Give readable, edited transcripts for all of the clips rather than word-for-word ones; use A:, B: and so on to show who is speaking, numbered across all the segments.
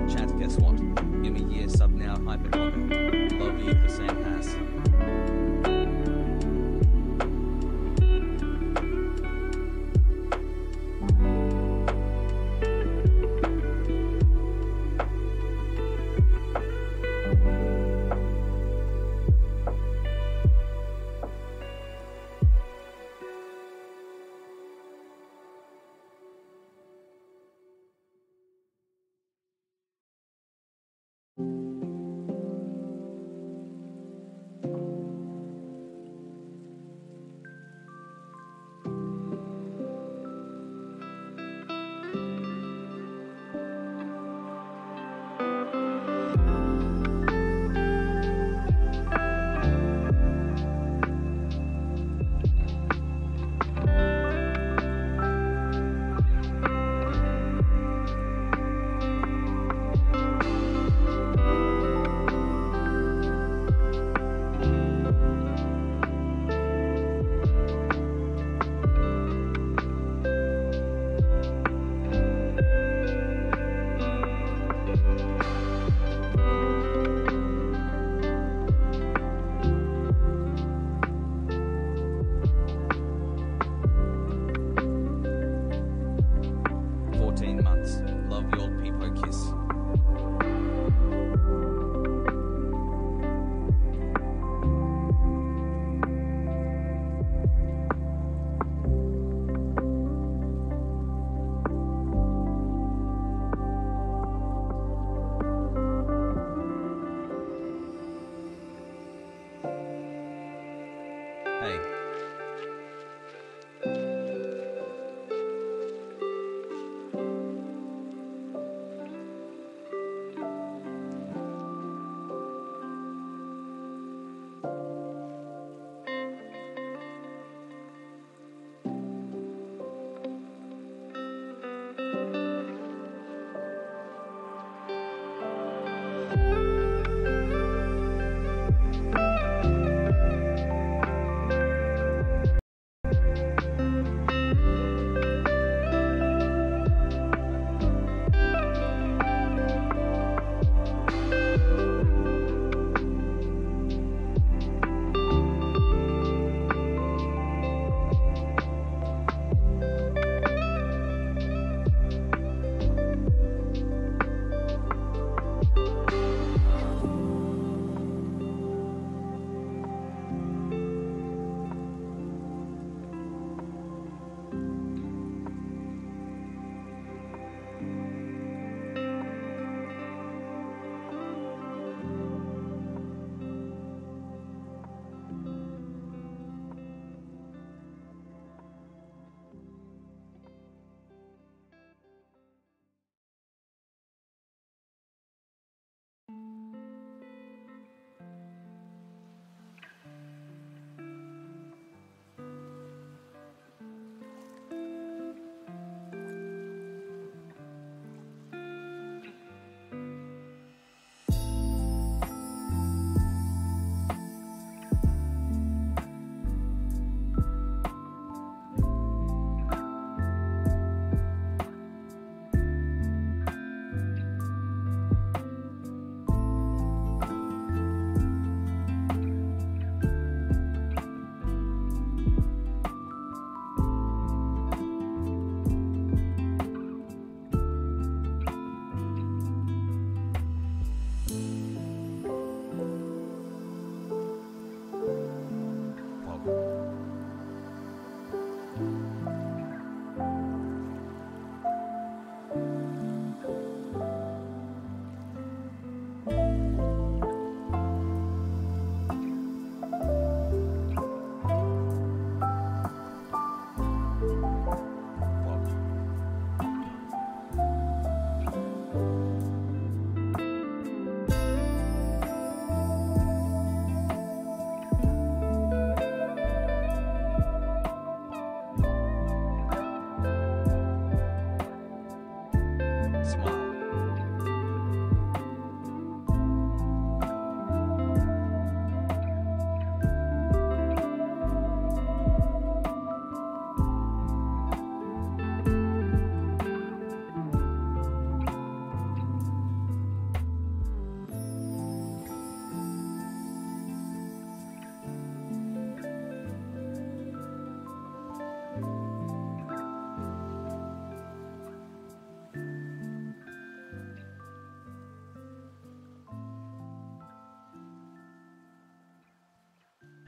A: Chat, guess what? Give me a year sub now, hyper Doggo. Love you, Hasan Has.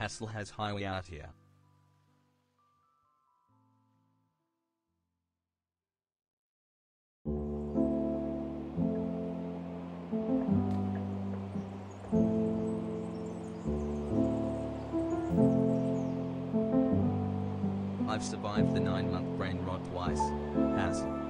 A: Hassel has highway out here. I've survived the 9-month brain rot twice. Hassel.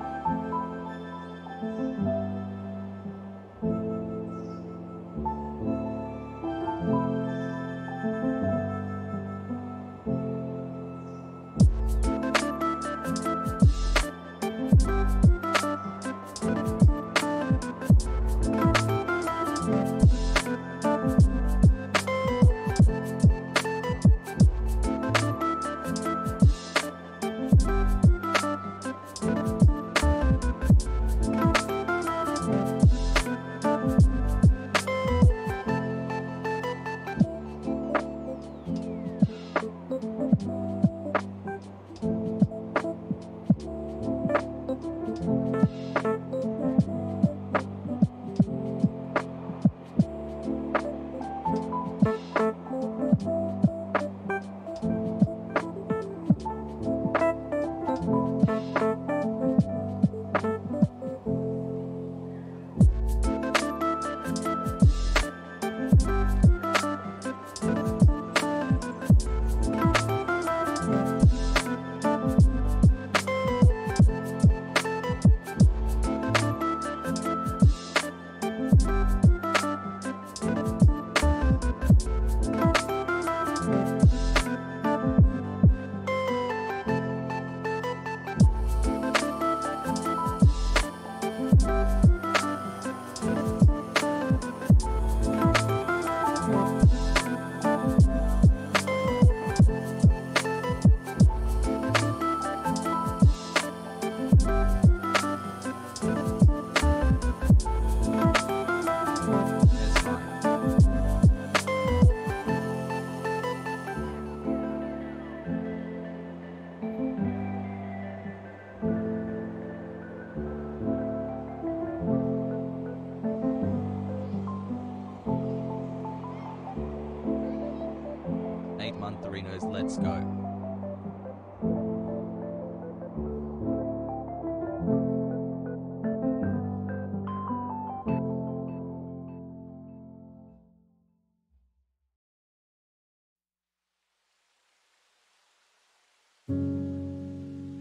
A: Let's go.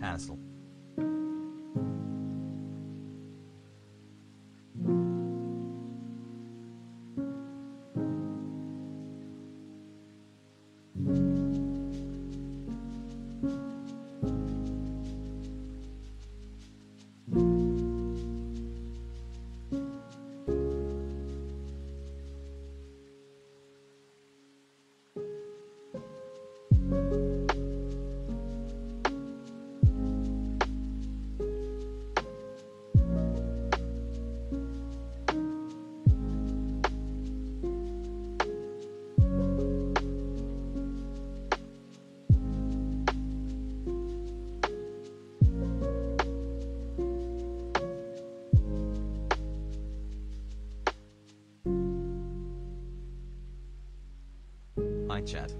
A: Hassel. Hi chat.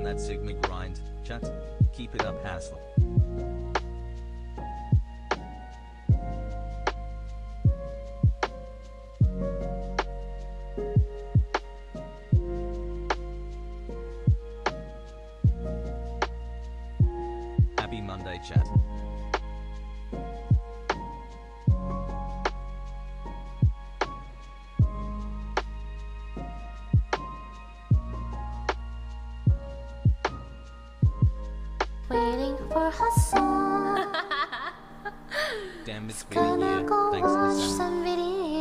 A: That Sigma grind, chat. Keep it up, Hassel. Happy Monday, chat.
B: Waiting for Hasan.
A: Damn, it's been a year. Thanks,
B: watch
A: Hasan.
B: some videos.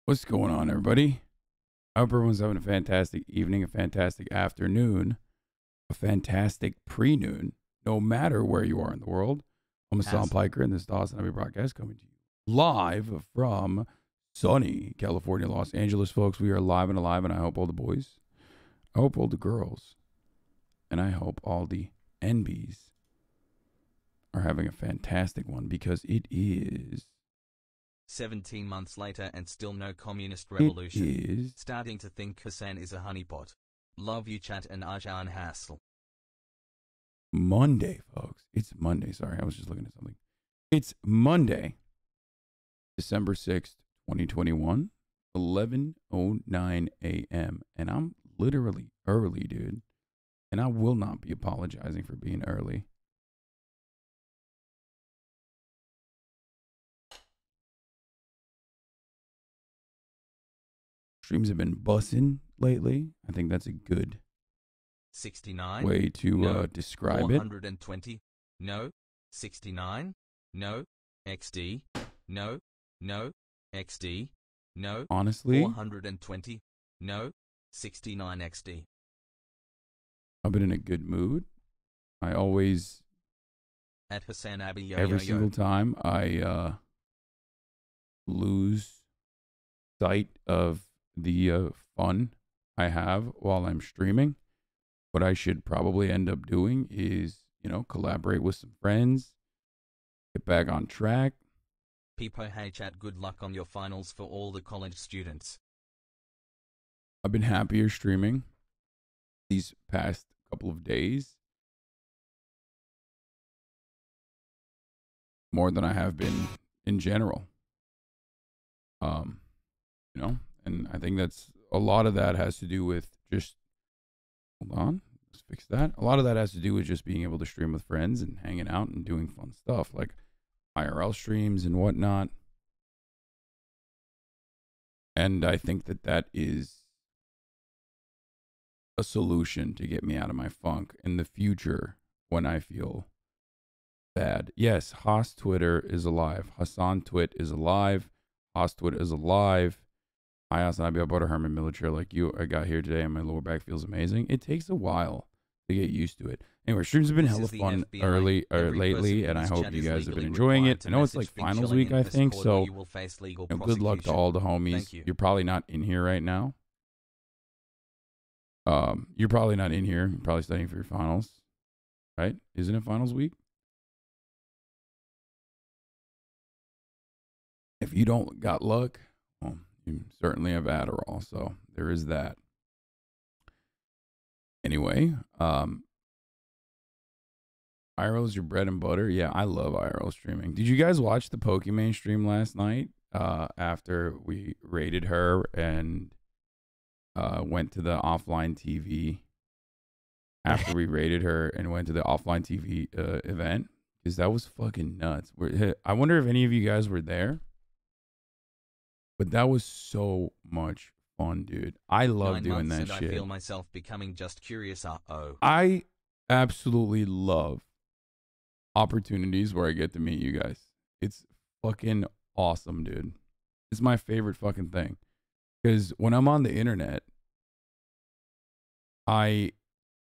C: What's going on, everybody? I hope everyone's having a fantastic evening, a fantastic afternoon, a fantastic pre-noon, no matter where you are in the world. I'm Hasan Piker, and this is the HasanAbi broadcast coming to you live from sunny California, Los Angeles, folks. We are live and alive, and I hope all the boys, I hope all the girls, and I hope all the NBs are having a fantastic one, because it is
A: 17 months later and still no communist revolution.
C: It is
A: Starting to think Hasan is a honeypot. Love you, chat, and Ajan Hassel.
C: Monday, folks. It's Monday. Sorry, I was just looking at something. It's Monday, December 6th, 2021, 11:09 a.m. And I'm literally early, dude. And I will not be apologizing for being early. Streams have been bussing lately. I think that's a good
A: 69
C: way to
A: no.
C: describe
A: 420 it. No. 69 no. XD no. No. XD no.
C: Honestly,
A: 420 no. 69 XD.
C: I've been in a good mood. I always,
A: at HasanAbi,
C: every single time I lose sight of the fun I have while I'm streaming, what I should probably end up doing is, you know, collaborate with some friends, get back on track.
A: Peepo, hey chat, good luck on your finals for all the college students.
C: I've been happier streaming these past couple of days, more than I have been in general. You know, and I think that's a lot of that has to do with just, hold on, let's fix that. A lot of that has to do with just being able to stream with friends and hanging out and doing fun stuff like IRL streams and whatnot. And I think that that is a solution to get me out of my funk in the future when I feel bad. Yes, Haas Twitter is alive. Hasan Twit is alive. Haas Twit is alive. Hi, HasanAbi. I bought a Herman Miller chair like you. I got here today and my lower back feels amazing. It takes a while to get used to it. Anyway, streams have been hella fun lately, and I hope you guys have been enjoying it. I know it's like finals week, I think, so good luck to all the homies. You're probably not in here right now. You're probably not in here. You're probably studying for your finals, right? Isn't it finals week? If you don't got luck, well, you certainly have Adderall, so there is that. Anyway, IRL is your bread and butter. Yeah, I love IRL streaming. Did you guys watch the Pokemon stream last night after we raided her and went to the offline TV? After we raided her and went to the offline TV event? Because that was fucking nuts. I wonder if any of you guys were there. But that was so much fun, dude. I love doing that shit.
A: I feel myself becoming just curious.
C: I absolutely love opportunities where I get to meet you guys. It's fucking awesome, dude. It's my favorite fucking thing. Because when I'm on the internet, I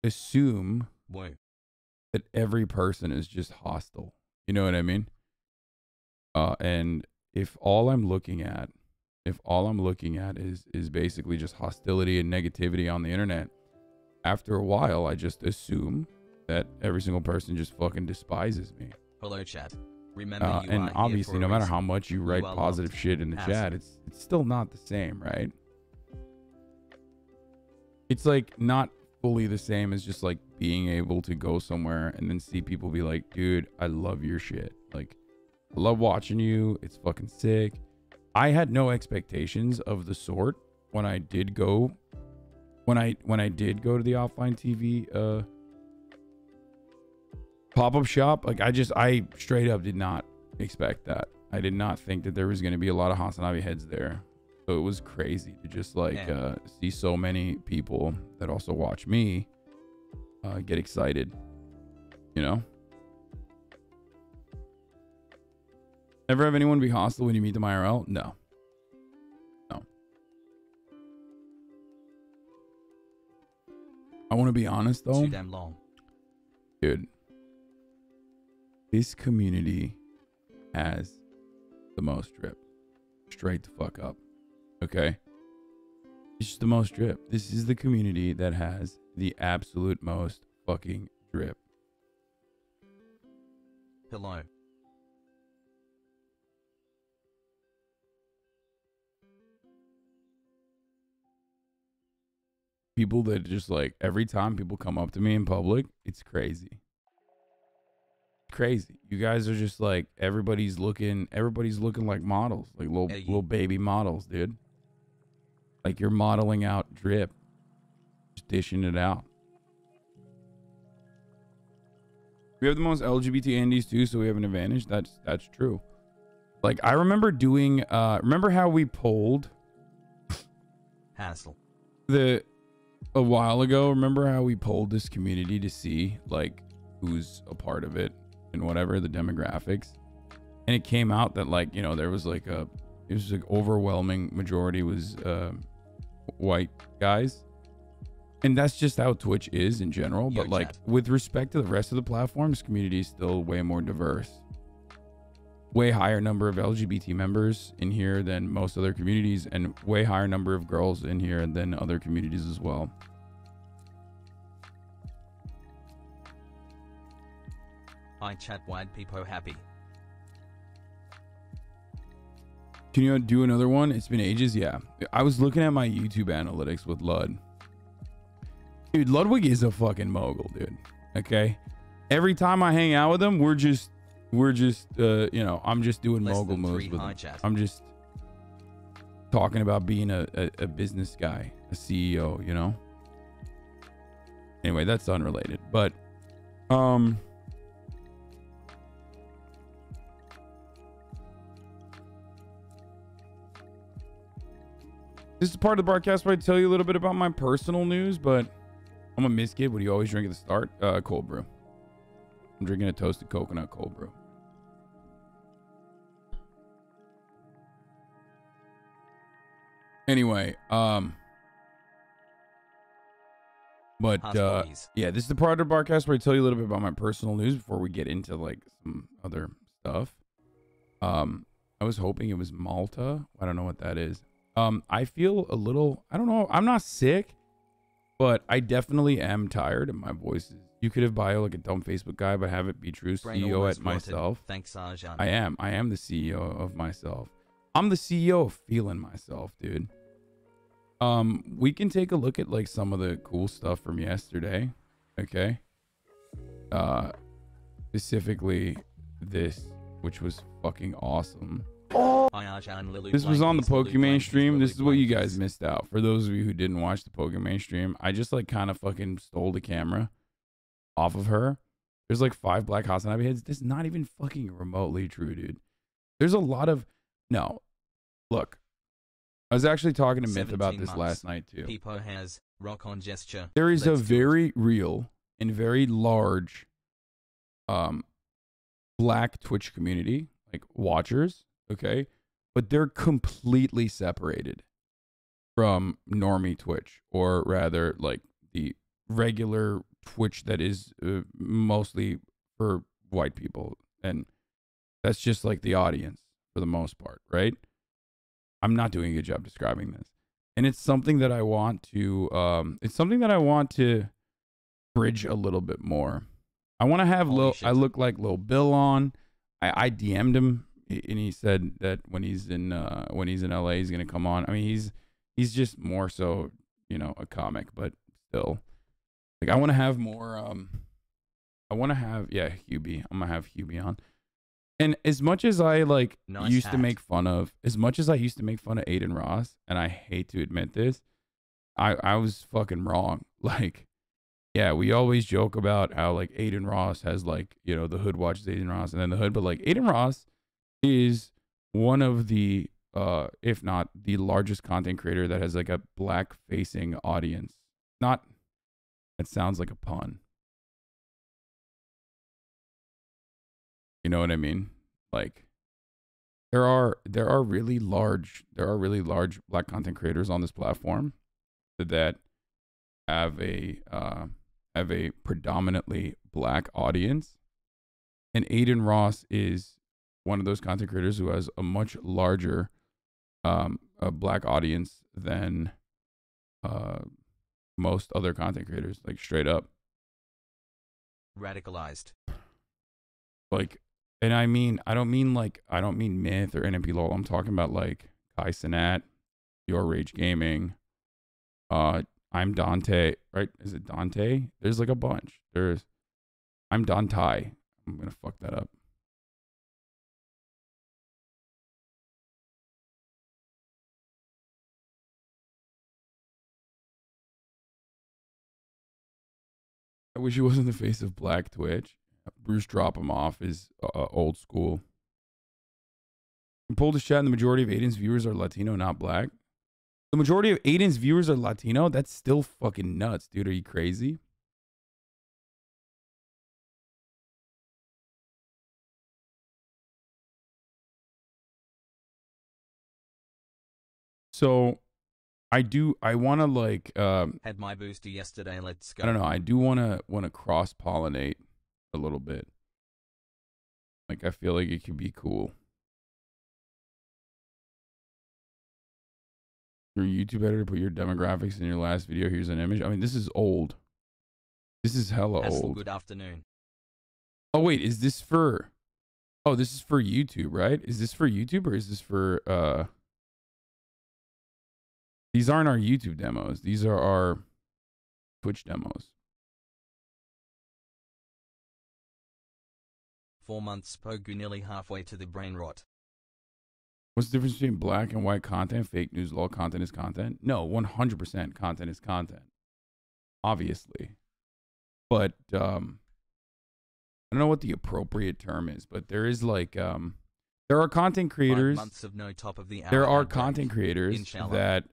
C: assume that every person is just hostile. You know what I mean? And if all I'm looking at is basically just hostility and negativity on the internet, after a while, I just assume that every single person just fucking despises me.
A: Hello, chat. Remember, you
C: and
A: are
C: obviously,
A: here for
C: no
A: a
C: matter
A: reason.
C: how much you write positive shit in the chat, it's still not the same, right? It's like not fully the same as just like being able to go somewhere and then see people be like, dude, I love your shit. Like, I love watching you. It's fucking sick. I had no expectations of the sort when I did go to the offline TV pop-up shop. Like I straight up did not expect that. I did not think that there was going to be a lot of HasanAbi heads there. So it was crazy to just like see so many people that also watch me get excited, you know? Ever have anyone be hostile when you meet them IRL? No. No. want to be honest though.
A: Too damn long.
C: Dude, this community has the most drip. Straight the fuck up. Okay? It's just the most drip. This is the community that has the absolute most fucking drip.
A: Hello.
C: People that just like, every time people come up to me in public, it's crazy. Crazy. You guys are just like, everybody's looking like models, like little baby models, dude. Like you're modeling out drip, just dishing it out. We have the most LGBT Andes too, so we have an advantage. That's true. Like I remember doing, remember how we polled
A: Hassle.
C: A while ago, remember how we polled this community to see like who's a part of it and whatever the demographics, and it came out that like, you know, there was like it was like overwhelming majority was white guys, and that's just how Twitch is in general. But like with respect to the rest of the platforms, community is still way more diverse. Way higher number of LGBT members in here than most other communities, and way higher number of girls in here than other communities as well.
A: I chat wide people happy.
C: Can you do another one? It's been ages. Yeah, I was looking at my YouTube analytics with Lud. Dude, Ludwig is a fucking mogul, dude. Okay, every time I hang out with him, we're just you know, I'm just doing mogul moves with him. I'm just talking about being a business guy, a CEO, you know. Anyway, that's unrelated, but this is part of the broadcast where I tell you a little bit about my personal news, but I'm a Miss Kid. What do you always drink at the start? Cold brew. I'm drinking a toasted coconut cold brew. Anyway, but yeah, this is the part of the broadcast where I tell you a little bit about my personal news before we get into like some other stuff. I was hoping it was Malta. I don't know what that is. I feel a little, I don't know, I'm not sick, but I definitely am tired and my voice is, you could have bio like a dumb Facebook guy, but have it be true. CEO at myself. Thanks, Arjan. I am the CEO of myself. I'm the CEO of feeling myself, dude. We can take a look at like some of the cool stuff from yesterday. Okay. Specifically this, which was fucking awesome. This was on the Pokemon stream. This is what you guys missed out. For those of you who didn't watch the Pokemon stream, I just like kind of fucking stole the camera off of her. There's like 5 black HasanAbi heads. This is not even fucking remotely true, dude. There's a lot of, no, look, I was actually talking to Myth about this last night too.
A: People has rock on gesture.
C: There is a very real and very large black Twitch community, like watchers, okay? But they're completely separated from normie Twitch, or rather like the regular Twitch that is mostly for white people, and that's just like the audience for the most part, right? I'm not doing a good job describing this, and it's something that I want to bridge a little bit more. I want to have I look like Lil Bill on. I DM'd him, and he said that when he's in LA, he's gonna come on. I mean, he's just more so, you know, a comic, but still, like, I want to have more. I want to have, yeah, Hubie. I'm gonna have Hubie on. And as much as I like used to make fun of, Adin Ross, and I hate to admit this, I was fucking wrong. Like, yeah, we always joke about how like Adin Ross has like, you know, the hood watches Adin Ross and then the hood, but like Adin Ross is one of the if not the largest content creator that has like a black facing audience. Not, it sounds like a pun. You know what I mean? Like there are really large black content creators on this platform that have a predominantly black audience, and Adin Ross is one of those content creators who has a much larger a black audience than most other content creators, like straight up
A: Radicalized.
C: like. And I mean, I don't mean myth or NMP lol. I'm talking about like Kai Cenat, Your Rage Gaming, I'm Dante, right? Is it Dante? There's like a bunch. I'm Dante. I'm gonna fuck that up. I wish he wasn't the face of Black Twitch. Bruce drop him off is old school. In Polish chat, the majority of Aiden's viewers are Latino, not black. The majority of Aiden's viewers are Latino? That's still fucking nuts, dude. Are you crazy? So I want to like
A: had my booster yesterday. Let's go.
C: I don't know. I do want to cross pollinate a little bit. Like I feel like it could be cool. Your YouTube editor put your demographics in your last video. Here's an image. I mean, this is old. This is hella
A: Hassel,
C: old.
A: good afternoon.
C: Oh wait, is this for? Oh, this is for YouTube, right? Is this for YouTube or is this for? These aren't our YouTube demos. These are our Twitch demos.
A: 4 months, PogU nearly halfway to the brain rot.
C: What's the difference between black and white content? Fake news, lol, content is content? No, 100% content is content. Obviously. But, I don't know what the appropriate term is, but there is like, there are content creators.
A: 5 months of no top of the hour.
C: There are content creators
A: Inshallah.
C: that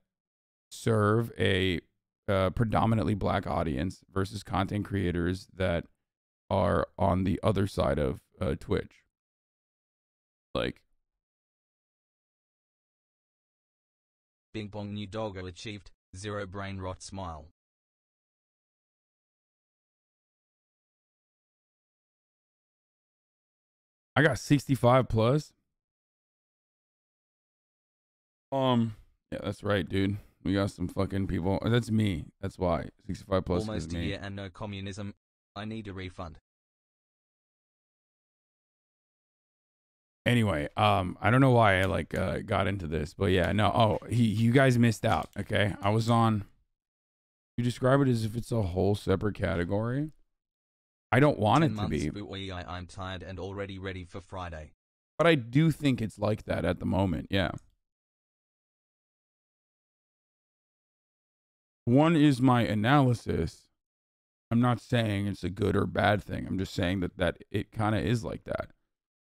C: serve a predominantly black audience versus content creators that are on the other side of Twitch. Like,
A: Bing Bong new Doggo achieved 0 brain rot smile.
C: I got 65 plus. Yeah, that's right, dude. We got some fucking people. That's me. That's why 65 plus
A: Almost
C: is
A: a
C: me.
A: year and no communism. I need a refund.
C: Anyway, I don't know why I like got into this, but yeah, no. Oh, you guys missed out. Okay, I was on. You describe it as if it's a whole separate category. I don't want it to be.
A: I'm tired and already ready for Friday.
C: But I do think it's like that at the moment. Yeah. One is my analysis. I'm not saying it's a good or bad thing. I'm just saying that it kind of is like that.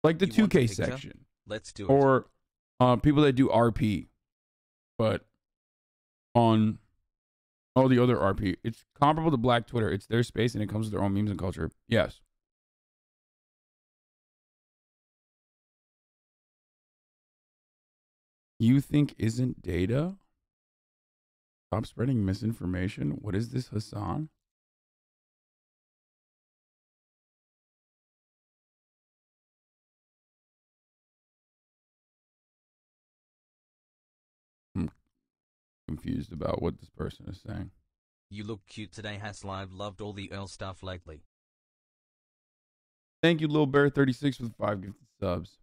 C: Like the 2K section.
A: Let's do it.
C: Or people that do RP. But on all the other RP, it's comparable to Black Twitter. It's their space and it comes with their own memes and culture. Yes. You think isn't data? Stop spreading misinformation. What is this, Hasan? I'm confused about what this person is saying.
A: You look cute today, Haslive. Loved all the Earl stuff lately.
C: Thank you, Lil Bear 36 with 5 gifted subs.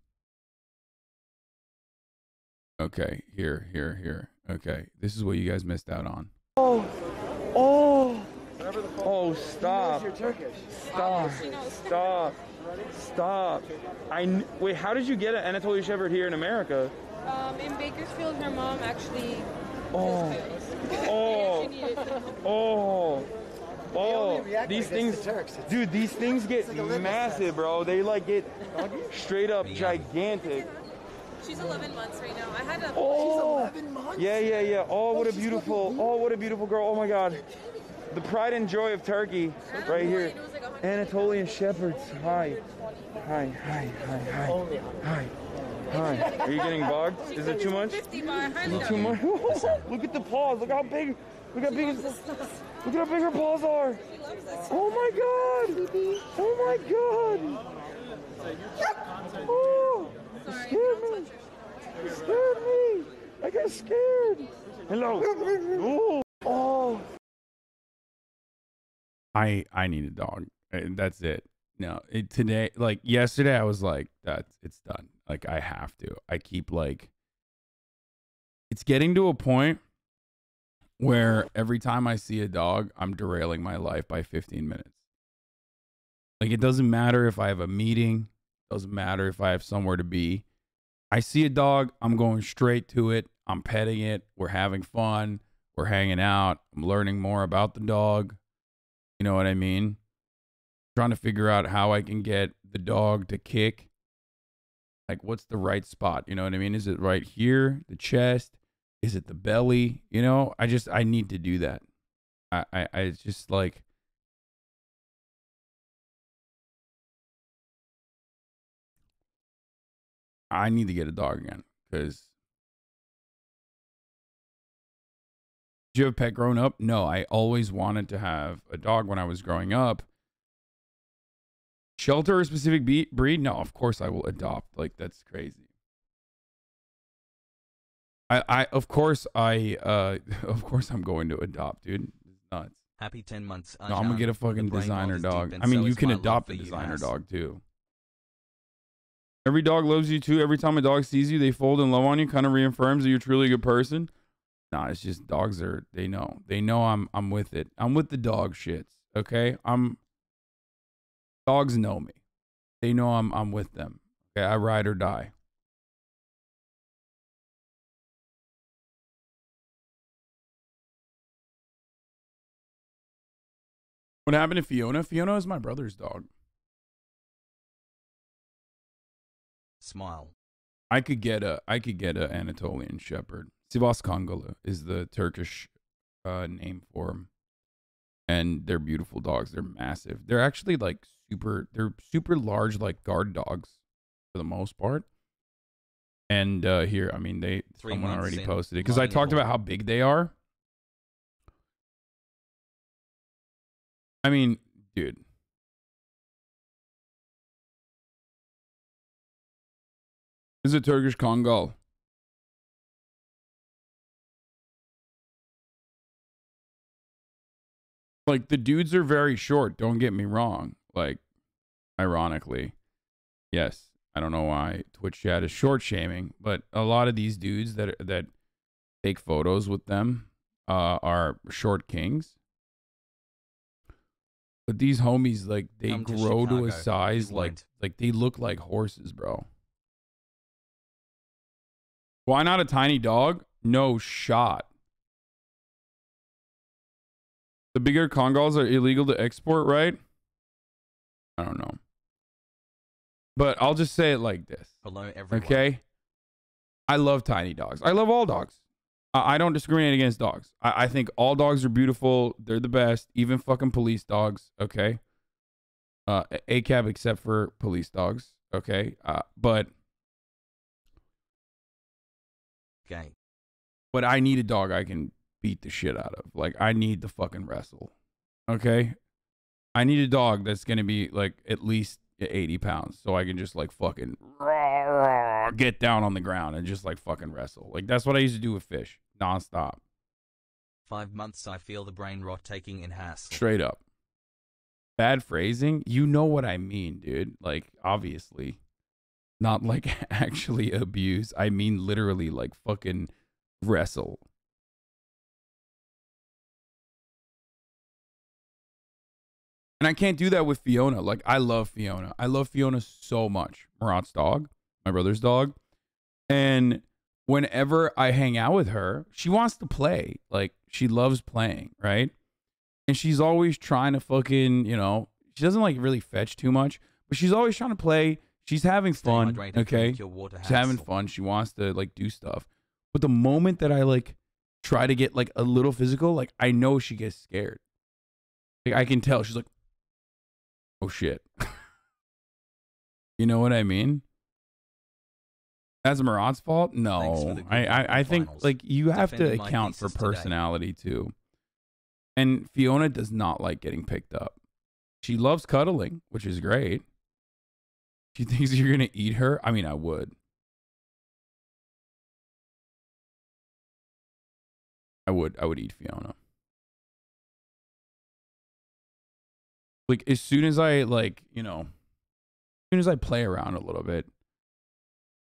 C: Okay, here. Okay, this is what you guys missed out on. Oh, stop.
D: You're Turkish.
C: Stop. Wait, how did you get an Anatolia Shepherd here in America?
E: In Bakersfield, her mom actually
C: These things, dude, these things get massive, bro. They like get straight up gigantic.
E: She's 11 months right now. I had a.
D: She's 11 months?
C: Yeah. Oh, what a beautiful girl. Oh my God. The pride and joy of Turkey right here. Anatolian Shepherds. Hi. Are you getting bugged? Is it too much?
E: 50 by
C: Is it too much? Look at the paws. Look how big. Look at how big her paws are. Oh my god. Oh my god. Oh, you scared me. You scared me. I got scared. Hello. Oh. Oh. I need a dog. That's it. No, today, like yesterday, I was like, it's done. Like I have to. I keep like, it's getting to a point where every time I see a dog, I'm derailing my life by 15 minutes. Like it doesn't matter if I have a meeting, doesn't matter if I have somewhere to be. I see a dog, I'm going straight to it. I'm petting it. We're having fun. We're hanging out. I'm learning more about the dog. You know what I mean? Trying to figure out how I can get the dog to kick. Like, what's the right spot? You know what I mean? Is it right here, the chest? Is it the belly? You know, I need to do that. I just like, I need to get a dog again. Because, did you have a pet growing up? No, I always wanted to have a dog when I was growing up. Shelter a specific breed? No, of course I will adopt. Like, that's crazy. Of course I'm going to adopt, dude. It's nuts.
A: Happy 10 months.
C: No, I'm gonna get a fucking designer dog. I mean, you can adopt a designer dog too. Every dog loves you too. Every time a dog sees you, they fold in love on you. Kind of reaffirms that you're truly a good person. Nah, it's just dogs are. They know I'm with it. I'm with the dog shits. Okay, dogs know me. They know I'm with them. Okay, I ride or die. What happened to Fiona? Fiona is my brother's dog.
A: Smile.
C: I could get a Anatolian Shepherd. Sivas Kongolu is the Turkish name for them. And they're beautiful dogs. They're massive. They're actually like they're super large, like guard dogs for the most part. And here, I mean, someone already posted it because I talked about how big they are. I mean, dude. This is a Turkish Kongol. Like, the dudes are very short, don't get me wrong. Like, ironically. Yes, I don't know why Twitch chat is short shaming, but a lot of these dudes that take photos with them are short kings. But these homies, like, they grow to a size like they look like horses, bro. Why not a tiny dog? No shot. The bigger Kongols are illegal to export, right? I don't know. But I'll just say it like this.
A: Hello, everyone.
C: Okay? I love tiny dogs. I love all dogs. I don't discriminate against dogs. I think all dogs are beautiful. They're the best. Even fucking police dogs. Okay? ACAB except for police dogs. Okay? But I need a dog I can beat the shit out of. Like, I need to fucking wrestle. Okay? I need a dog that's going to be, like, at least 80 pounds. So I can just, like, fucking get down on the ground and just, like, fucking wrestle. Like, that's what I used to do with fish. Nonstop.
A: 5 months I feel the brain rot taking in hassle.
C: Straight up. Bad phrasing? You know what I mean, dude. Like, obviously. Not, like, actually abuse. I mean literally, like, fucking wrestle. And I can't do that with Fiona. Like, I love Fiona. I love Fiona so much. Murat's dog, my brother's dog. And whenever I hang out with her, she wants to play. Like, she loves playing, right? And she's always trying to fucking, you know, she doesn't, like, really fetch too much, but she's always trying to play. She's having fun, okay? She's having fun. She wants to, like, do stuff. But the moment that I, like, try to get, like, a little physical, like, I know she gets scared. Like, I can tell. She's like, oh, shit. You know what I mean? That's Murat's fault? No. I think, like, you have to account for personality, too. And Fiona does not like getting picked up. She loves cuddling, which is great. She thinks you're going to eat her. I mean, I would. I would eat Fiona. Like, as soon as I, like, you know, as soon as I play around a little bit,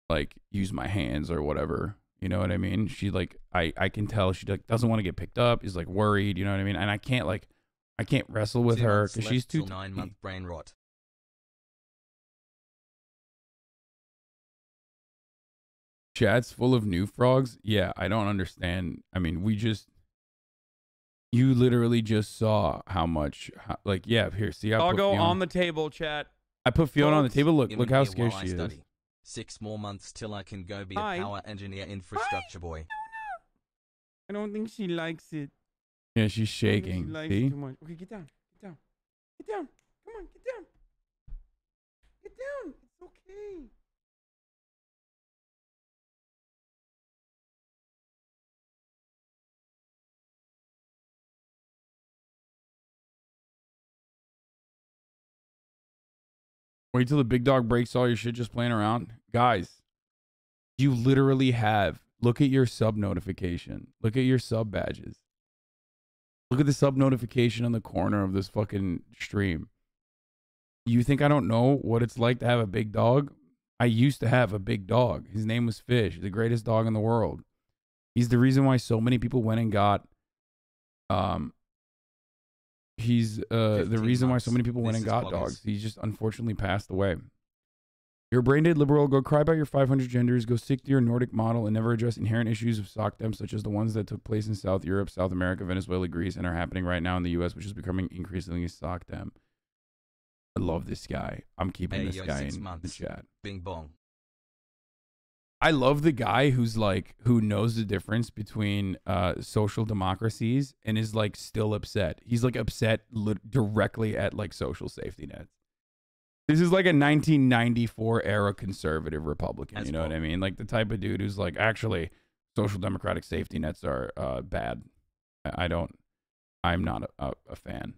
C: like, use my hands or whatever, you know what I mean? She, like, I can tell she, like, doesn't want to get picked up. Is, like, worried, you know what I mean? And I can't wrestle with her because she's too
A: 9-month brain rot.
C: Chat's full of new frogs. Yeah, I don't understand. I mean, you literally just saw how much, like, yeah, here, see, I put
D: Doggo
C: Fiona
D: on the table, chat.
C: I put Fiona on the table. Look
A: Given
C: how
A: here
C: scared
A: while I
C: she is.
A: study. 6 more months till I can go be
D: Hi.
A: a power engineer infrastructure boy.
D: I don't think she likes it.
C: Yeah, she's
D: I don't think
C: shaking.
D: She likes
C: See?
D: it too much. Okay, get down. Get down. Get down. Come on, get down. Get down. It's okay.
C: Wait till the big dog breaks all your shit just playing around. Guys, you literally have, look at your sub notification. Look at your sub badges. Look at the sub notification in the corner of this fucking stream. You think I don't know what it's like to have a big dog? I used to have a big dog. His name was Fish, the greatest dog in the world. He's the reason why so many people went and got, he's the reason why so many people went and got dogs. He just unfortunately passed away. You're a brain dead liberal. Go cry about your 500 genders. Go stick to your Nordic model and never address inherent issues of sockdom, such as the ones that took place in South Europe, South America, Venezuela, Greece, and are happening right now in the U.S., which is becoming increasingly sockdom. I love this guy. I'm keeping this guy in the chat.
A: Bing bong.
C: I love the guy who's like, who knows the difference between social democracies and is like still upset. He's like upset directly at like social safety nets. This is like a 1994 era conservative Republican. You know what I mean? Like the type of dude who's like, actually, social democratic safety nets are bad. I'm not a fan.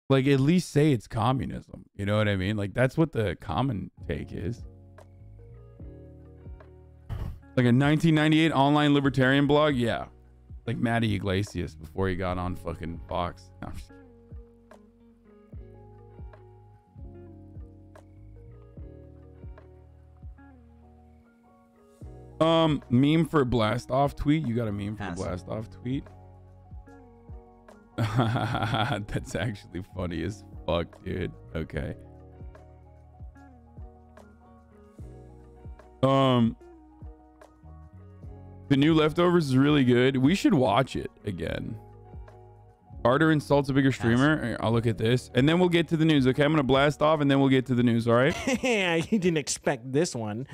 C: Like, at least say it's communism. You know what I mean? Like, that's what the common take is. Like a 1998 online libertarian blog? Yeah. Like Matty Iglesias before he got on fucking Fox. No, I'm just kidding. Meme for blast off tweet. You got a meme for a blast off tweet? That's actually funny as fuck, dude. Okay. The new Leftovers is really good. We should watch it again. Carter insults a bigger streamer. I'll look at this. And then we'll get to the news. Okay, I'm going to blast off and then we'll get to the news, all right?
F: You didn't expect this one.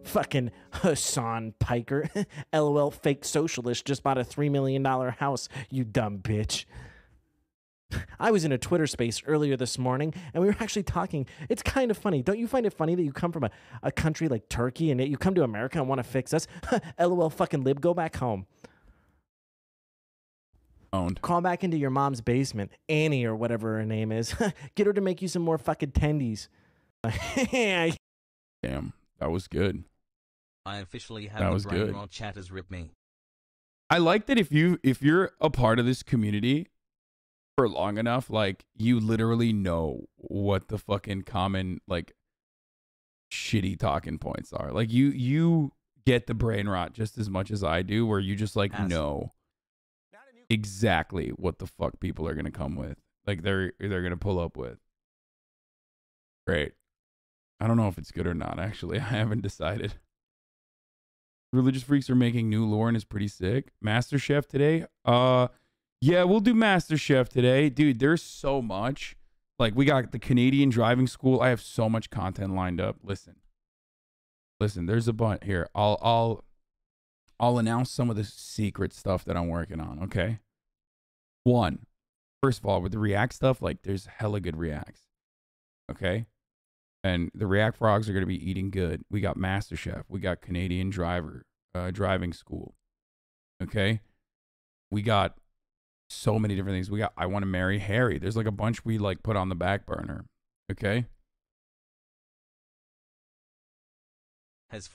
F: Fucking Hasan Piker. LOL, fake socialist just bought a $3 million house, you dumb bitch. I was in a Twitter space earlier this morning, and we were actually talking. It's kind of funny. Don't you find it funny that you come from a country like Turkey, and yet you come to America and want to fix us? LOL, fucking lib, go back home.
C: Owned.
F: Crawl back into your mom's basement, Annie or whatever her name is. Get her to make you some more fucking tendies.
C: Damn, that was good.
A: I officially have
C: That was
A: the brain
C: good.
A: rot chat has ripped me.
C: I like that if you're a part of this community for long enough, like you literally know what the fucking common like shitty talking points are. Like you get the brain rot just as much as I do, where you just like know exactly what the fuck people are gonna come with. Like they're gonna pull up with. Great. I don't know if it's good or not, actually. I haven't decided. Religious freaks are making new lore and is pretty sick. MasterChef today? Yeah, we'll do MasterChef today. Dude, there's so much. Like, we got the Canadian driving school. I have so much content lined up. Listen, there's a bunch here. I'll announce some of the secret stuff that I'm working on, okay? One, first of all, with the React stuff, like, there's hella good Reacts, okay? And the React frogs are going to be eating good. We got MasterChef. We got Canadian driver. driving school. Okay, we got so many different things. We got I want to marry Harry. There's like a bunch we like put on the back burner. Okay.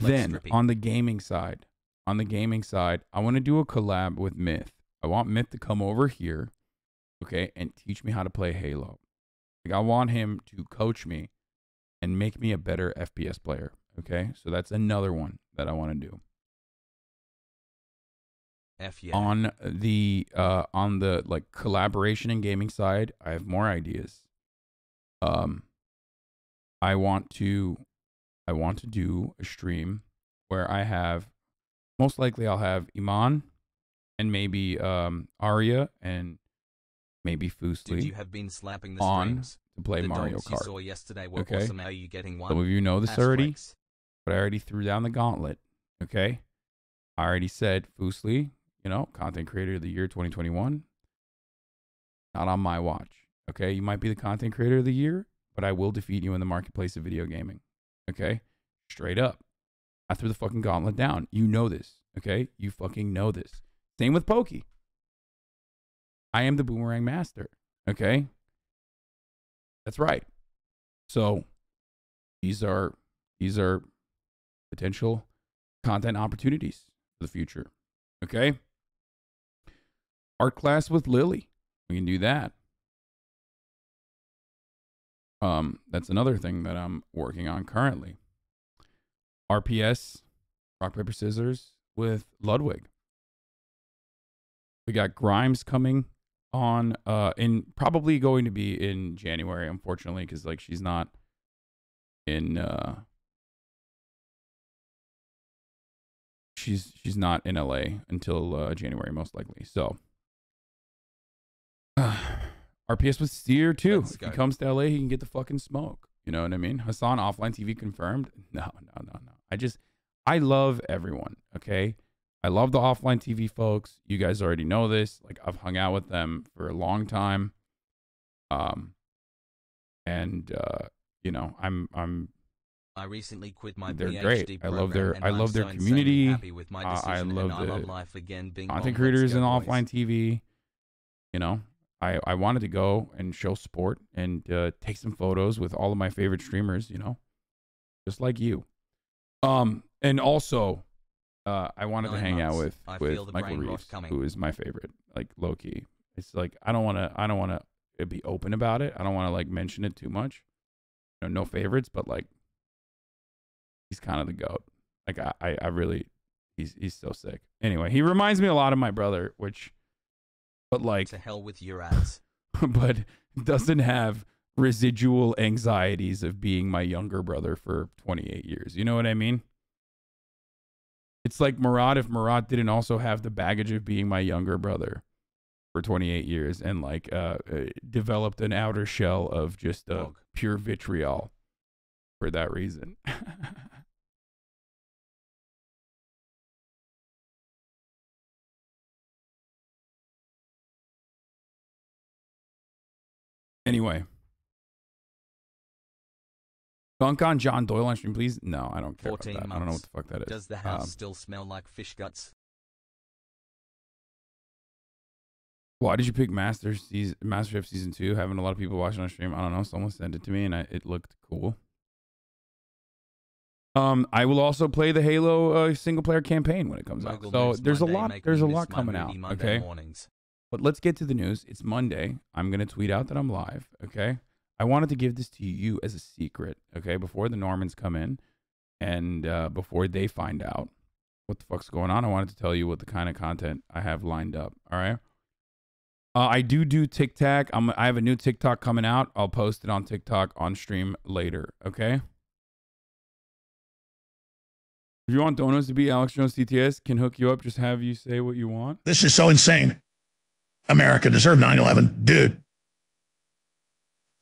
C: Then on the gaming side, I want to do a collab with Myth. I want Myth to come over here, okay, and teach me how to play Halo. Like I want him to coach me and make me a better FPS player. Okay, so that's another one that I want to do. On the like collaboration and gaming side, I have more ideas. I want to do a stream where I have, most likely I'll have Iman and maybe Arya and maybe Fusli.
A: You have been slapping the
C: on to play
A: the
C: Mario
A: dogs
C: Kart.
A: You saw yesterday were
C: Okay.
A: awesome. Are you getting one?
C: Some of you know this already, but I already threw down the gauntlet. Okay, I already said Fusli, you know, content creator of the year 2021. Not on my watch. Okay, you might be the content creator of the year, but I will defeat you in the marketplace of video gaming. Okay, straight up. I threw the fucking gauntlet down. You know this. Okay, you fucking know this. Same with Pokey. I am the boomerang master. Okay, that's right. So these are potential content opportunities for the future. Okay, art class with Lily. We can do that. That's another thing that I'm working on currently. RPS, rock, paper, scissors with Ludwig. We got Grimes coming on, probably going to be in January, unfortunately, because like she's not in she's not in LA until January, most likely. So RPS with Steer too. If he comes to LA, he can get the fucking smoke. You know what I mean? Hasan offline TV confirmed. No. I love everyone. Okay, I love the offline TV folks. You guys already know this. Like I've hung out with them for a long time. You know,
A: I recently quit my
C: they're
A: PhD
C: great. I love their
A: so
C: community.
A: happy with my
C: I love the
A: life again being
C: content
A: on.
C: creators
A: Let's
C: in
A: go, boys.
C: offline TV. You know, I wanted to go and show support and take some photos with all of my favorite streamers. You know, just like you. And also, I wanted to hang out with Michael Reeves, who is my favorite, like low key. It's like I don't want to be open about it. I don't want to like mention it too much. You know, no favorites, but like he's kind of the GOAT. Like I really, he's so sick. Anyway, he reminds me a lot of my brother, but like
A: to hell with your ads.
C: but doesn't have residual anxieties of being my younger brother for 28 years. You know what I mean? It's like Murad, if Murad didn't also have the baggage of being my younger brother for 28 years and like developed an outer shell of just pure vitriol for that reason. Anyway. Dunk on John Doyle on stream, please. No, I don't care about that. I don't know what the fuck that is.
A: Does the house still smell like fish guts?
C: Why did you pick MasterChef season 2? Having a lot of people watching on stream. I don't know. Someone sent it to me and it looked cool. I will also play the Halo single player campaign when it comes out. So there's a lot coming out. Okay. But let's get to the news. It's Monday. I'm gonna tweet out that I'm live. Okay. I wanted to give this to you as a secret. Okay, before the Normans come in and before they find out what the fuck's going on, I wanted to tell you what the kind of content I have lined up. All right. I do TikTok. I have a new TikTok coming out. I'll post it on TikTok on stream later. Okay. If you want donuts to be Alex Jones TTS, can hook you up. Just have you say what you want.
G: This is so insane. America deserved 9/11, dude.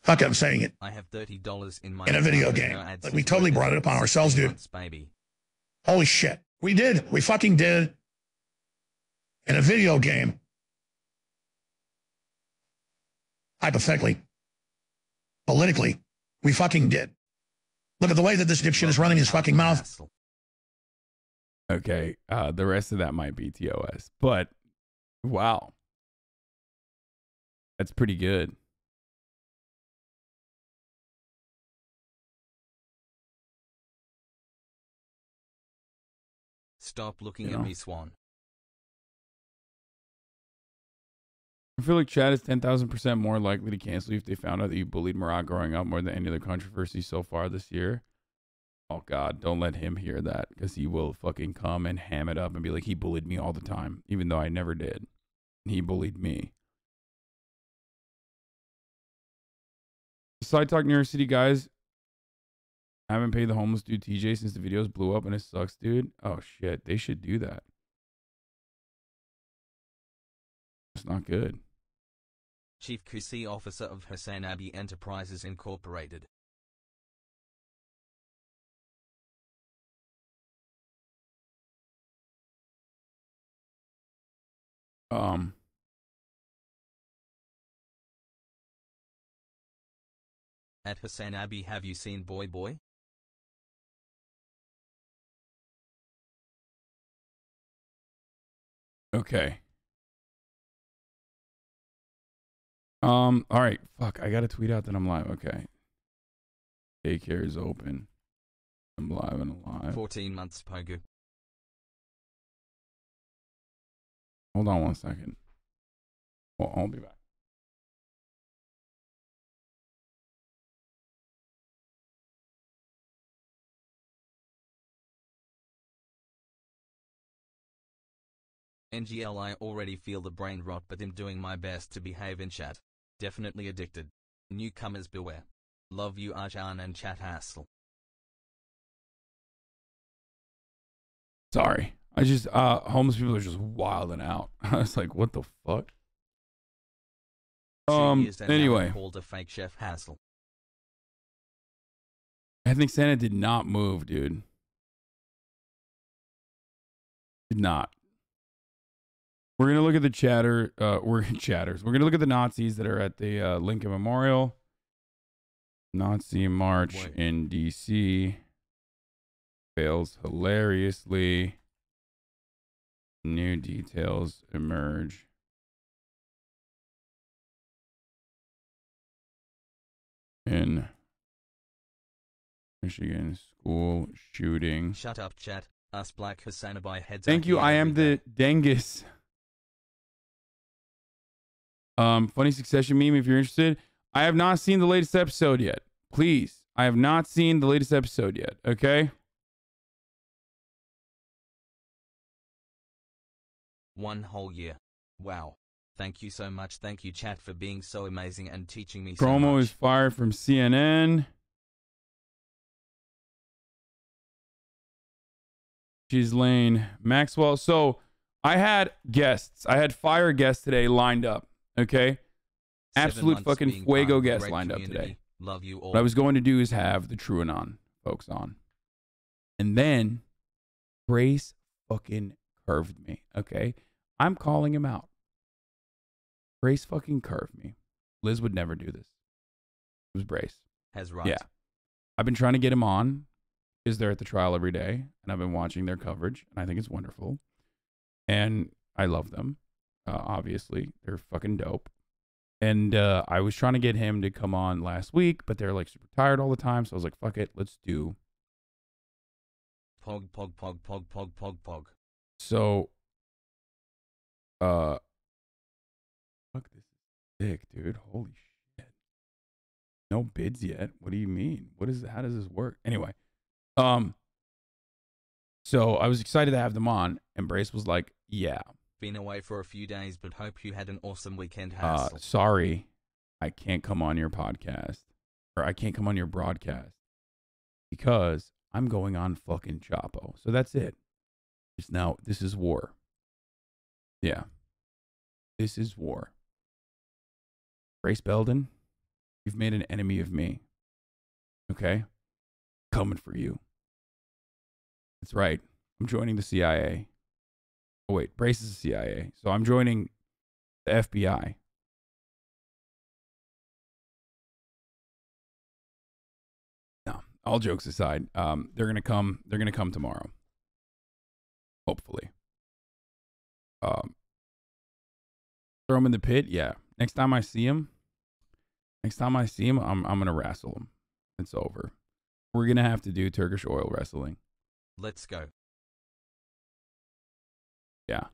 G: Fuck, I'm saying it.
A: I have $30 in my
G: in a video game. Like we totally brought it upon ourselves, dude.
A: Baby.
G: Holy shit. We did. We fucking did. In a video game. Hypothetically. Politically. We fucking did. Look at the way that this dipshit is running his fucking mouth.
C: Okay. The rest of that might be TOS. But wow. That's pretty good.
A: Stop looking at me, Swan.
C: I feel like Chad is 10,000% more likely to cancel you if they found out that you bullied Murat growing up more than any other controversy so far this year. Oh, God, don't let him hear that, because he will fucking come and ham it up and be like, he bullied me all the time, even though I never did. He bullied me. Side Talk New York City, guys. I haven't paid the homeless dude TJ since the videos blew up, and it sucks, dude. Oh, shit. They should do that. It's not good.
A: Chief QC Officer of HasanAbi Enterprises Incorporated. At HasanAbi, have you seen Boy Boy?
C: Okay. All right. Fuck, I gotta tweet out that I'm live. Okay. Daycare is open. I'm live and alive.
A: 14 months, PogU.
C: Hold on 1 second. Well, I'll be back.
A: NGL, I already feel the brain rot, but I'm doing my best to behave in chat. Definitely addicted. Newcomers beware. Love you, Hasan and chat hassle.
C: Sorry. I just, homeless people are just wilding out. I was like, what the fuck?
A: 2 years and now
C: Anyway.
A: called a fake chef hassle.
C: I think Santa did not move, dude. Did not. We're going to look at the chatters. We're going to look at the Nazis that are at the Lincoln Memorial. Nazi march in D.C. fails hilariously. New details emerge. In Michigan school shooting.
A: Shut up, chat. Us black HasanAbi heads.
C: Thank you. I am the Dengus. Funny Succession meme if you're interested. I have not seen the latest episode yet. Please. I have not seen the latest episode yet. Okay?
A: 1 whole year. Wow. Thank you so much. Thank you, chat, for being so amazing and teaching me so
C: Promo
A: much.
C: is fired from CNN. Ghislaine Maxwell. So I had guests. I had fire guests today lined up. Okay?
A: 7
C: Absolute
A: months
C: fucking
A: being
C: fuego
A: part of a
C: guests
A: great
C: lined up
A: community.
C: today.
A: Love you all.
C: What I was going to do is have the TrueAnon folks on. And then Brace fucking curved me. Okay? I'm calling him out. Brace fucking curved me. Liz would never do this. It was Brace.
A: Has right.
C: Yeah. I've been trying to get him on because they're at the trial every day, and I've been watching their coverage, and I think it's wonderful. And I love them. Obviously, they're fucking dope. And I was trying to get him to come on last week, but they're like super tired all the time. So I was like, fuck it, let's do
A: Pog, pog, pog, pog, pog, pog, pog.
C: So, fuck, this is sick, dude. Holy shit. No bids yet. What do you mean? What is, how does this work? Anyway, so I was excited to have them on, and Brace was like, yeah.
A: Been away for a few days, but hope you had an awesome weekend, hassle.
C: Sorry, I can't come on your podcast, or I can't come on your broadcast because I'm going on fucking Chapo. So that's it. It's now, this is war. Yeah. This is war. Brace Belden, you've made an enemy of me. Okay? Coming for you. That's right. I'm joining the CIA. Oh, wait. Brace is the CIA. So I'm joining the FBI. No, all jokes aside, they're going to come tomorrow. Hopefully. Throw him in the pit. Yeah. Next time I see him, I'm gonna wrestle him. It's over. We're gonna have to do Turkish oil wrestling.
A: Let's go.
C: Yeah.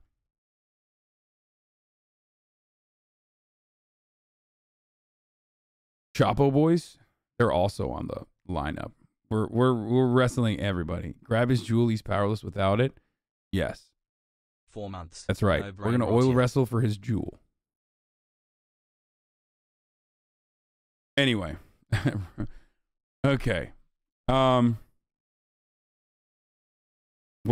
C: Chapo boys, they're also on the lineup. We're wrestling everybody. Grab his jewel. He's powerless without it. Yes.
A: 4 months.
C: That's right.
A: No
C: We're gonna
A: brain
C: oil
A: rot yet.
C: wrestle for his jewel. Anyway. Okay. Will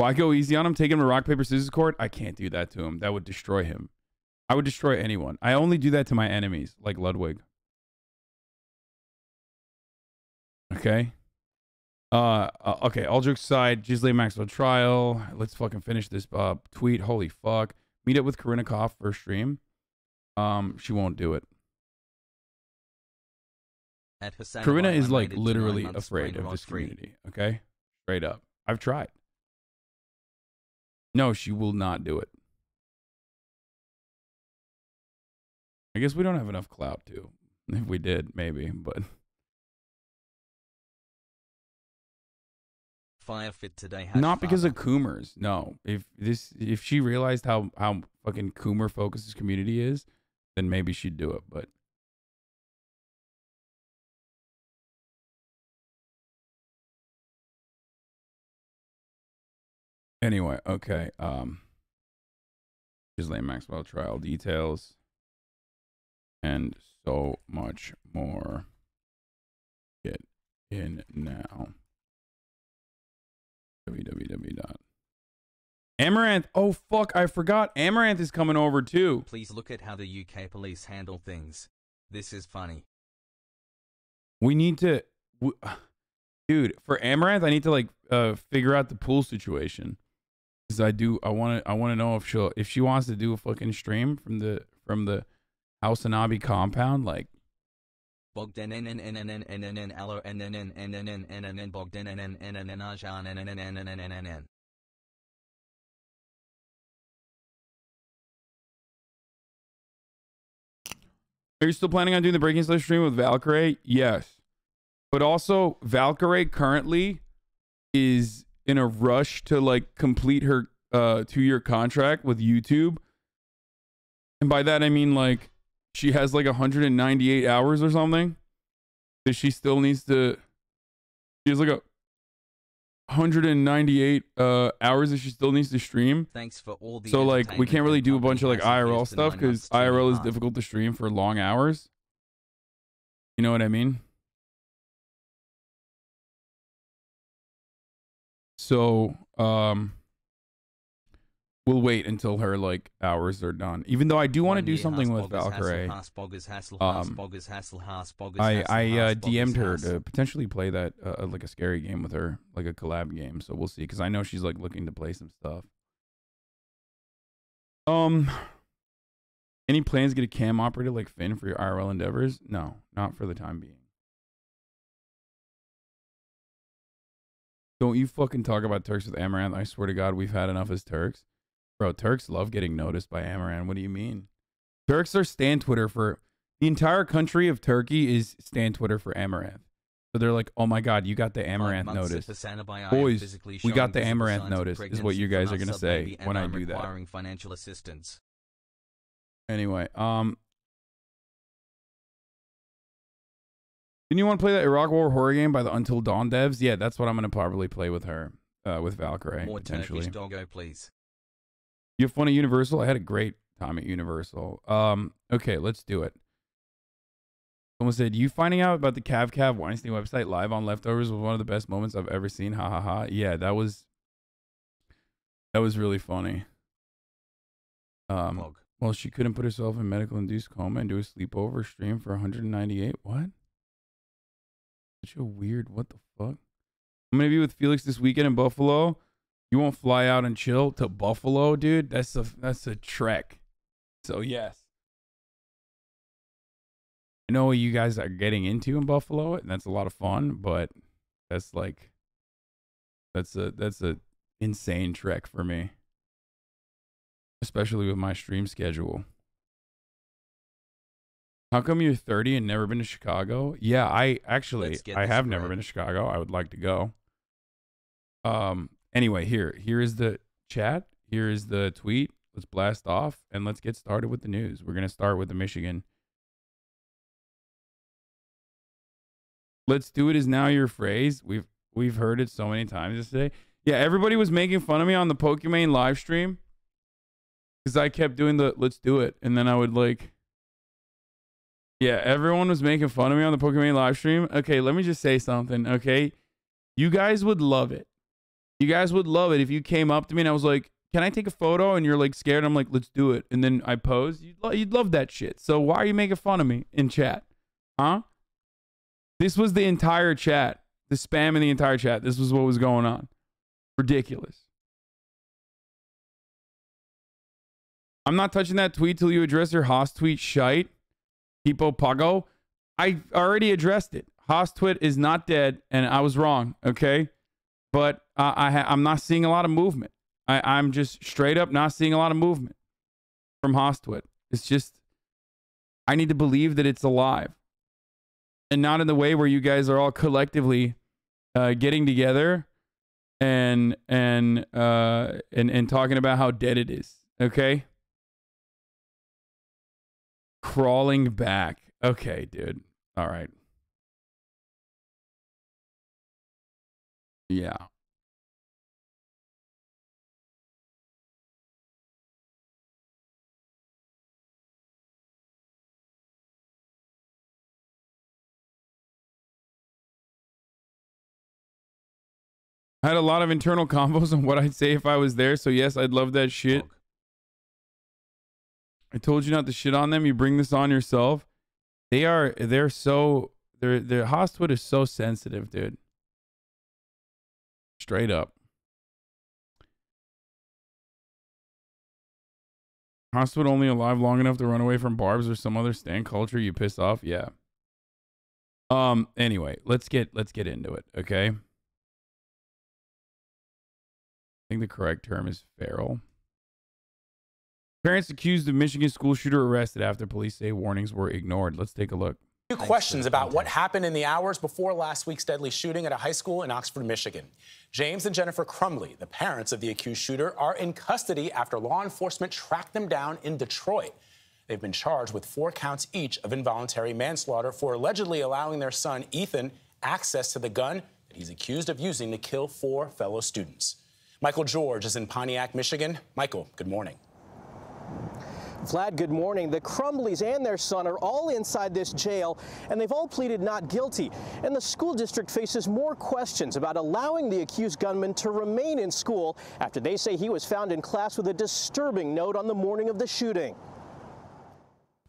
C: I go easy on him? Take him to rock, paper, scissors court? I can't do that to him. That would destroy him. I would destroy anyone. I only do that to my enemies, like Ludwig. Okay. Okay, all jokes aside, Ghislaine Maxwell trial. Let's fucking finish this tweet. Holy fuck. Meet up with Karina Koff for a stream. She won't do it.
A: At HasanAbi,
C: Karina is
A: I
C: like
A: made it to
C: literally
A: 9 months
C: afraid
A: brain
C: of
A: rot
C: this
A: free.
C: community. Okay? Straight up. I've tried. No, she will not do it. I guess we don't have enough clout to. If we did, maybe, but
A: Fire fit today.
C: not because
A: father.
C: of Coomers. No. If she realized how fucking Coomer focused this community is, then maybe she'd do it, but anyway, okay. Ghislaine Maxwell trial details and so much more. Get in now. www. Amaranth. Oh fuck, I forgot. Amaranth is coming over too.
A: Please look at how the UK police handle things. This is funny.
C: We need to, dude. For Amaranth, I need to like figure out the pool situation. Cause I want to know if she wants to do a fucking stream from the HasanAbi compound, like.
A: Bogdan NNNNNNNN Allo NNNNNNNNN Bogdan NNNNNN Ajan NNNNNNNN.
C: Are you still planning on doing the Breaking Slash stream with Valkyrie? Yes. But also, Valkyrie currently is in a rush to like complete her 2-year contract with YouTube. And by that I mean like she has like 198 hours or something that she still needs to. She has like 198 hours that she still needs to stream.
A: Thanks for all the
C: So like we can't really do a bunch of like IRL stuff because IRL is
A: difficult.
C: difficult to stream for long hours. You know what I mean? So we'll wait until her like hours are done. Even though I do want to do something with Valkyrie. I DM'd her to potentially play that like a scary game with her, like a collab game. So we'll see, because I know she's like looking to play some stuff. Any plans to get a cam operator like Finn for your IRL endeavors? No, not for the time being. Don't you fucking talk about Turks with Amaranth. I swear to God, we've had enough as Turks. Bro, Turks love getting noticed by Amaranth. What do you mean? Turks are stan Twitter for... The entire country of Turkey is stan Twitter for Amaranth. So they're like, oh my God, you got the Amaranth notice. Boys, we got the Amaranth notice, is what you guys are going to say when I do that.
A: Financial assistance.
C: Anyway, didn't you want to play that Iraq War horror game by the Until Dawn devs? Yeah, that's what I'm going to probably play with her, with Valkyrie,
A: More
C: potentially.
A: Turkish Doggo, please.
C: You have fun at Universal? I had a great time at Universal. Okay, let's do it. Someone said, you finding out about the Cav Weinstein website live on Leftovers was one of the best moments I've ever seen. Ha ha ha. Yeah, that was really funny. Well, she couldn't put herself in medical-induced coma and do a sleepover stream for 198. What? Such a weird, what the fuck? I'm gonna be with Felix this weekend in Buffalo. You won't fly out and chill to Buffalo, dude? That's a trek. So yes. I know what you guys are getting into in Buffalo, and that's a lot of fun, but that's a insane trek for me. especially with my stream schedule. How come you're 30 and never been to Chicago? Yeah, I have never been to Chicago. I would like to go. Anyway, here is the chat. Here is the tweet. Let's blast off and let's get started with the news. We're going to start with the Michigan. Let's do it is now your phrase. We've heard it so many times today. Yeah, everybody was making fun of me on the Pokemon live stream because I kept doing the let's do it, and then I would like, yeah, everyone was making fun of me on the Pokemon live stream. Okay, let me just say something. Okay, you guys would love it. You guys would love it if you came up to me and I was like, "Can I take a photo?" And you're like scared. I'm like, "Let's do it," and then I pose. You'd love that shit. So why are you making fun of me in chat, huh? This was the entire chat. The spam in the entire chat. This was what was going on. Ridiculous. I'm not touching that tweet till you address your Haas tweet shite. People PogU. I already addressed it. Haas tweet is not dead, and I was wrong, okay? But I'm not seeing a lot of movement. I'm just straight up not seeing a lot of movement from Haas tweet. It's just, I need to believe that it's alive. And not in the way where you guys are all collectively getting together and talking about how dead it is. Okay? Crawling back. Okay, dude. All right. Yeah. I had a lot of internal combos on what I'd say if I was there, so yes, I'd love that shit. I told you not to shit on them. You bring this on yourself. Their Hostwood is so sensitive, dude. Straight up. Hostwood only alive long enough to run away from barbs or some other stand culture you piss off? Yeah. Anyway, let's get into it, okay? I think the correct term is feral. Parents accused of Michigan school shooter arrested after police say warnings were ignored. Let's take a look.
H: Two questions about what happened in the hours before last week's deadly shooting at a high school in Oxford, Michigan. James and Jennifer Crumbley, the parents of the accused shooter, are in custody after law enforcement tracked them down in Detroit. They've been charged with 4 counts each of involuntary manslaughter for allegedly allowing their son, Ethan, access to the gun that he's accused of using to kill 4 fellow students. Michael George is in Pontiac, Michigan. Michael, good morning.
I: Vlad, good morning. The Crumbleys and their son are all inside this jail, and they've all pleaded not guilty. And the school district faces more questions about allowing the accused gunman to remain in school after they say he was found in class with a disturbing note on the morning of the shooting.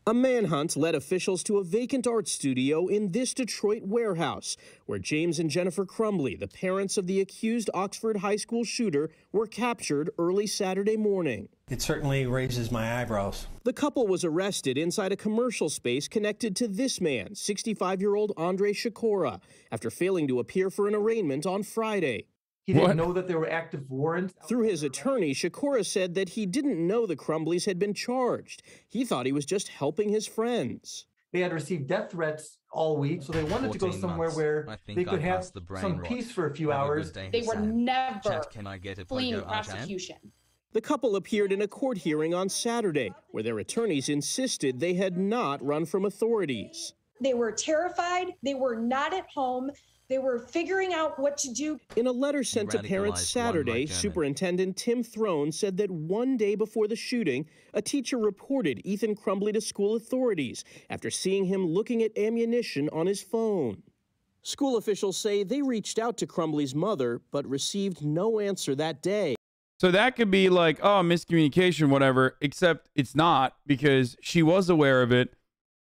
I: A manhunt led officials to a vacant art studio in this Detroit warehouse, where James and Jennifer Crumbley, the parents of the accused Oxford High School shooter, were captured early Saturday morning.
J: It certainly raises my eyebrows.
I: The couple was arrested inside a commercial space connected to this man, 65-year-old Andre Shakora, after failing to appear for an arraignment on Friday.
J: He didn't know that there were active warrants.
I: Through his attorney, Shakora said that he didn't know the Crumbleys had been charged. He thought he was just helping his friends.
J: They had received death threats all week, so they wanted to go somewhere where they could have some peace for a few hours.
K: They were never fleeing prosecution.
I: The couple appeared in a court hearing on Saturday, where their attorneys insisted they had not run from authorities.
K: They were terrified. They were not at home. They were figuring out what to do.
I: In a letter sent to parents Saturday, Superintendent Tim Throne said that one day before the shooting, a teacher reported Ethan Crumbley to school authorities after seeing him looking at ammunition on his phone. School officials say they reached out to Crumbley's mother, but received no answer that day.
C: So that could be like, oh, miscommunication, whatever, except it's not, because she was aware of it,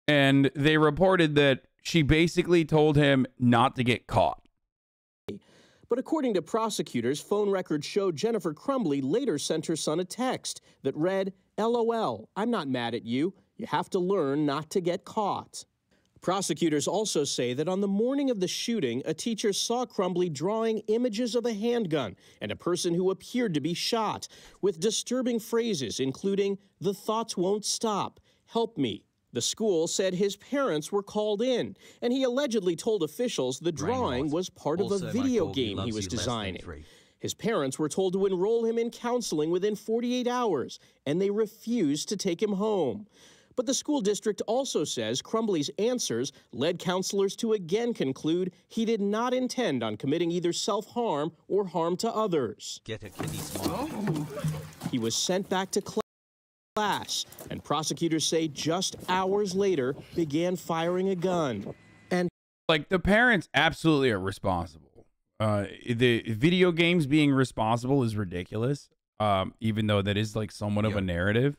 C: and they reported that she basically told him not to get caught.
I: But according to prosecutors, phone records showed Jennifer Crumbley later sent her son a text that read, "LOL, I'm not mad at you. You have to learn not to get caught." Prosecutors also say that on the morning of the shooting, a teacher saw Crumbly drawing images of a handgun and a person who appeared to be shot, with disturbing phrases including, "The thoughts won't stop," "Help me." The school said his parents were called in, and he allegedly told officials the drawing was part of a video game he was designing. His parents were told to enroll him in counseling within 48 hours, and they refused to take him home. But the school district also says Crumbly's answers led counselors to again conclude he did not intend on committing either self-harm or harm to others.
A: Get a kitty smart.
I: He was sent back to class, and prosecutors say just hours later began firing a gun. And
C: like, the parents absolutely are responsible. The video games being responsible is ridiculous, even though that is like somewhat of a narrative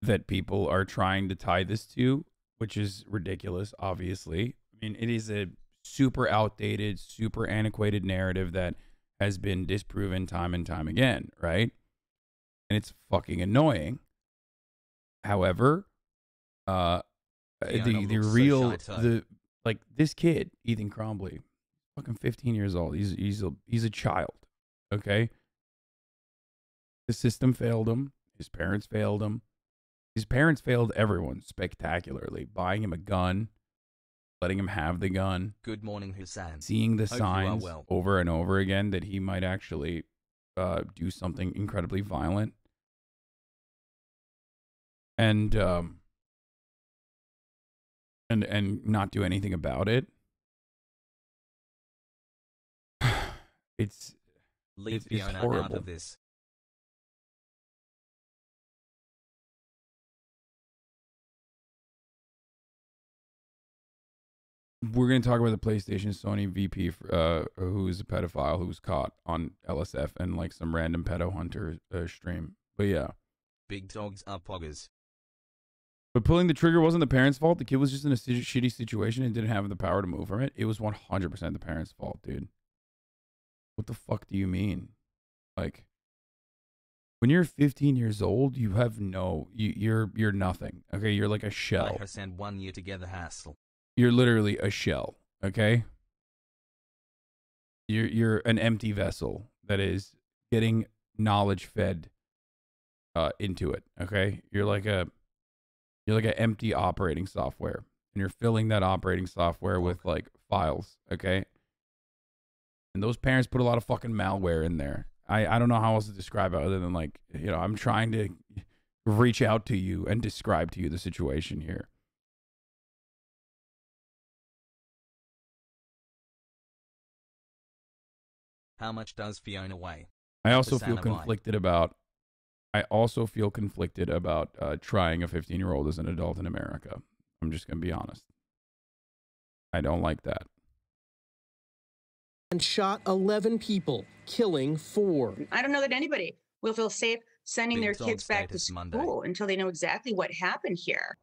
C: that people are trying to tie this to, which is ridiculous, obviously. I mean, it is a super outdated, super antiquated narrative that has been disproven time and time again, right? And it's fucking annoying. However, like this kid, Ethan Crumbly, fucking 15 years old. He's a child, okay? The system failed him. His parents failed him. His parents failed everyone spectacularly, buying him a gun, letting him have the gun.
A: Good morning, Hasan.
C: Seeing the signs over and over again that he might actually do something incredibly violent. And not do anything about it. It's
A: Fiona
C: horrible.
A: out of this.
C: We're going to talk about the PlayStation Sony VP who's a pedophile who was caught on LSF and like some random pedo hunter stream. But yeah.
A: Big dogs are poggers.
C: But pulling the trigger wasn't the parents' fault. The kid was just in a shitty situation and didn't have the power to move from it. It was 100% the parents' fault, dude. What the fuck do you mean? Like, when you're 15 years old, you have you're nothing. Okay, you're like a shell.
A: Like Hasan 1 year together hassle.
C: You're literally a shell, okay? You're an empty vessel that is getting knowledge fed into it, okay? You're like an empty operating software, and you're filling that operating software with like files, okay? And those parents put a lot of fucking malware in there. I don't know how else to describe it other than like, you know, I'm trying to reach out to you and describe to you the situation here.
A: How much does Fiona weigh?
C: I also feel conflicted about trying a 15-year-old as an adult in America. I'm just going to be honest. I don't like that.
I: And shot 11 people, killing 4.
L: I don't know that anybody will feel safe sending their kids back to school until they know exactly what happened here.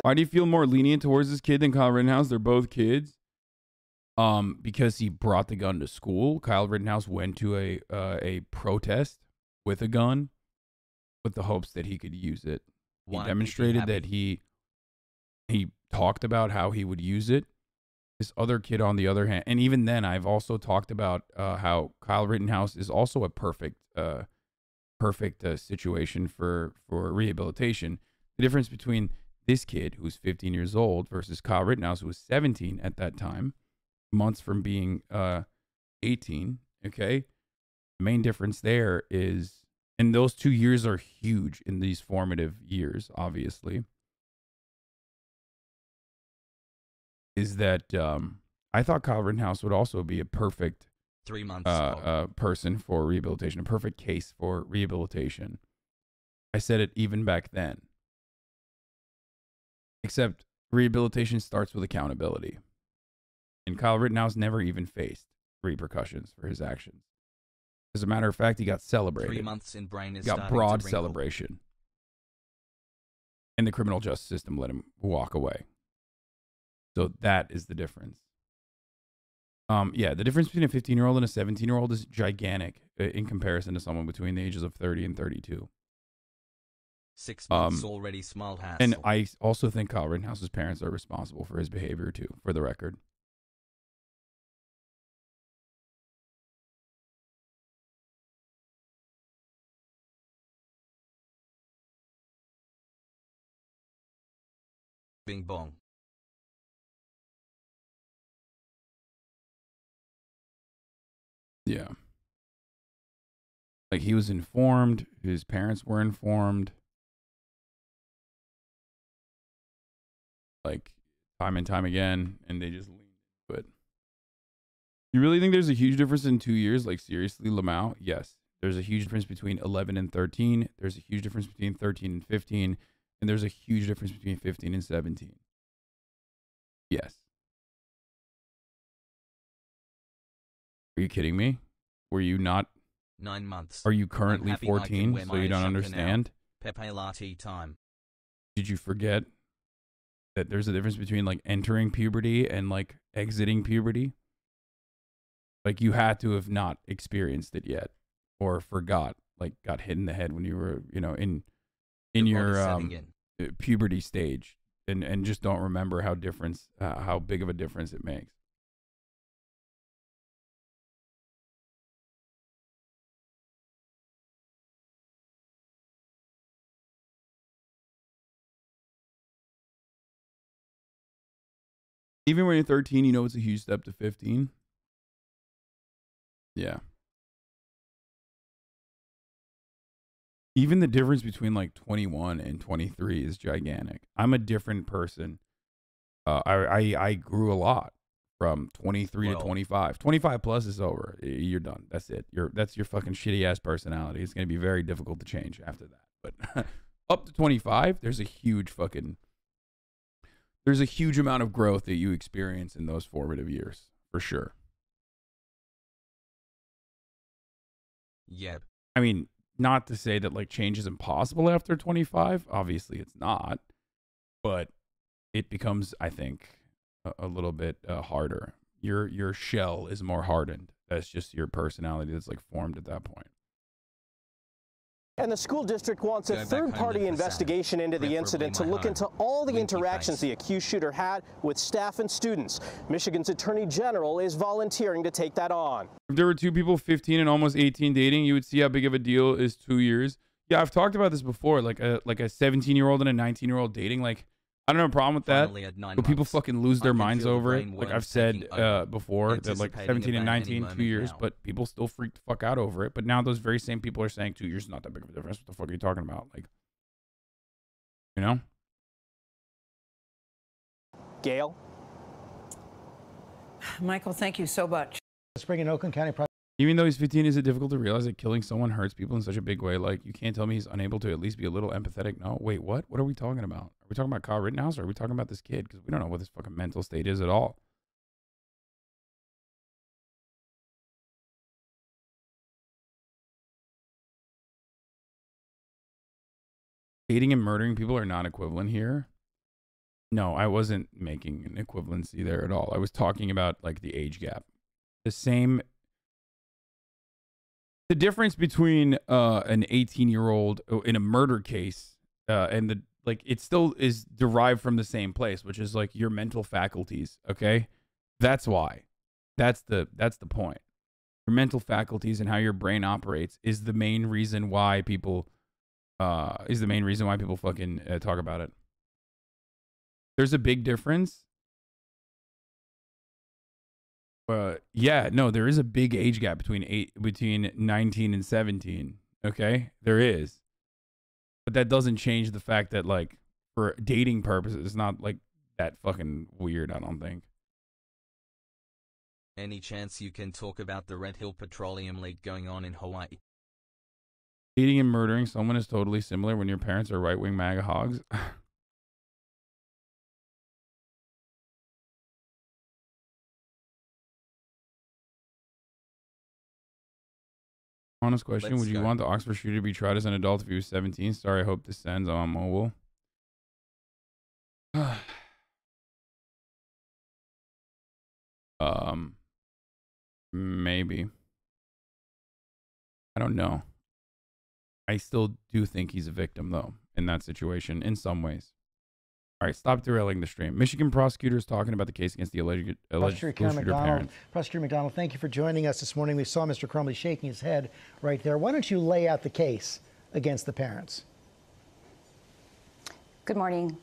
C: Why do you feel more lenient towards this kid than Kyle Rittenhouse? They're both kids. Because he brought the gun to school. Kyle Rittenhouse went to a protest with a gun with the hopes that he could use it. He demonstrated that he talked about how he would use it. This other kid, on the other hand, and even then, I've also talked about how Kyle Rittenhouse is also a perfect situation for rehabilitation. The difference between this kid, who's 15 years old, versus Kyle Rittenhouse, who was 17 at that time, months from being 18, okay? The main difference there is, and those 2 years are huge in these formative years, obviously, is that I thought Kyle Rittenhouse would also be a perfect
A: 3 months
C: person for rehabilitation, a perfect case for rehabilitation. I said it even back then. Except rehabilitation starts with accountability. And Kyle Rittenhouse never even faced repercussions for his actions. As a matter of fact, he got celebrated.
A: 3 months in brain is
C: got broad celebration. And the criminal justice system let him walk away. So that is the difference. Yeah, the difference between a 15-year-old and a 17-year-old is gigantic in comparison to someone between the ages of 30 and 32.
A: 6 months already, smiled Hassel.
C: And I also think Kyle Rittenhouse's parents are responsible for his behavior too, for the record.
A: Bing bong.
C: Yeah. Like, he was informed, his parents were informed. Like, time and time again, and they just leaned into it. You really think there's a huge difference in 2 years? Like, seriously, Lamau? Yes. There's a huge difference between 11 and 13. There's a huge difference between 13 and 15. And there's a huge difference between 15 and 17. Yes. Are you kidding me? Were you not?
A: 9 months.
C: Are you currently 14, so you don't understand?
A: Pepe latte time.
C: Did you forget that there's a difference between, like, entering puberty and, like, exiting puberty? Like, you had to have not experienced it yet, or forgot, like, got hit in the head when you were, you know, in your puberty stage, and just don't remember how big of a difference it makes. Even when you're 13, you know it's a huge step to 15. Yeah. Even the difference between, like, 21 and 23 is gigantic. I'm a different person. I grew a lot from 23 to 25. 25 plus is over. You're done. That's it. That's your fucking shitty ass personality. It's going to be very difficult to change after that. But up to 25, there's a huge amount of growth that you experience in those formative years, for sure.
A: Yep.
C: I mean, not to say that, like, change is impossible after 25. Obviously, it's not. But it becomes, I think, a little bit harder. Your shell is more hardened. That's just your personality that's, like, formed at that point.
I: And the school district wants a third-party investigation into the incident to look into all the interactions the accused shooter had with staff and students. Michigan's Attorney General is volunteering to take that on.
C: If there were two people 15 and almost 18 dating, you would see how big of a deal is 2 years. Yeah, I've talked about this before. Like a 17-year-old and a 19-year-old dating. Like, I don't have a problem with that. But people fucking lose their minds over it. Like I've said before, that like 17 and 19, 2 years, but people still freak the fuck out over it. But now those very same people are saying 2 years is not that big of a difference. What the fuck are you talking about? Like, you know?
I: Gail?
M: Michael, thank you so much.
N: Spring in Oakland County.
C: Even though he's 15, is it difficult to realize that killing someone hurts people in such a big way? Like, you can't tell me he's unable to at least be a little empathetic. No, wait, what? What are we talking about? Are we talking about Kyle Rittenhouse, or are we talking about this kid? Because we don't know what his fucking mental state is at all. Dating and murdering people are not equivalent here. No, I wasn't making an equivalency there at all. I was talking about, like, the age gap. The difference between an 18-year-old in a murder case and it still is derived from the same place, which is, like, your mental faculties. Okay, that's why. That's the point. Your mental faculties and how your brain operates is the main reason why people fucking talk about it. There's a big difference. Yeah, no, there is a big age gap between 19 and 17. Okay, there is, but that doesn't change the fact that, like, for dating purposes, it's not like that fucking weird. I don't think.
A: Any chance you can talk about the Red Hill Petroleum leak going on in Hawaii?
C: Dating and murdering someone is totally similar when your parents are right-wing MAGA hogs. Honest question, would you want the Oxford shooter to be tried as an adult if he was 17? Sorry, I hope this sends. I'm on mobile. Maybe. I don't know. I still do think he's a victim, though. in that situation in some ways. All right, stop derailing the stream. Michigan prosecutors talking about the case against the alleged school shooter parents.
N: Prosecutor McDonald, thank you for joining us this morning. We saw Mr. Crumbley shaking his head right there. Why don't you lay out the case against the parents?
O: Good morning.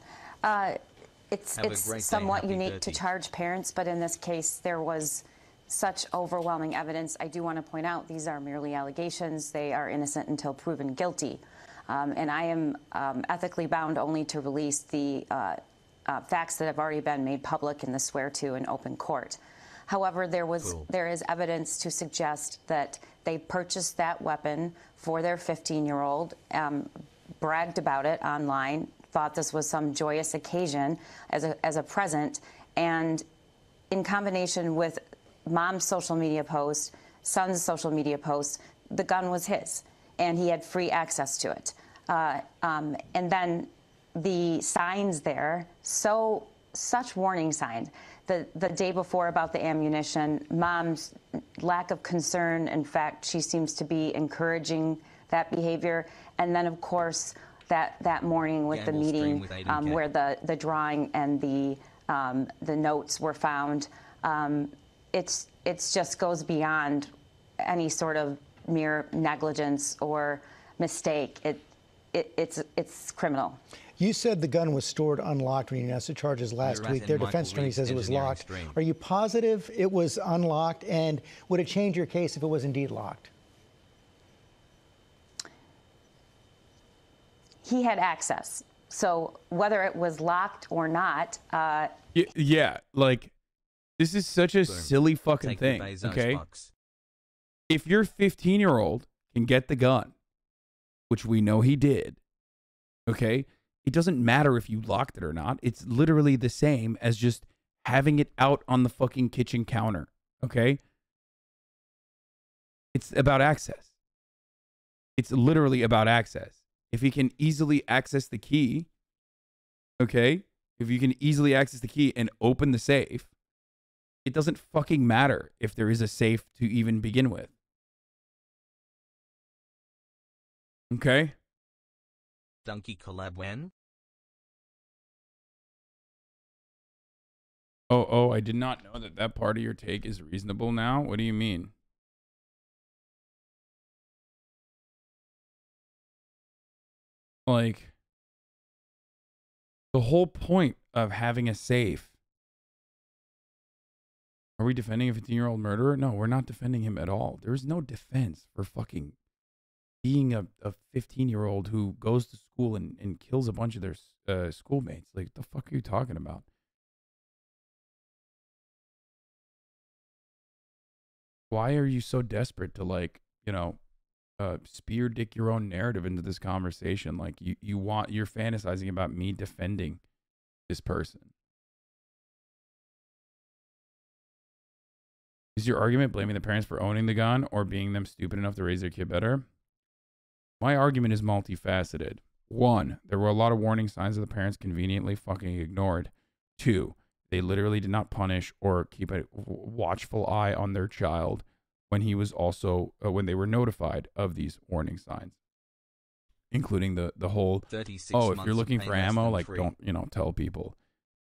O: It's somewhat unique to charge parents, but in this case, there was such overwhelming evidence. I do want to point out these are merely allegations. They are innocent until proven guilty. And I am ethically bound only to release the facts that have already been made public in the swear-to in open court. However, there is evidence to suggest that they purchased that weapon for their 15-year-old, bragged about it online, thought this was some joyous occasion as a present, and in combination with mom's social media posts, son's social media posts, the gun was his, and he had free access to it. And then the signs there, such warning signs. The day before about the ammunition, mom's lack of concern. In fact, she seems to be encouraging that behavior. And then, of course, that morning with the meeting where the drawing and the notes were found, it's just goes beyond any sort of mere negligence or mistake. It's criminal.
N: You said the gun was stored unlocked when you announced the charges last week. Their defense attorney says it was locked. Are you positive it was unlocked? And would it change your case if it was indeed locked?
O: He had access. So whether it was locked or not.
C: Yeah, like, this is such a silly fucking thing, okay? If your 15-year-old can get the gun, which we know he did, okay, it doesn't matter if you locked it or not. It's literally the same as just having it out on the fucking kitchen counter, okay? It's about access. It's literally about access. If he can easily access the key, okay, if you can easily access the key and open the safe, it doesn't fucking matter if there is a safe to even begin with. Okay?
A: Donkey collab when?
C: Oh, I did not know that part of your take is reasonable now. What do you mean? Like, the whole point of having a safe. Are we defending a 15-year-old murderer? No, we're not defending him at all. There is no defense for fucking being a 15-year-old who goes to school and kills a bunch of their schoolmates. Like, the fuck are you talking about? Why are you so desperate to, like, you know, spear dick your own narrative into this conversation? Like, you're fantasizing about me defending this person. Is your argument blaming the parents for owning the gun or being them stupid enough to raise their kid better? My argument is multifaceted. 1, there were a lot of warning signs that the parents conveniently fucking ignored. 2, they literally did not punish or keep a watchful eye on their child when he was also, when they were notified of these warning signs. Including the whole, oh, if you're looking for ammo, like, don't, you know, tell people.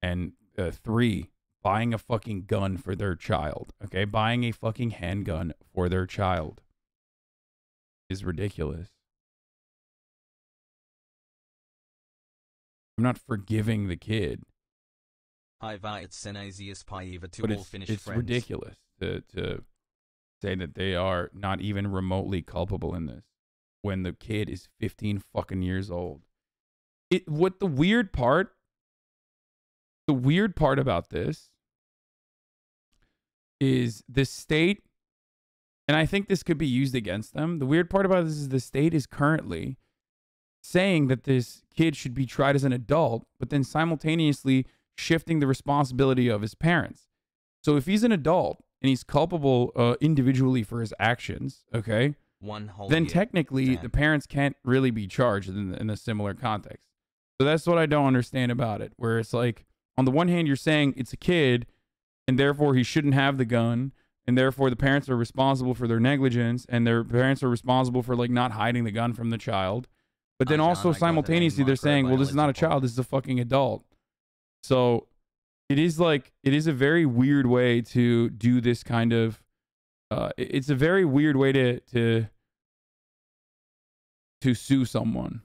C: And 3, buying a fucking gun for their child, okay? Buying a fucking handgun for their child is ridiculous. I'm not forgiving the kid.
A: But
C: it's ridiculous to say that they are not even remotely culpable in this when the kid is 15 fucking years old. The weird part about this is the state, and I think this could be used against them. The weird part about this is the state is currently saying that this kid should be tried as an adult, but then simultaneously shifting the responsibility of his parents. So if he's an adult and he's culpable individually for his actions, okay, then technically the parents can't really be charged in a similar context. So that's what I don't understand about it, where it's like, on the one hand, you're saying it's a kid and therefore he shouldn't have the gun, and therefore the parents are responsible for their negligence, and their parents are responsible for, like, not hiding the gun from the child. But then also simultaneously they're saying, well, this is not a child, this is a fucking adult. So it is a very weird way to do this kind of, it's a very weird way to sue someone.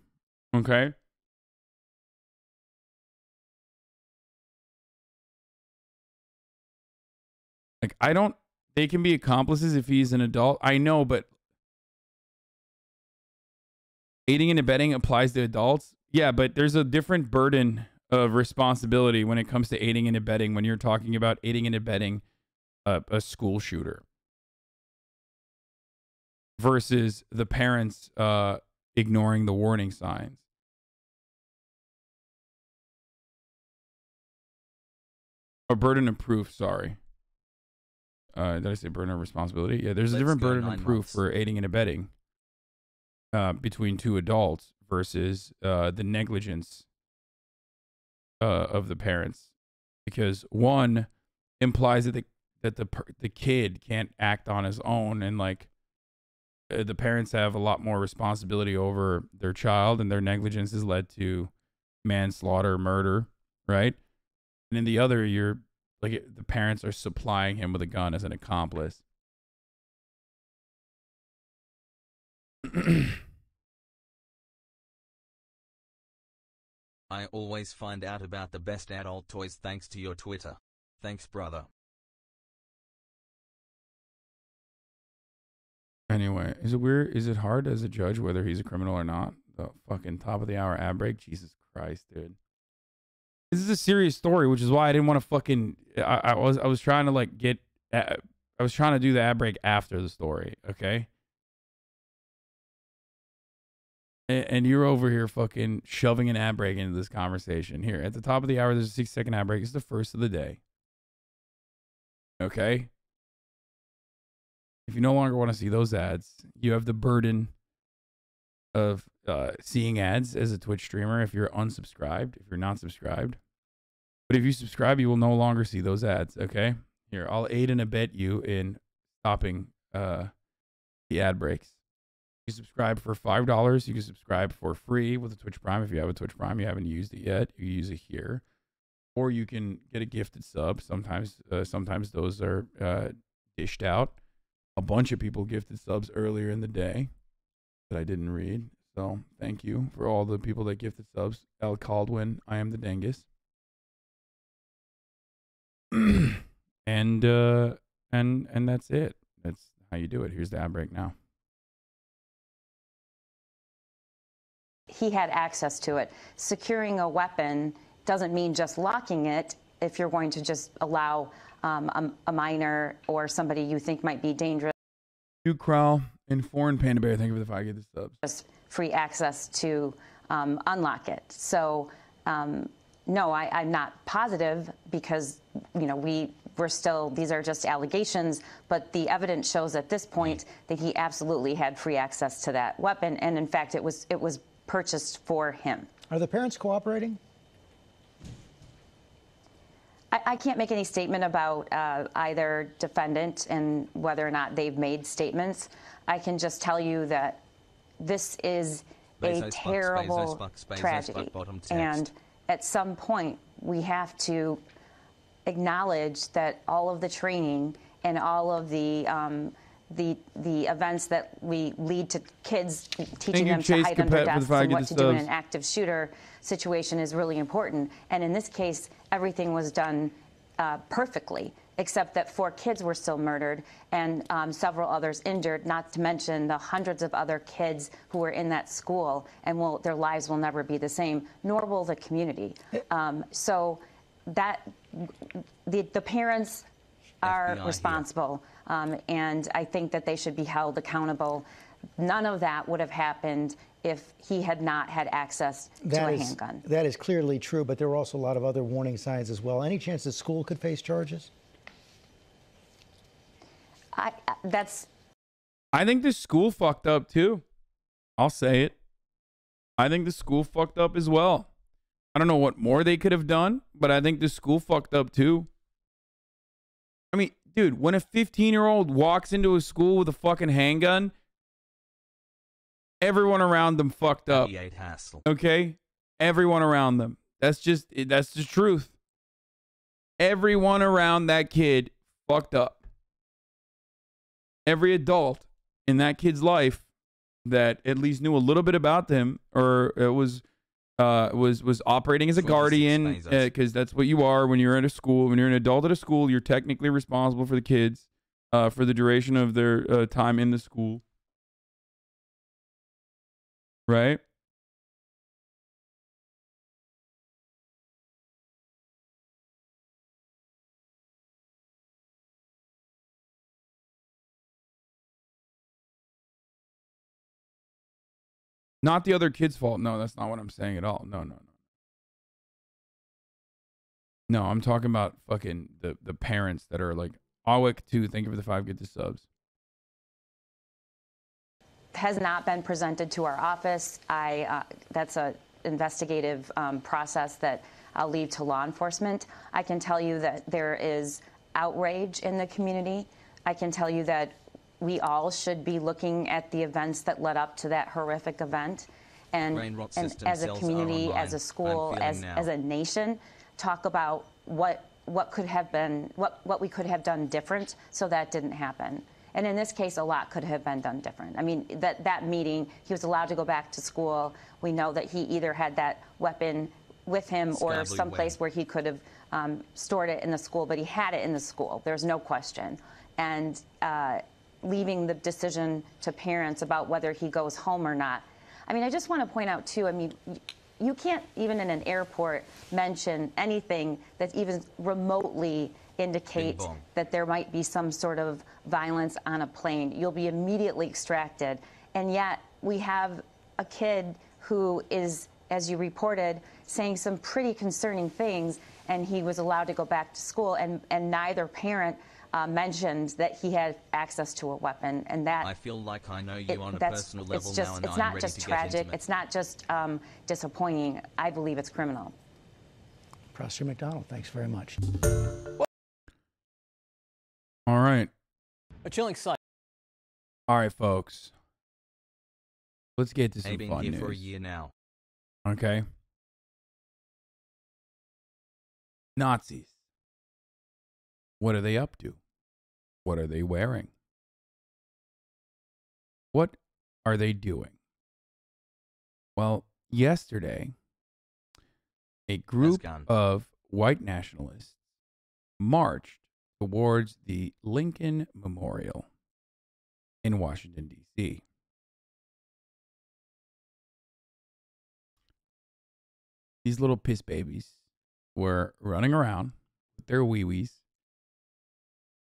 C: Okay? Like, they can be accomplices if he's an adult. I know, but aiding and abetting applies to adults. Yeah, but there's a different burden of responsibility when it comes to aiding and abetting when you're talking about aiding and abetting a school shooter versus the parents ignoring the warning signs. A burden of proof, sorry. Did I say burden of responsibility? Yeah, there's a different burden of proof for aiding and abetting between two adults versus the negligence of the parents, because one implies that the kid can't act on his own, and like the parents have a lot more responsibility over their child, and their negligence has led to manslaughter, murder, right? And in the other, you're like, the parents are supplying him with a gun as an accomplice.
A: I always find out about the best adult toys thanks to your Twitter. Thanks, brother.
C: Anyway, is it weird? Is it hard as a judge whether he's a criminal or not? The fucking top of the hour ad break? Jesus Christ, dude. This is a serious story, which is why I didn't want to fucking. I was trying to like get. I was trying to do the ad break after the story, okay? And you're over here fucking shoving an ad break into this conversation. Here, at the top of the hour, there's a 6-second ad break. It's the first of the day. Okay? If you no longer want to see those ads, you have the burden of seeing ads as a Twitch streamer if you're unsubscribed, if you're not subscribed. But if you subscribe, you will no longer see those ads, okay? Here, I'll aid and abet you in stopping the ad breaks. You subscribe for $5. You can subscribe for free with a Twitch Prime. If you have a Twitch Prime, you haven't used it yet, you use it here. Or you can get a gifted sub. Sometimes those are dished out. A bunch of people gifted subs earlier in the day that I didn't read. So thank you for all the people that gifted subs. L. Caldwin, I am the Dingus. and that's it. That's how you do it. Here's the ad break now.
O: He had access to it. Securing a weapon doesn't mean just locking it if you're going to just allow a minor or somebody you think might be dangerous.
C: Hugh Crowell and Foreign Panda Bear, thank you for the 5 gifted subs.
O: Just free access to unlock it. So, no, I'm not positive because, you know, we're still, these are just allegations, but the evidence shows at this point that he absolutely had free access to that weapon. And in fact, it was purchased for him.
N: Are the parents cooperating?
O: I can't make any statement about either defendant and whether or not they've made statements. I can just tell you that this is a terrible tragedy. And at some point, we have to acknowledge that all of the training and all of the events that we lead to kids teaching them to hide under desks and what to do in an active shooter situation is really important. And in this case, everything was done perfectly, except that 4 kids were still murdered and several others injured, not to mention the hundreds of other kids who were in that school, and their lives will never be the same, nor will the community. So that the parents are responsible, and I think that they should be held accountable. None of that would have happened if he had not had access to a handgun.
N: That is clearly true, but there were also a lot of other warning signs as well. Any chance that school could face charges?
C: I think the school fucked up too. I'll say it. I think the school fucked up as well. I don't know what more they could have done, but I think the school fucked up too. I mean, dude, when a 15-year-old walks into a school with a fucking handgun everyone around them fucked up. Okay? Everyone around them. That's the truth. Everyone around that kid fucked up. Every adult in that kid's life that at least knew a little bit about them, or was operating as a guardian, because that's what you are when you're at a school. When you're an adult at a school, you're technically responsible for the kids for the duration of their time in the school. Right? Not the other kid's fault. No, that's not what I'm saying at all. No. No, I'm talking about fucking the parents that are like, Awick 2, thank you for the 5 get the subs.
O: Has not been presented to our office. That's a investigative process that I'll leave to law enforcement. I can tell you that there is outrage in the community. I can tell you that we all should be looking at the events that led up to that horrific event, and as a community, as a school, as a nation, talk about what could have been, what we could have done different so that didn't happen. And in this case, a lot could have been done different. I mean, that meeting, he was allowed to go back to school. We know that he either had that weapon with him or someplace where he could have stored it in the school, but he had it in the school. There's no question. And leaving the decision to parents about whether he goes home or not. I mean, I just want to point out, too, I mean, you can't even in an airport mention anything that even remotely indicates that there might be some sort of violence on a plane. You'll be immediately extracted. And yet we have a kid who is, as you reported, saying some pretty concerning things, and he was allowed to go back to school, and neither parent mentioned that he had access to a weapon, and that
A: I feel like I know you on a personal level now, and
O: it's not just tragic. It's not just disappointing. I believe it's criminal.
N: Prosecutor McDonald, thanks very much.
C: All right.
P: A chilling sight.
C: All right, folks. Let's get to some
A: I've been
C: fun
A: here
C: news.
A: for a year now.
C: Okay. Nazis. What are they up to? What are they wearing? What are they doing? Well, yesterday, a group of white nationalists marched towards the Lincoln Memorial in Washington, D.C. These little piss babies were running around with their wee-wees,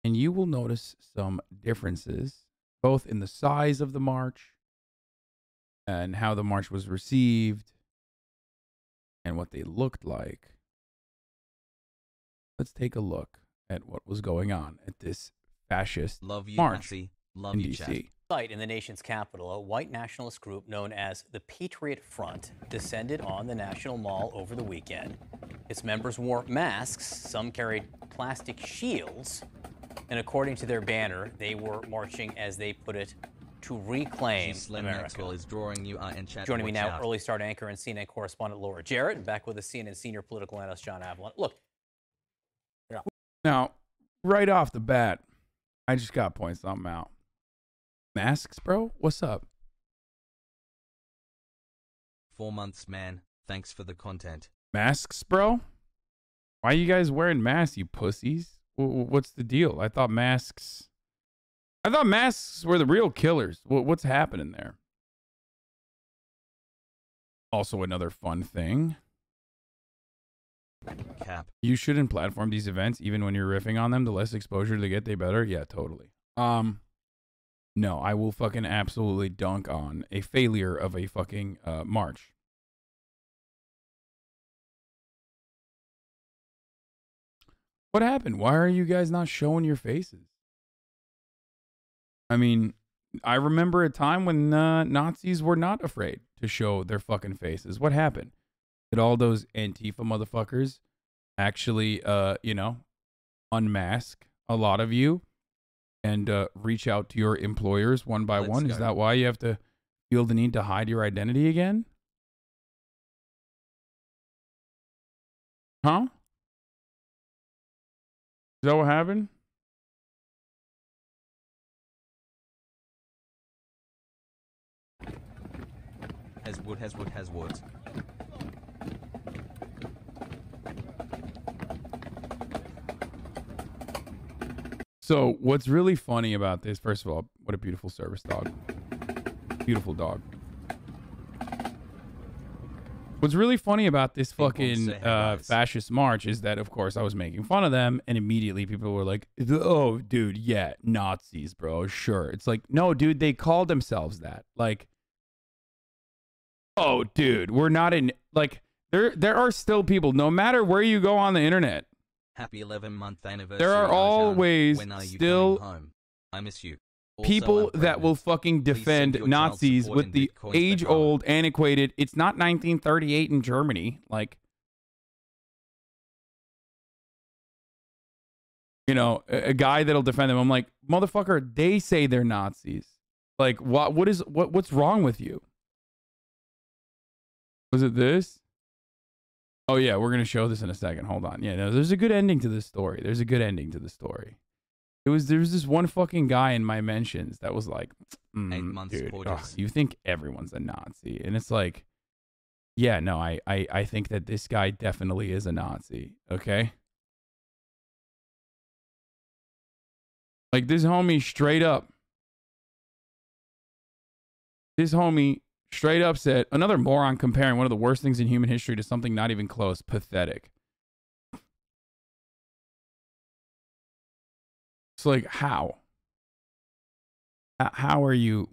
C: and you will notice some differences, both in the size of the march and how the march was received and what they looked like. Let's take a look at what was going on at this fascist march in D.C.
P: Site in the nation's capital, a white nationalist group known as the Patriot Front descended on the National Mall over the weekend. Its members wore masks, some carried plastic shields, and according to their banner, they were marching, as they put it, to reclaim America.
A: Is drawing you in chat.
P: Joining me now, early start anchor and CNN correspondent Laura Jarrett, back with the CNN senior political analyst John Avalon. Look.
C: Now, right off the bat, I just got to point something out. Masks, bro? What's up?
A: 4 months, man. Thanks for the content.
C: Masks, bro? Why are you guys wearing masks, you pussies? What's the deal? I thought masks were the real killers. What's happening there? Also, another fun thing.
A: Cap.
C: You shouldn't platform these events even when you're riffing on them. The less exposure they get, the better. Yeah, totally. No, I will fucking absolutely dunk on a failure of a fucking march. What happened? Why are you guys not showing your faces? I mean, I remember a time when Nazis were not afraid to show their fucking faces. What happened? Did all those Antifa motherfuckers actually, unmask a lot of you and reach out to your employers one by one? Is that why you have to feel the need to hide your identity again? Huh? Is that what happened?
A: Has wood.
C: So what's really funny about this, first of all, what a beautiful service dog. Beautiful dog. What's really funny about this fucking fascist march is that, of course, I was making fun of them, and immediately people were like, oh, dude, yeah, Nazis, bro, sure. It's like, no, dude, they called themselves that. Like, oh, dude, we're not in, like, there are still people, no matter where you go on the internet.
A: Happy 11-month anniversary.
C: There are always still
A: home? I miss you.
C: People that will fucking defend Nazis with the age-old, antiquated, it's not 1938 in Germany. Like, you know, a guy that'll defend them. I'm like, motherfucker, they say they're Nazis. Like, what's wrong with you? Was it this? Oh, yeah, we're going to show this in a second. Hold on. Yeah, no, there's a good ending to this story. There's a good ending to the story. There was this one fucking guy in my mentions that was like,
A: 8 months
C: dude,
A: gorgeous.
C: you think everyone's a Nazi. And it's like, yeah, no, I think that this guy definitely is a Nazi. Okay? Like, this homie straight up said, another moron comparing one of the worst things in human history to something not even close. Pathetic. It's like, how? How are you?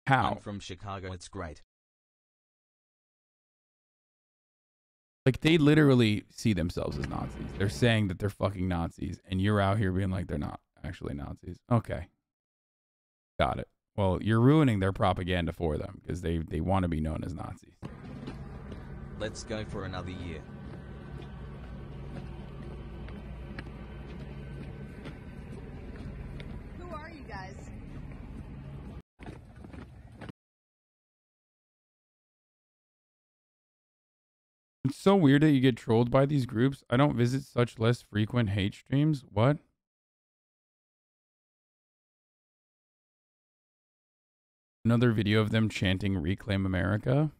C: How?
A: I'm from Chicago. It's great.
C: Like, they literally see themselves as Nazis. They're saying that they're fucking Nazis, and you're out here being like, they're not actually Nazis. Okay. Got it. Well, you're ruining their propaganda for them because they want to be known as Nazis.
A: Let's go for another year.
Q: Who are you guys?
C: It's so weird that you get trolled by these groups. I don't visit such less frequent hate streams. What? Another video of them chanting Reclaim America.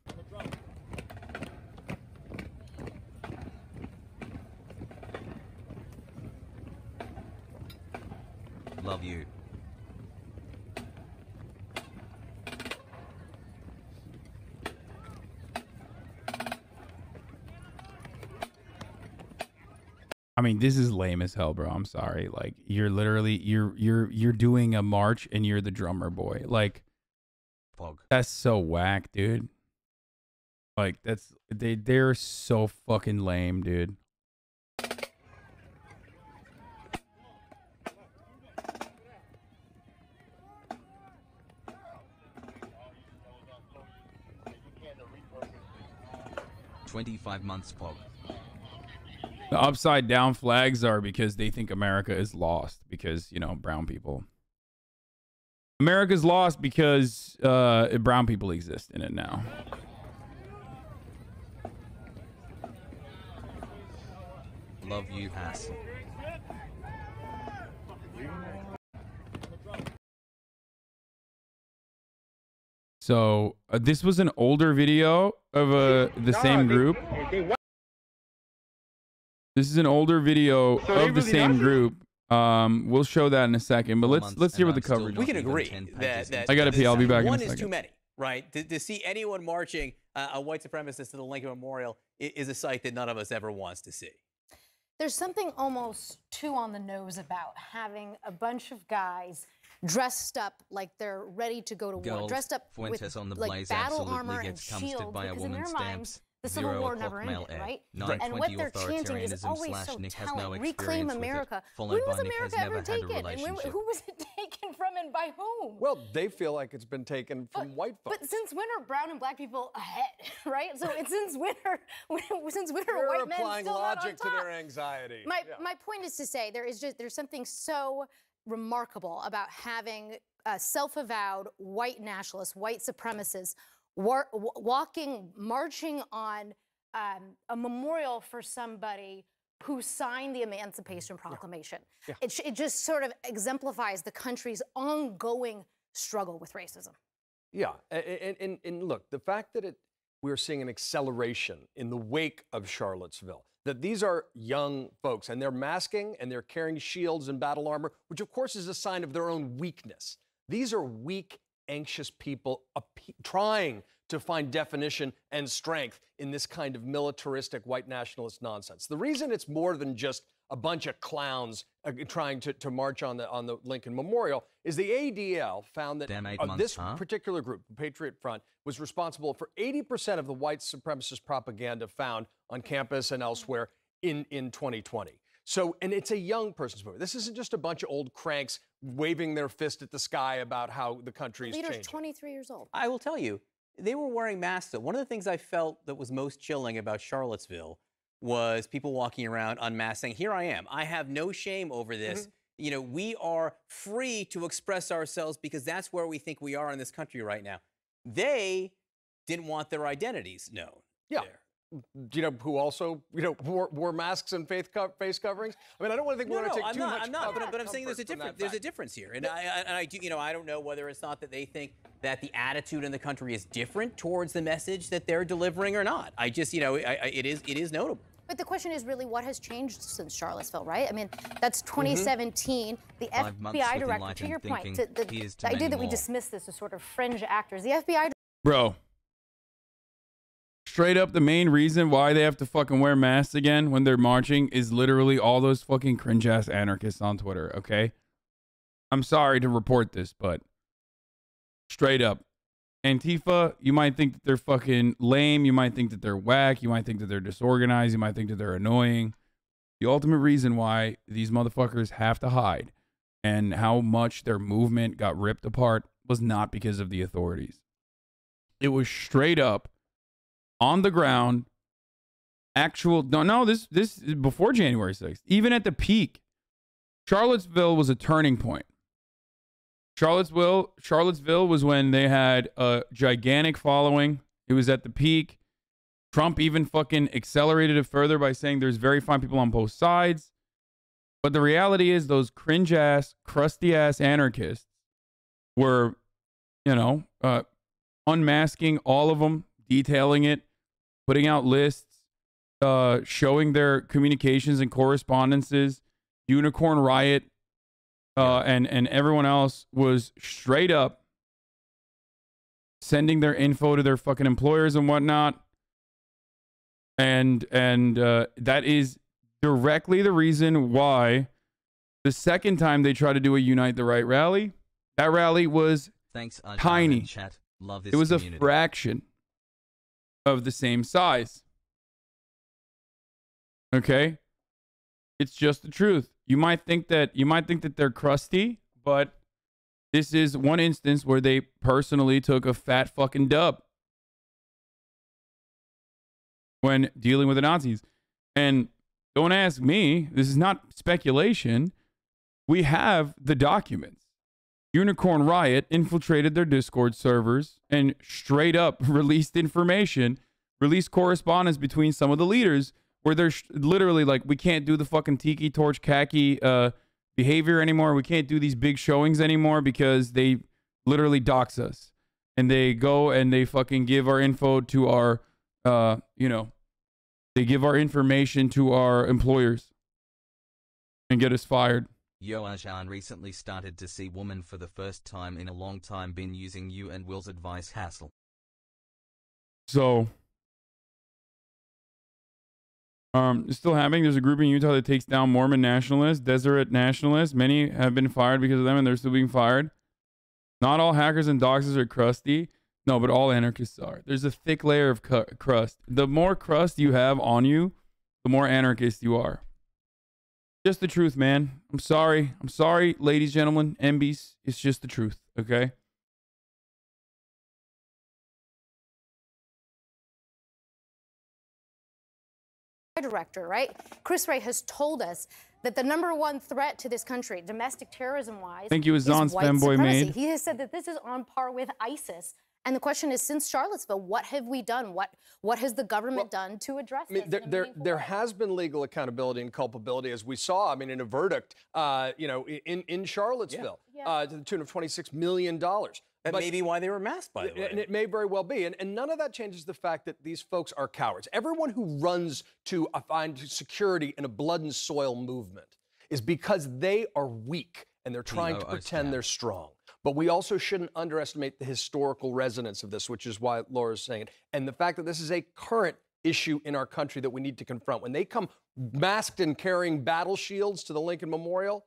A: Love you.
C: I mean, this is lame as hell, bro. I'm sorry. Like, you're literally you're doing a march and you're the drummer boy. Like,
A: Pog.
C: That's so whack, dude. Like, they're so fucking lame, dude.
A: $25 months, Pog.
C: The upside down flags are because they think America is lost because, you know, brown people. America's lost because brown people exist in it now.
A: Love you, Hasan.
C: So this was an older video of the same group. This is an older video of the same group. We'll show that in a second, but let's hear what the coverage.
P: We can agree that
C: I gotta pee. I'll be back in a
P: one
C: second.
P: is too many, right? To see anyone marching a white supremacist to the Lincoln Memorial is a sight that none of us ever wants to see.
Q: There's something almost too on the nose about having a bunch of guys dressed up like they're ready to go to war, dressed up
A: Fuentes
Q: with
A: on the
Q: like
A: Blaze
Q: battle armor and
A: gets
Q: shield,
A: by a
Q: because in their
A: woman's
Q: minds,
A: stamps.
Q: the Civil War never ended, right? And what they're chanting is always so telling. Reclaim America. When was America ever taken? And who was it taken from and by whom?
R: Well, they feel like it's been taken from white folks.
Q: But since when are brown and black people ahead, right? So it's since when are white men
R: applying
Q: still
R: logic
Q: not on
R: to
Q: top?
R: their anxiety.
Q: My point is to say there's something so remarkable about having self-avowed white nationalists, white supremacists, marching on a memorial for somebody who signed the Emancipation Proclamation.
R: Yeah.
Q: It just sort of exemplifies the country's ongoing struggle with racism.
R: Yeah, and look, the fact that we're seeing an acceleration in the wake of Charlottesville, that these are young folks and they're masking and they're carrying shields and battle armor, which of course is a sign of their own weakness. These are weak, anxious people trying to find definition and strength in this kind of militaristic white nationalist nonsense. The reason it's more than just a bunch of clowns trying to march on the Lincoln Memorial is the ADL found that this particular group, the Patriot Front, was responsible for 80% of the white supremacist propaganda found on campus and elsewhere in 2020. So, and it's a young person's movement. This isn't just a bunch of old cranks waving their fist at the sky about how the country is changing.
Q: The leader's 23 years old.
P: I will tell you, they were wearing masks. One of the things I felt that was most chilling about Charlottesville was people walking around unmasked saying, here I am. I have no shame over this. You know, we are free to express ourselves because that's where we think we are in this country right now. They didn't want their identities known.
R: Yeah. Do you know who also, wore masks and face coverings? I mean, I don't want to think we're going to take too much.
P: I'm not, but I'm saying there's a difference here. And I do, I don't know whether it's not that they think that the attitude in the country is different towards the message that they're delivering or not. I just, it is notable.
Q: But the question is really what has changed since Charlottesville, right? I mean, that's 2017. The FBI director, to your point, the idea that we dismiss this as sort of fringe actors. The FBI.
C: Bro. Straight up, the main reason why they have to fucking wear masks again when they're marching is literally all those fucking cringe-ass anarchists on Twitter, okay? I'm sorry to report this, but straight up. Antifa, you might think that they're fucking lame. You might think that they're whack. You might think that they're disorganized. You might think that they're annoying. The ultimate reason why these motherfuckers have to hide and how much their movement got ripped apart was not because of the authorities. It was straight up on the ground, this is before January 6th. Even at the peak, Charlottesville was a turning point. Charlottesville was when they had a gigantic following. It was at the peak. Trump even fucking accelerated it further by saying there's very fine people on both sides. But the reality is those cringe-ass, crusty-ass anarchists were, unmasking all of them, detailing it, putting out lists, showing their communications and correspondences. Unicorn Riot and everyone else was straight up sending their info to their fucking employers and whatnot. And that is directly the reason why the second time they tried to do a Unite the Right rally, that rally was tiny.
A: Chat. Love this
C: it was
A: community.
C: A fraction of the same size. Okay? It's just the truth. You might think that they're crusty, but this is one instance where they personally took a fat fucking dub when dealing with the Nazis. And don't ask me, this is not speculation. We have the documents. Unicorn Riot infiltrated their Discord servers and straight up released correspondence between some of the leaders where they're literally like, we can't do the fucking tiki torch khaki behavior anymore. We can't do these big showings anymore because they literally dox us. And they go and they fucking give our info to our, they give our information to our employers and get us fired.
A: Yo, Hasan recently started to see woman for the first time in a long time. Been using you and Will's advice hassle.
C: So, it's still happening. There's a group in Utah that takes down Mormon nationalists, Deseret nationalists. Many have been fired because of them, and they're still being fired. Not all hackers and doxers are crusty. No, but all anarchists are. There's a thick layer of crust. The more crust you have on you, the more anarchist you are. Just the truth, man. I'm sorry. I'm sorry, ladies, gentlemen, MBs. It's just the truth, okay?
Q: Director, right? Chris Wray has told us that the #1 threat to this country, domestic terrorism-wise,
C: Thank you, Hasan's
Q: is white
C: fanboy
Q: supremacy.
C: made.
Q: He has said that this is on par with ISIS. And the question is, since Charlottesville, what have we done? What has the government done to address this?
R: There has been legal accountability and culpability, as we saw. I mean, in a verdict, in Charlottesville, to the tune of $26 million.
P: That may be why they were masked, by the way.
R: And it may very well be. And none of that changes the fact that these folks are cowards. Everyone who runs to find security in a blood and soil movement is because they are weak and they're trying to pretend they're strong. But we also shouldn't underestimate the historical resonance of this, which is why Laura's saying it. And the fact that this is a current issue in our country that we need to confront. When they come masked and carrying battle shields to the Lincoln Memorial,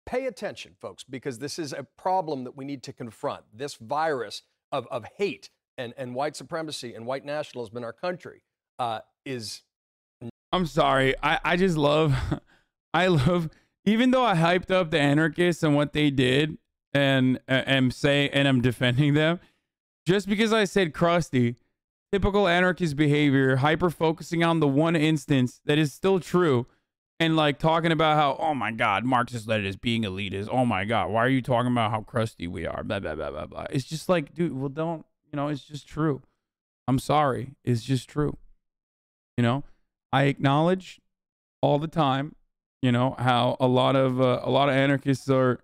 R: pay attention, folks, because this is a problem that we need to confront. This virus of hate and white supremacy and white nationalism in our country is...
C: I'm sorry. I just love... I love... Even though I hyped up the anarchists and what they did, and I'm defending them, just because I said crusty, typical anarchist behavior, hyper focusing on the one instance that is still true, and like talking about how, oh my God, Marxist Leninist being elitist. Oh my God, why are you talking about how crusty we are? Blah blah blah blah blah. It's just like, dude, well, don't, it's just true. I'm sorry, it's just true. I acknowledge all the time, how a lot of anarchists are.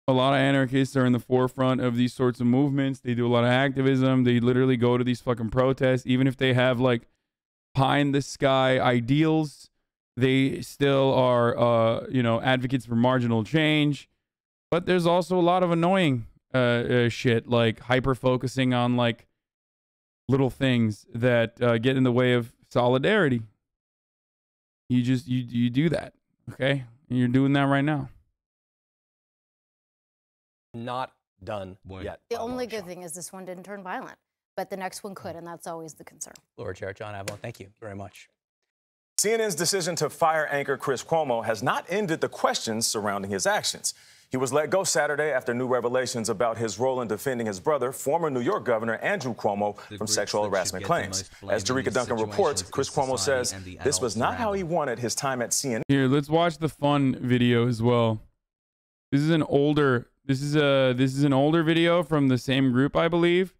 C: A lot of anarchists are in the forefront of these sorts of movements. They do a lot of activism. They literally go to these fucking protests. Even if they have like pie in the sky ideals, they still are, advocates for marginal change. But there's also a lot of annoying shit, like hyper focusing on like little things that get in the way of solidarity. You do that, okay? And you're doing that right now.
R: Not done yet.
Q: The only good thing is this one didn't turn violent, but the next one could, and that's always the concern.
P: Lord Chair John Avalon, thank you very much.
S: CNN's decision to fire anchor Chris Cuomo has not ended the questions surrounding his actions. He was let go Saturday after new revelations about his role in defending his brother, former New York Governor Andrew Cuomo, from sexual harassment claims. As Jerika Duncan reports, Chris Cuomo says this was not how he wanted his time at CNN.
C: Here, let's watch the fun video as well. This is an older video from the same group, I believe,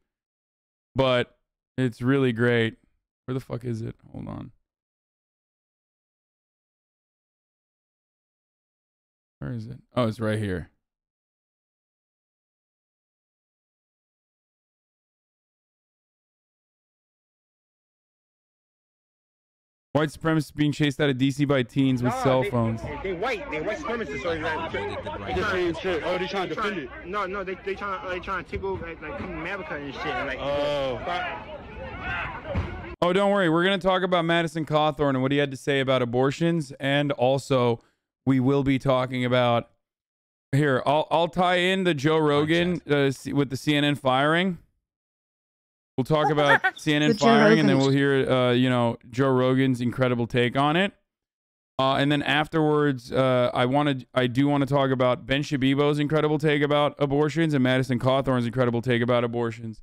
C: but it's really great. Where the fuck is it? Hold on. Where is it? Oh, it's right here. White supremacists being chased out of DC by teens with cell phones.
D: They white supremacists. So the same shit. Oh, they trying to defend it. No, they trying to take over like America and shit. And, like,
C: Oh, don't worry. We're gonna talk about Madison Cawthorn and what he had to say about abortions, and also we will be talking about. Here, I'll tie in the Joe Rogan with the CNN firing. We'll talk about CNN firing, and then we'll hear, Joe Rogan's incredible take on it. And then afterwards, I do want to talk about Ben Shabibo's incredible take about abortions and Madison Cawthorn's incredible take about abortions.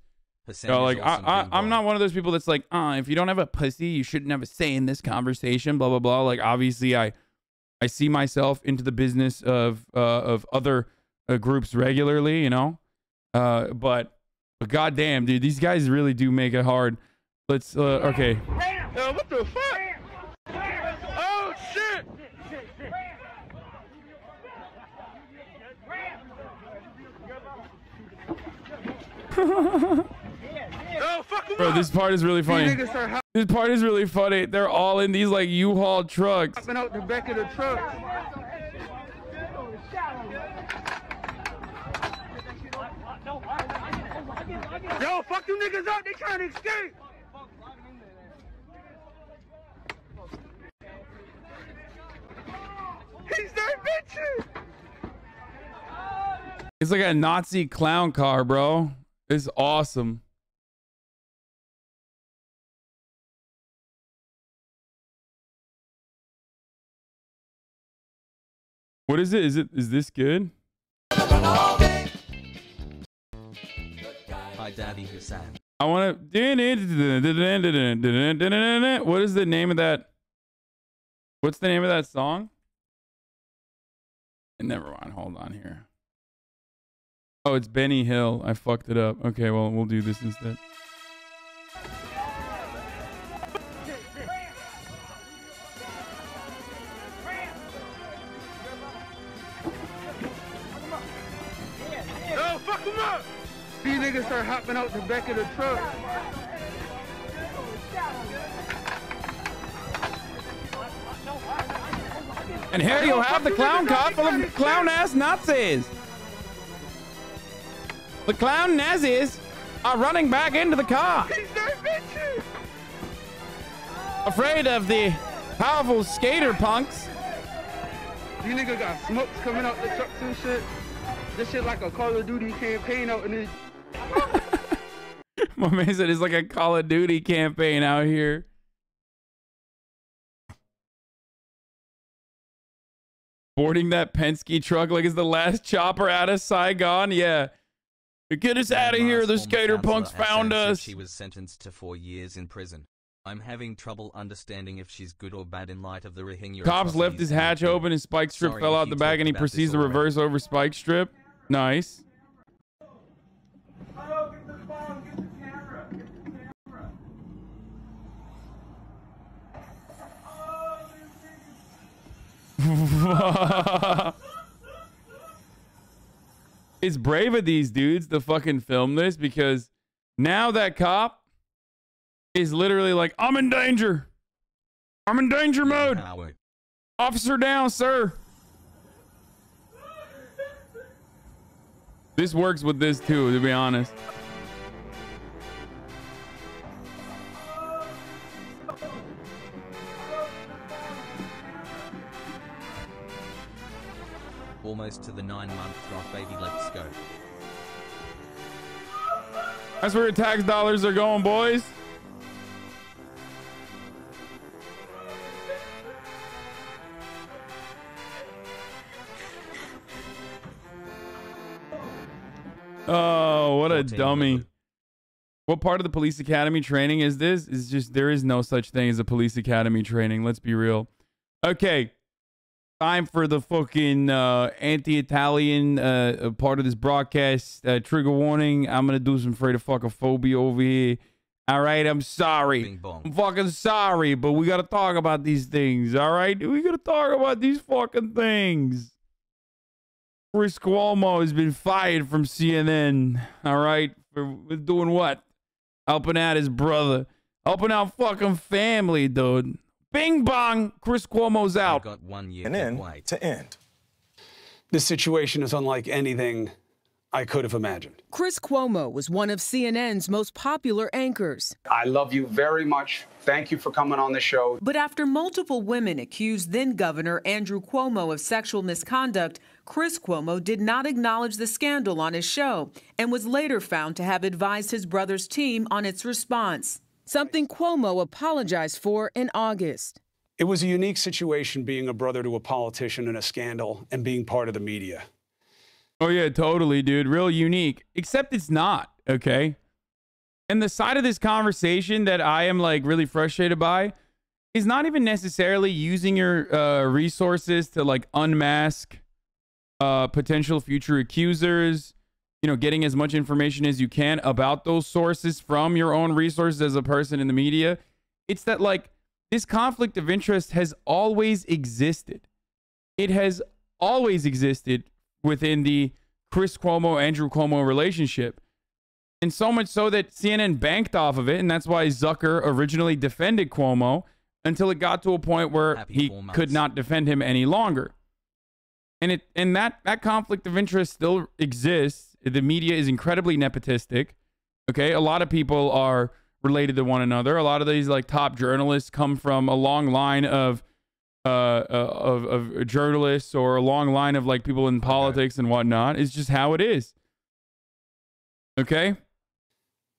C: I'm not one of those people that's like, if you don't have a pussy, you shouldn't have a say in this conversation. Blah blah blah. Like, obviously, I see myself into the business of other groups regularly, but goddamn, dude, these guys really do make it hard. Let's okay.
D: Yo, what the fuck? Oh shit!
C: Bro, this part is really funny. This part is really funny. They're all in these like U-Haul trucks.
D: Popping out the back of the truck. Yo, fuck you niggas up. They trying to escape. He's that bitch.
C: It's like a Nazi clown car, bro. It's awesome. What is it? Is this good?
A: Hi, Daddy Hasan.
C: I want to. What is the name of that? What's the name of that song? Never mind. Hold on here. Oh, it's Benny Hill. I fucked it up. Okay, well, we'll do this instead.
D: Yo, fuck him up! These niggas start hopping out the back of the truck.
C: And here you have the clown car full of clown-ass Nazis. The clown Nazis are running back into the car. Afraid of the powerful skater punks.
D: These niggas got smokes coming out the trucks and shit. This shit like a Call of Duty campaign out in the...
C: My man said it's like a Call of Duty campaign out here. Boarding that Penske truck like it's the last chopper out of Saigon. Yeah. Get us out of here. The skater punks found us.
A: She was sentenced to 4 years in prison. I'm having trouble understanding if she's good or bad in light of the Rohingya.
C: Cops left his hatch open and spike strip fell out the bag and he proceeds to reverse over spike strip. Nice. It's brave of these dudes to fucking film this because now that cop is literally like, I'm in danger. I'm in danger mode. Officer down, sir. This works with this too, to be honest.
A: Almost to the 9-month drop, baby. Let's go.
C: That's where your tax dollars are going, boys. Oh, what a dummy. What part of the police academy training is this? It's just, there is no such thing as a police academy training. Let's be real. Okay. Time for the fucking anti-Italian part of this broadcast. Trigger warning. I'm going to do some afraid of fucking phobia over here. All right, I'm sorry. I'm fucking sorry, but we got to talk about these things, all right? We got to talk about these fucking things. Chris Cuomo has been fired from CNN, all right? For doing what? Helping out his brother. Helping out fucking family, dude. Bing bong, Chris Cuomo's out.
A: Got 1 year
S: and end to end.
T: This situation is unlike anything I could have imagined.
U: Chris Cuomo was one of CNN's most popular anchors.
T: I love you very much. Thank you for coming on the show.
U: But after multiple women accused then-Governor Andrew Cuomo of sexual misconduct, Chris Cuomo did not acknowledge the scandal on his show and was later found to have advised his brother's team on its response, something Cuomo apologized for in August.
T: It was a unique situation being a brother to a politician in a scandal and being part of the media.
C: Oh, yeah, totally, dude. Real unique. Except it's not, okay? And the side of this conversation that I am, like, really frustrated by is not even necessarily using your resources to, like, unmask potential future accusers, you know, getting as much information as you can about those sources from your own resources as a person in the media. It's that, like, this conflict of interest has always existed. It has always existed within the Chris Cuomo, Andrew Cuomo relationship. And so much so that CNN banked off of it. And that's why Zucker originally defended Cuomo until it got to a point where he could not defend him any longer. And that conflict of interest still exists. The media is incredibly nepotistic. Okay. A lot of people are related to one another. A lot of these like top journalists come from a long line of journalists or a long line of like people in politics and whatnot. It's just how it is. Okay.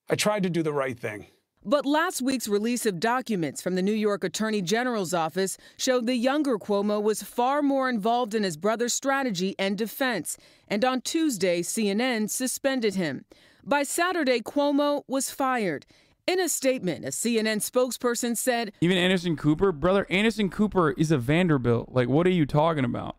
T: I tried to do the right thing.
U: But last week's release of documents from the New York Attorney General's office showed the younger Cuomo was far more involved in his brother's strategy and defense. And on Tuesday, CNN suspended him. By Saturday, Cuomo was fired. In a statement, a CNN spokesperson said,
C: even Anderson Cooper? Brother, Anderson Cooper is a Vanderbilt. Like, what are you talking about?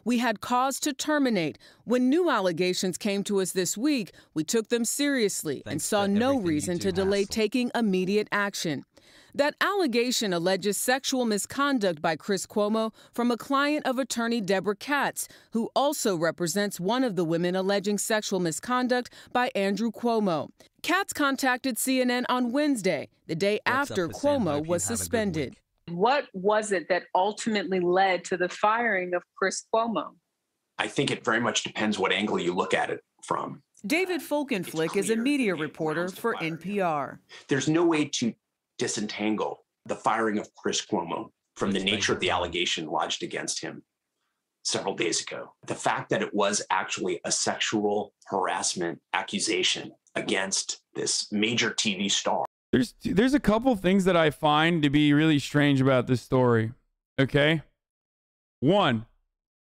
U: we had cause to terminate. When new allegations came to us this week, we took them seriously and saw no reason to delay taking immediate action. That allegation alleges sexual misconduct by Chris Cuomo from a client of attorney Deborah Katz, who also represents one of the women alleging sexual misconduct by Andrew Cuomo. Katz contacted CNN on Wednesday, the day after Cuomo was suspended.
B: What was it that ultimately led to the firing of Chris Cuomo?
V: I think it very much depends what angle you look at it from.
U: David Folkenflik is a media reporter for NPR.
V: There's no way to disentangle the firing of Chris Cuomo from the nature of the allegation lodged against him several days ago. The fact that it was actually a sexual harassment accusation against this major TV star.
C: There's a couple things that I find to be really strange about this story. Okay? One.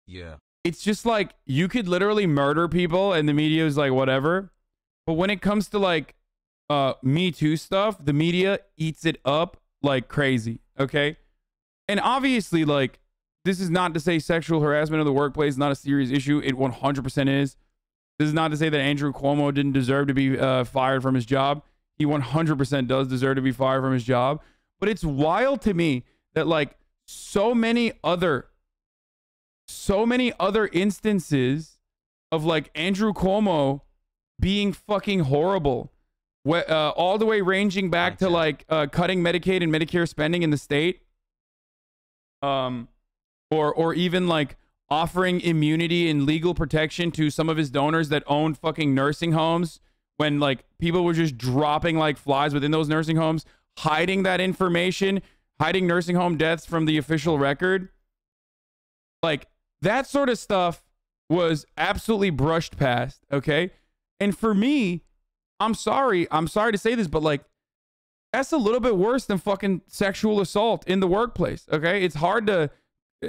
A: Yeah.
C: It's just like you could literally murder people and the media is like whatever. But when it comes to like Me Too stuff, the media eats it up like crazy. Okay? And obviously, like, this is not to say sexual harassment in the workplace is not a serious issue. It 100% is. This is not to say that Andrew Cuomo didn't deserve to be fired from his job. He 100% does deserve to be fired from his job. But it's wild to me that like so many other instances of like Andrew Cuomo being fucking horrible, all the way ranging back to like cutting Medicaid and Medicare spending in the state, or even like offering immunity and legal protection to some of his donors that owned fucking nursing homes when like people were just dropping like flies within those nursing homes, hiding that information, hiding nursing home deaths from the official record. Like that sort of stuff was absolutely brushed past. Okay. And for me, I'm sorry to say this, but like that's a little bit worse than fucking sexual assault in the workplace. Okay. It's hard to,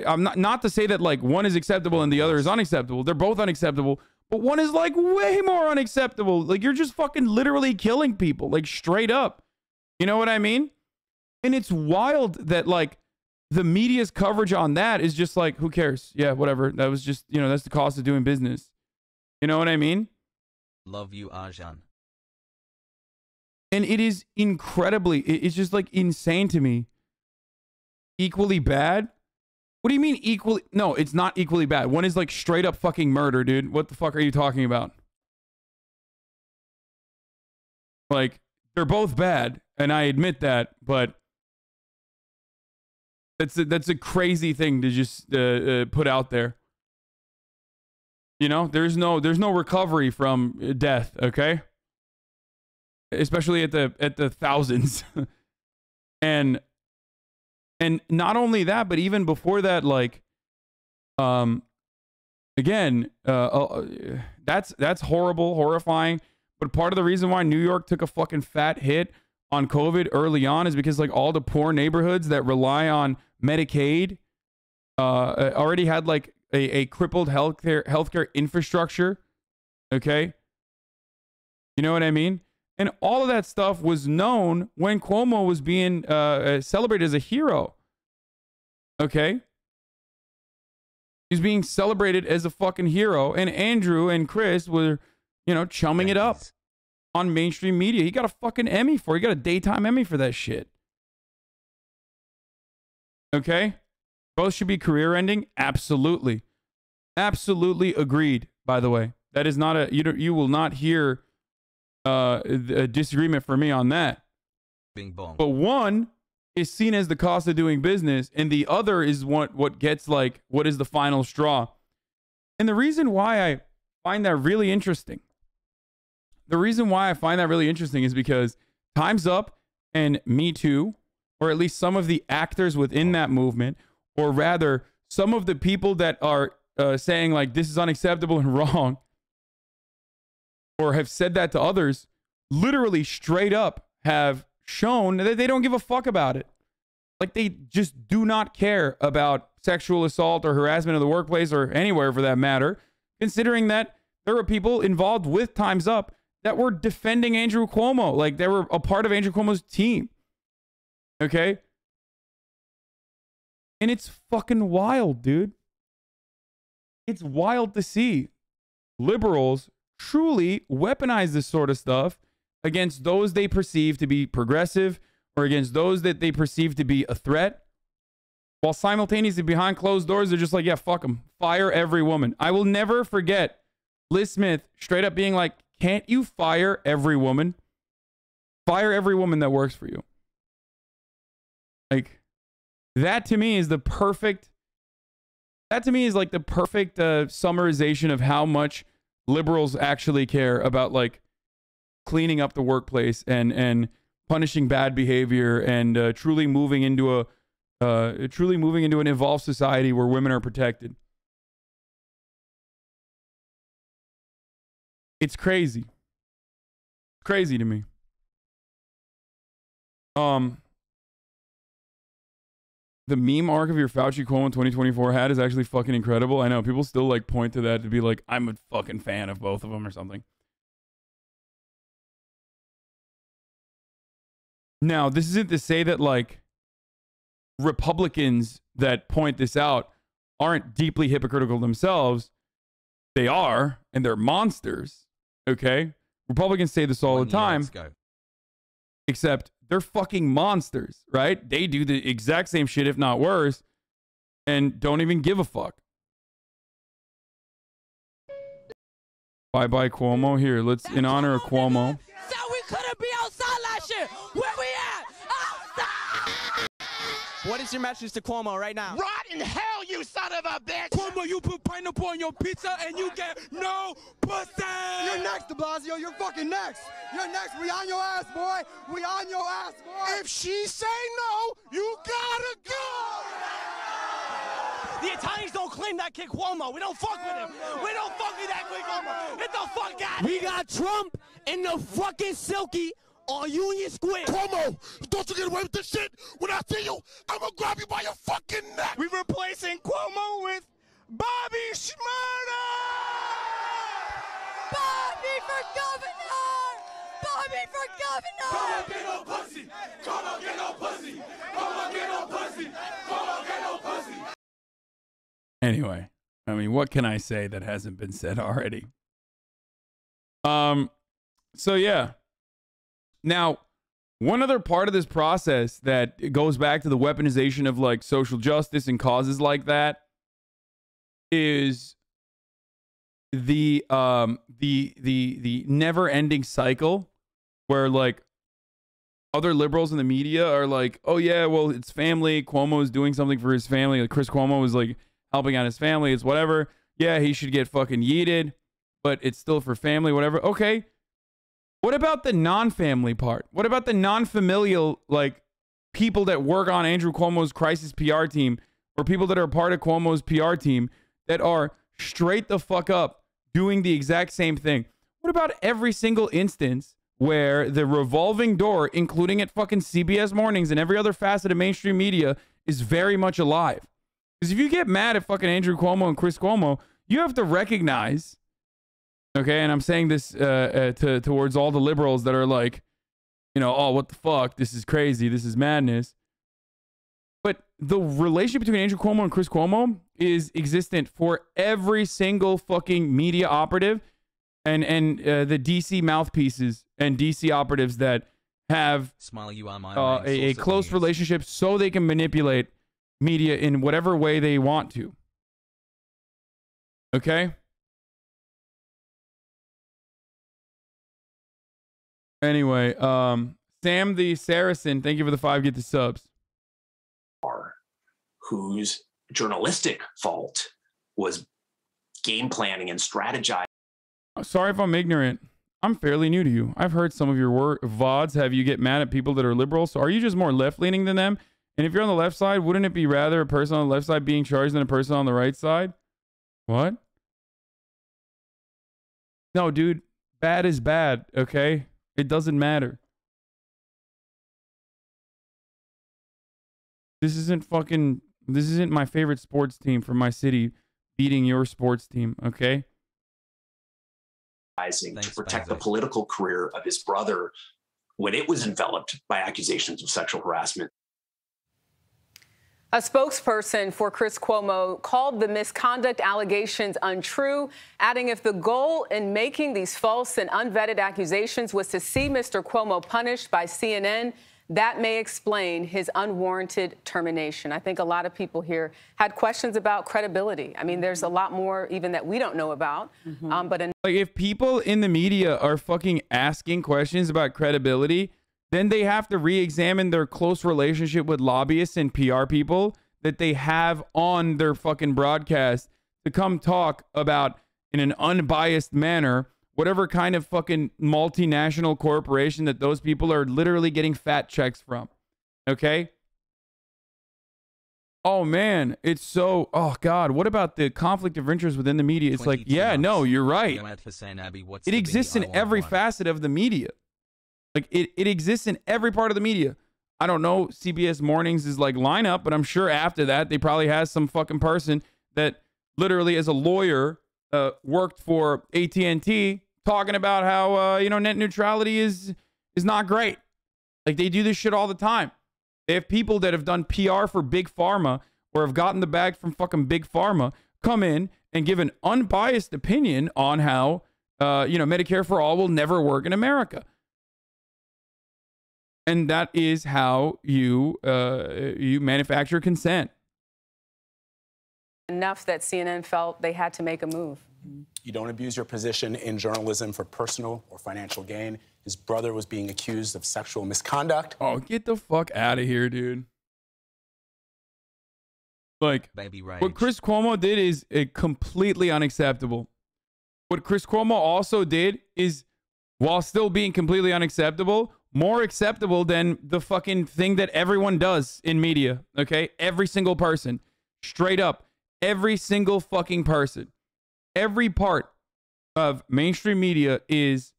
C: I'm not to say that like one is acceptable and the other is unacceptable. They're both unacceptable, but one is like way more unacceptable. Like you're just fucking literally killing people, like straight up. You know what I mean? And it's wild that like the media's coverage on that is just like, who cares? Yeah, whatever. That was just, you know, that's the cost of doing business. You know what I mean?
A: Love you, Arjan.
C: And it is incredibly, it's just like insane to me. Equally bad? What do you mean equally? No, it's not equally bad. One is like straight up fucking murder, dude. What the fuck are you talking about? Like, they're both bad, and I admit that, but that's a crazy thing to just put out there. You know, there's no recovery from death, okay? Especially at the thousands. And not only that, but even before that, like, again, that's horrible, horrifying. But part of the reason why New York took a fucking fat hit on COVID early on is because like all the poor neighborhoods that rely on Medicaid already had like a crippled healthcare infrastructure. Okay. You know what I mean? And all of that stuff was known when Cuomo was being celebrated as a hero. Okay? He's being celebrated as a fucking hero. And Andrew and Chris were, you know, chumming it up on mainstream media. He got a fucking Emmy for it. He got a daytime Emmy for that shit. Okay? Both should be career ending? Absolutely. Absolutely agreed, by the way. That is not you will not hear a disagreement for me on that.
A: Bing bong.
C: But one is seen as the cost of doing business, and the other is what gets like what is the final straw. And the reason why I find that really interesting, is because Time's Up and Me Too, or at least some of the actors within that movement, or rather some of the people that are saying like this is unacceptable and wrong, or have said that to others, literally straight up have shown that they don't give a fuck about it. Like, they just do not care about sexual assault or harassment in the workplace or anywhere for that matter, considering that there were people involved with Time's Up that were defending Andrew Cuomo. Like, they were a part of Andrew Cuomo's team. Okay? And it's fucking wild, dude. It's wild to see liberals truly weaponize this sort of stuff against those they perceive to be progressive or against those that they perceive to be a threat, while simultaneously behind closed doors, they're just like, yeah, fuck them. Fire every woman. I will never forget Liz Smith straight up being like, can't you fire every woman? Fire every woman that works for you. Like, that to me is the perfect, that to me is like the perfect summarization of how much liberals actually care about, like, cleaning up the workplace and punishing bad behavior and truly moving into an evolved society where women are protected. It's crazy. Crazy to me. The meme arc of your Fauci Cuomo 2024 hat is actually fucking incredible. I know people still like point to that to be like, I'm a fucking fan of both of them or something. Now, this isn't to say that, like, Republicans that point this out aren't deeply hypocritical themselves. They are, and they're monsters. Okay? Republicans say this all the time. Except they're fucking monsters, right? They do the exact same shit, if not worse, and don't even give a fuck. Bye-bye, Cuomo. Here, let's, in honor of Cuomo.
E: So we couldn't be outside last year. Where we at? Outside! What is your message to Cuomo right now?
F: Rot in hell, you son of a bitch!
E: Cuomo, you put pineapple on your pizza and you get no pussy!
F: You're next, de Blasio. You're fucking next. You're next. We on your ass, boy. We on your ass, boy. If she say no, you gotta go!
E: The Italians don't claim that kid Cuomo. We don't fuck with him. We don't fuck with that kid Cuomo. Get the fuck out of here. We got Trump in the fucking silky on Union Square.
F: Cuomo, don't you get away with this shit. When I see you, I'm gonna grab you by your fucking neck.
E: We're replacing Cuomo with Bobby Shmurda. Bobby for governor. Bobby for governor.
F: Come on, get no pussy. Come on, get no pussy. Come on, get no pussy. Come on, get no pussy.
C: Anyway, I mean, what can I say that hasn't been said already? So yeah. Now, one other part of this process that goes back to the weaponization of, like, social justice and causes like that is the never-ending cycle where, like, other liberals in the media are like, oh yeah, well, it's family. Cuomo is doing something for his family. Like, Chris Cuomo is, like, helping out his family. It's whatever. Yeah, he should get fucking yeeted, but it's still for family, whatever. Okay. What about the non-family part? What about the non-familial, like, people that work on Andrew Cuomo's crisis PR team or people that are part of Cuomo's PR team that are straight the fuck up doing the exact same thing? What about every single instance where the revolving door, including at fucking CBS Mornings and every other facet of mainstream media, is very much alive? Because if you get mad at fucking Andrew Cuomo and Chris Cuomo, you have to recognize, okay, and I'm saying this towards all the liberals that are like, you know, oh, what the fuck? This is crazy. This is madness. But the relationship between Andrew Cuomo and Chris Cuomo is existent for every single fucking media operative and the DC mouthpieces and DC operatives that have a close relationship so they can manipulate media in whatever way they want to. Okay? Anyway, Sam the Saracen, thank you for the 5 get the subs.
V: Whose journalistic fault was game planning and strategizing.
C: Sorry if I'm ignorant. I'm fairly new to you. I've heard some of your VODs have you get mad at people that are liberal. So are you just more left-leaning than them? And if you're on the left side, wouldn't it be rather a person on the left side being charged than a person on the right side? What? No, dude. Bad is bad, okay? It doesn't matter. This isn't my favorite sports team from my city beating your sports team, okay?
V: To protect the political career of his brother when it was enveloped by accusations of sexual harassment.
G: A spokesperson for Chris Cuomo called the misconduct allegations untrue, adding if the goal in making these false and unvetted accusations was to see Mr. Cuomo punished by CNN, that may explain his unwarranted termination. I think a lot of people here had questions about credibility. I mean, there's a lot more even that we don't know about. But
C: like, if people in the media are fucking asking questions about credibility, then they have to re-examine their close relationship with lobbyists and PR people that they have on their fucking broadcast to come talk about, in an unbiased manner, whatever kind of fucking multinational corporation that those people are literally getting fat checks from. Okay? Oh, man. It's so... Oh, God. What about the conflict of interest within the media? It's like, yeah, no, you're right. It exists in every facet of the media. Like, it exists in every part of the media. I don't know CBS Mornings is like lineup, but I'm sure after that, they probably has some fucking person that literally as a lawyer worked for AT&T talking about how, you know, net neutrality is not great. Like, they do this shit all the time. They have people that have done PR for Big Pharma or have gotten the bag from fucking Big Pharma come in and give an unbiased opinion on how, you know, Medicare for all will never work in America. And that is how you you manufacture consent.
G: enough that CNN felt they had to make a move.
H: You don't abuse your position in journalism for personal or financial gain. His brother was being accused of sexual misconduct.
C: Oh, get the fuck out of here, dude. Like, what Chris Cuomo did is completely unacceptable. What Chris Cuomo also did is, while still being completely unacceptable, more acceptable than the fucking thing that everyone does in media, okay? Every single person. Straight up. Every single fucking person. Every part of mainstream media is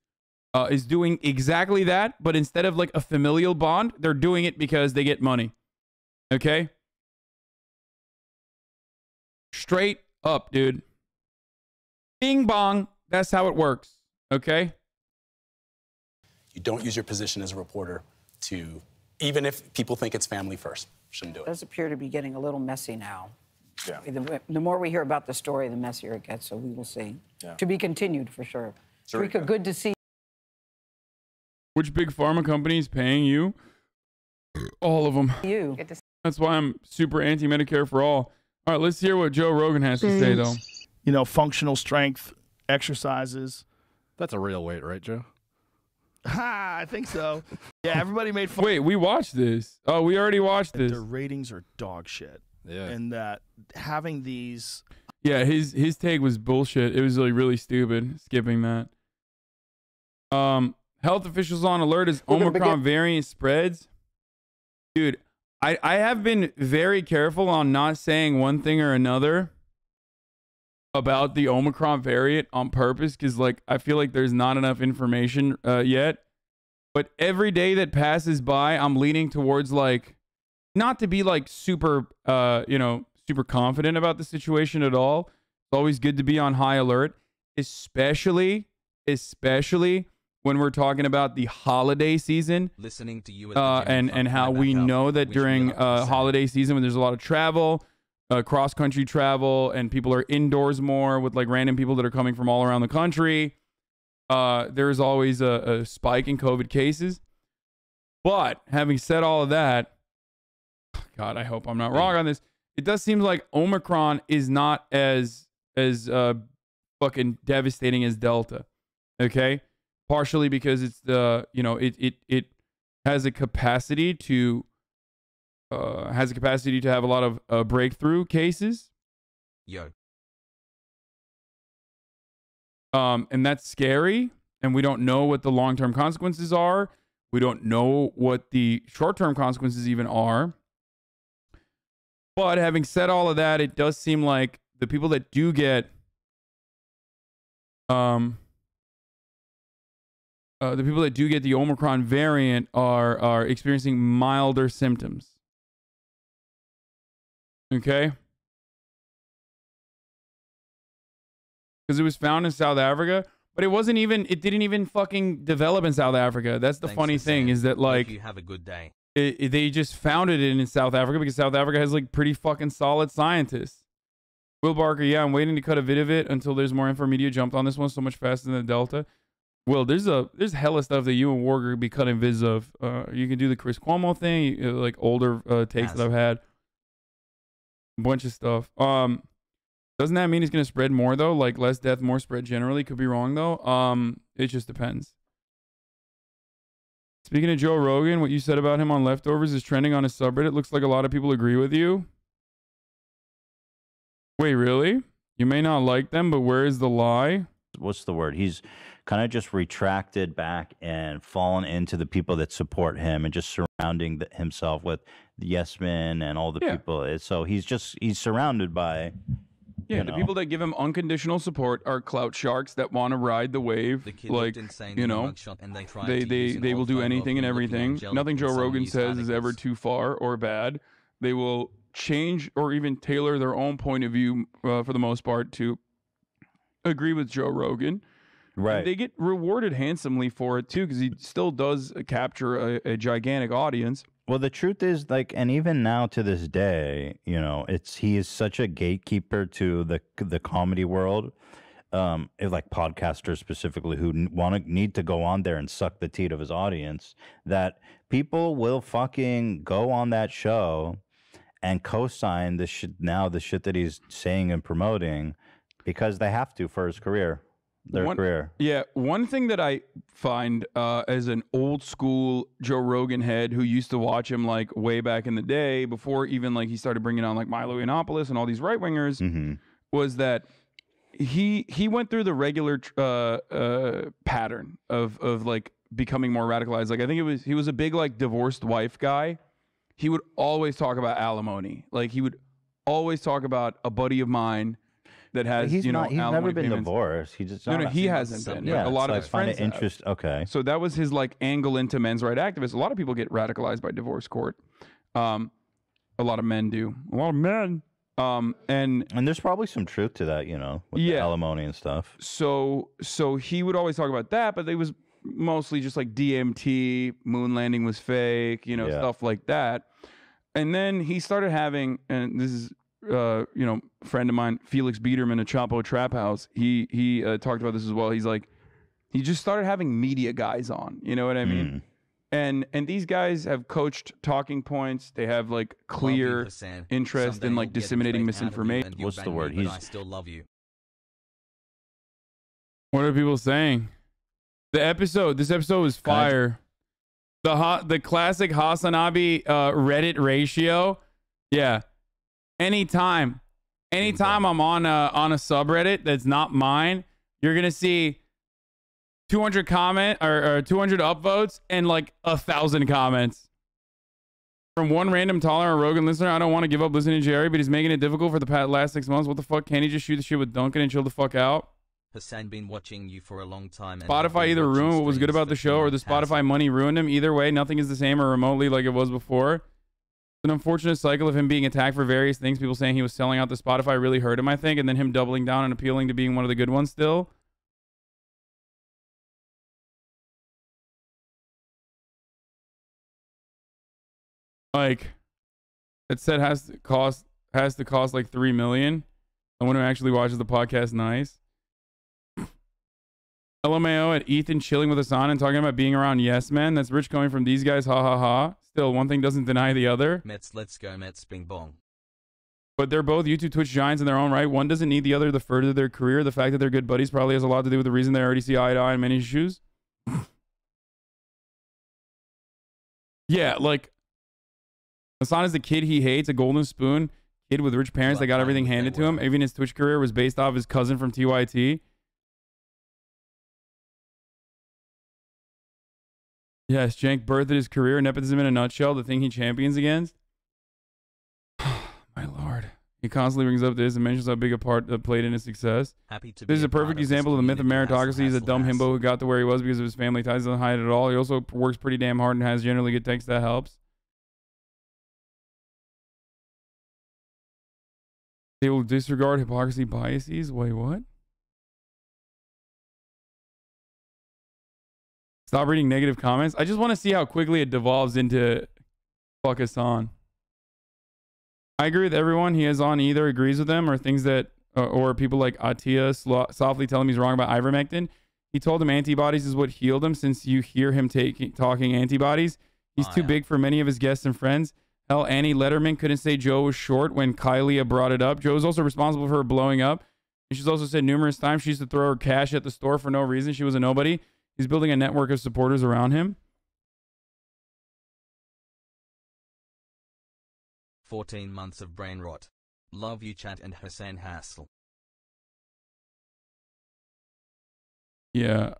C: doing exactly that, but instead of like a familial bond, they're doing it because they get money. Okay? Straight up, dude. Bing bong. That's how it works. Okay?
H: You don't use your position as a reporter to, even if people think it's family first, shouldn't do
M: It does appear to be getting a little messy now.
H: Yeah.
M: The more we hear about the story, the messier it gets, so we will see.
H: Yeah.
M: To be continued, for sure. Rika, good to see.
C: Which big pharma company is paying you? All of them.
M: You.
C: That's why I'm super anti-Medicare for all. All right, let's hear what Joe Rogan has to say, though.
W: You know, functional strength exercises.
X: That's a real weight, right, Joe?
W: Ha, I think so. Yeah, everybody made fun.
C: Wait, we watched this. Oh, we already watched this.
W: Their ratings are dog shit.
X: Yeah.
W: And that having these...
C: Yeah, his take was bullshit. It was like really stupid. Skipping that. Health officials on alert as Omicron variant spreads. Dude, I have been very careful on not saying one thing or another about the Omicron variant on purpose, because like I feel like there's not enough information yet. But every day that passes by, I'm leaning towards like not to be like super super confident about the situation at all. It's always good to be on high alert, especially when we're talking about the holiday season.
A: Listening to you
C: and how we know that during holiday season when there's a lot of travel, cross-country travel, and people are indoors more with like random people that are coming from all around the country, there's always a spike in COVID cases. But having said all of that, God, I hope I'm not wrong on this. It does seem like Omicron is not as fucking devastating as Delta. Okay? Partially because it's it has a capacity to have a lot of breakthrough cases.
A: Yo.
C: And that's scary, and we don't know what the long-term consequences are. We don't know what the short-term consequences even are. But having said all of that, it does seem like the people that do get the people that do get the Omicron variant are experiencing milder symptoms. Okay? Because it was found in South Africa, but it didn't even fucking develop in South Africa. That's the funny thing, is that, like,
A: you have a good day.
C: They just founded it in South Africa because South Africa has, like, pretty fucking solid scientists. Will Barker, yeah, I'm waiting to cut a vid of it until there's more info. Media jumped on this one so much faster than the Delta. Well, there's hella stuff that you and Warger could be cutting vids of. You can do the Chris Cuomo thing, like older takes that I've had. A bunch of stuff. Doesn't that mean it's gonna spread more though? Like less death, more spread generally? Could be wrong though. It just depends. Speaking of Joe Rogan, what you said about him on Leftovers is trending on his subreddit. Looks like a lot of people agree with you. Wait, really? You may not like them, but where is the lie?
I: What's the word? He's kind of just retracted back and fallen into the people that support him and just surrounding himself with the yes men and all the people. So he's surrounded by,
C: the people that give him unconditional support are clout sharks that want to ride the wave. The
A: kid
C: like,
A: insane
C: you know, they will do anything and everything. Nothing Joe Rogan says is ever too far or bad. They will change or even tailor their own point of view for the most part to agree with Joe Rogan.
I: Right.
C: And they get rewarded handsomely for it too, because he still does capture a gigantic audience.
I: Well, the truth is, like, and even now to this day, you know, he is such a gatekeeper to the comedy world. Like podcasters specifically who need to go on there and suck the teat of his audience, that people will fucking go on that show and co-sign the shit that he's saying and promoting because they have to for his career. Career.
C: Yeah, one thing that I find as an old school Joe Rogan head who used to watch him like way back in the day before even like he started bringing on like Milo Yiannopoulos and all these right wingers was that he went through the regular pattern of like becoming more radicalized. Like I think he was a big like divorced wife guy. He would always talk about alimony. Like he would always talk about a buddy of mine that has,
I: he's never been
C: payments.
I: Divorced. He just
C: no, he hasn't been.
I: Yeah,
C: a lot of his friends
I: interest.
C: Have.
I: Okay,
C: so that was his like angle into men's right activists. A lot of people get radicalized by divorce court. A lot of men do. A lot of men. And
I: there's probably some truth to that, you know, with the alimony and stuff.
C: So he would always talk about that, but it was mostly just like DMT, moon landing was fake, you know, stuff like that. And then he started having, and this is, friend of mine, Felix Biederman of Chapo Trap House. He talked about this as well. He's like, he just started having media guys on. You know what I mean? And these guys have coached talking points. They have like clear interest in like disseminating misinformation.
I: What's the word?
A: I still love you.
C: What are people saying? This episode was fire. The classic HasanAbi Reddit ratio. Yeah. Anytime I'm on a subreddit that's not mine, you're gonna see 200 comment or 200 upvotes and like 1,000 comments from one random tolerant Rogan listener. I don't want to give up listening to JRE, but he's making it difficult for the last 6 months. What the fuck? Can't he just shoot the shit with Duncan and chill the fuck out?
A: Hasan been watching you for a long time. And
C: Spotify either ruined what was good about the show or the Spotify money ruined him. Either way, nothing is the same or remotely like it was before. An unfortunate cycle of him being attacked for various things. People saying he was selling out the Spotify really hurt him, I think, and then him doubling down and appealing to being one of the good ones still. Like, it said has to cost like $3 million. Someone who actually watches the podcast, nice. LMAO at Ethan chilling with Hasan and talking about being around yes men. That's rich coming from these guys, ha ha ha. Still, one thing doesn't deny the other.
A: Mets, let's go Mets, bing bong.
C: But they're both YouTube Twitch giants in their own right. One doesn't need the other to further their career. The fact that they're good buddies probably has a lot to do with the reason they already see eye to eye on many issues. Yeah, like Hasan is the kid he hates, a golden spoon kid with rich parents that got everything handed to him. Even his Twitch career was based off his cousin from TYT. Yes, Jank birthed his career, nepotism in a nutshell, the thing he champions against. My lord. He constantly brings up this and mentions how big a part that played in his success.
A: Happy to
C: This is
A: be
C: a perfect example of the myth of meritocracy. He's a dumb himbo who got to where he was because of his family ties. Doesn't hide it at all. He also works pretty damn hard and has generally good text that helps. They will disregard hypocrisy biases. Wait, what? Stop reading negative comments. I just want to see how quickly it devolves into fuck Hasan. I agree with everyone he has on either agrees with them or things that, or people like Atia softly tell him he's wrong about ivermectin. He told him antibodies is what healed him. Since you hear him talking antibodies, he's too big for many of his guests and friends. Hell, Annie Letterman couldn't say Joe was short when Kylie brought it up. Joe was also responsible for her blowing up. And she's also said numerous times she used to throw her cash at the store for no reason. She was a nobody. He's building a network of supporters around him.
A: 14 months of brain rot. Love you, chat, and Hasan Hassel.
C: Yeah.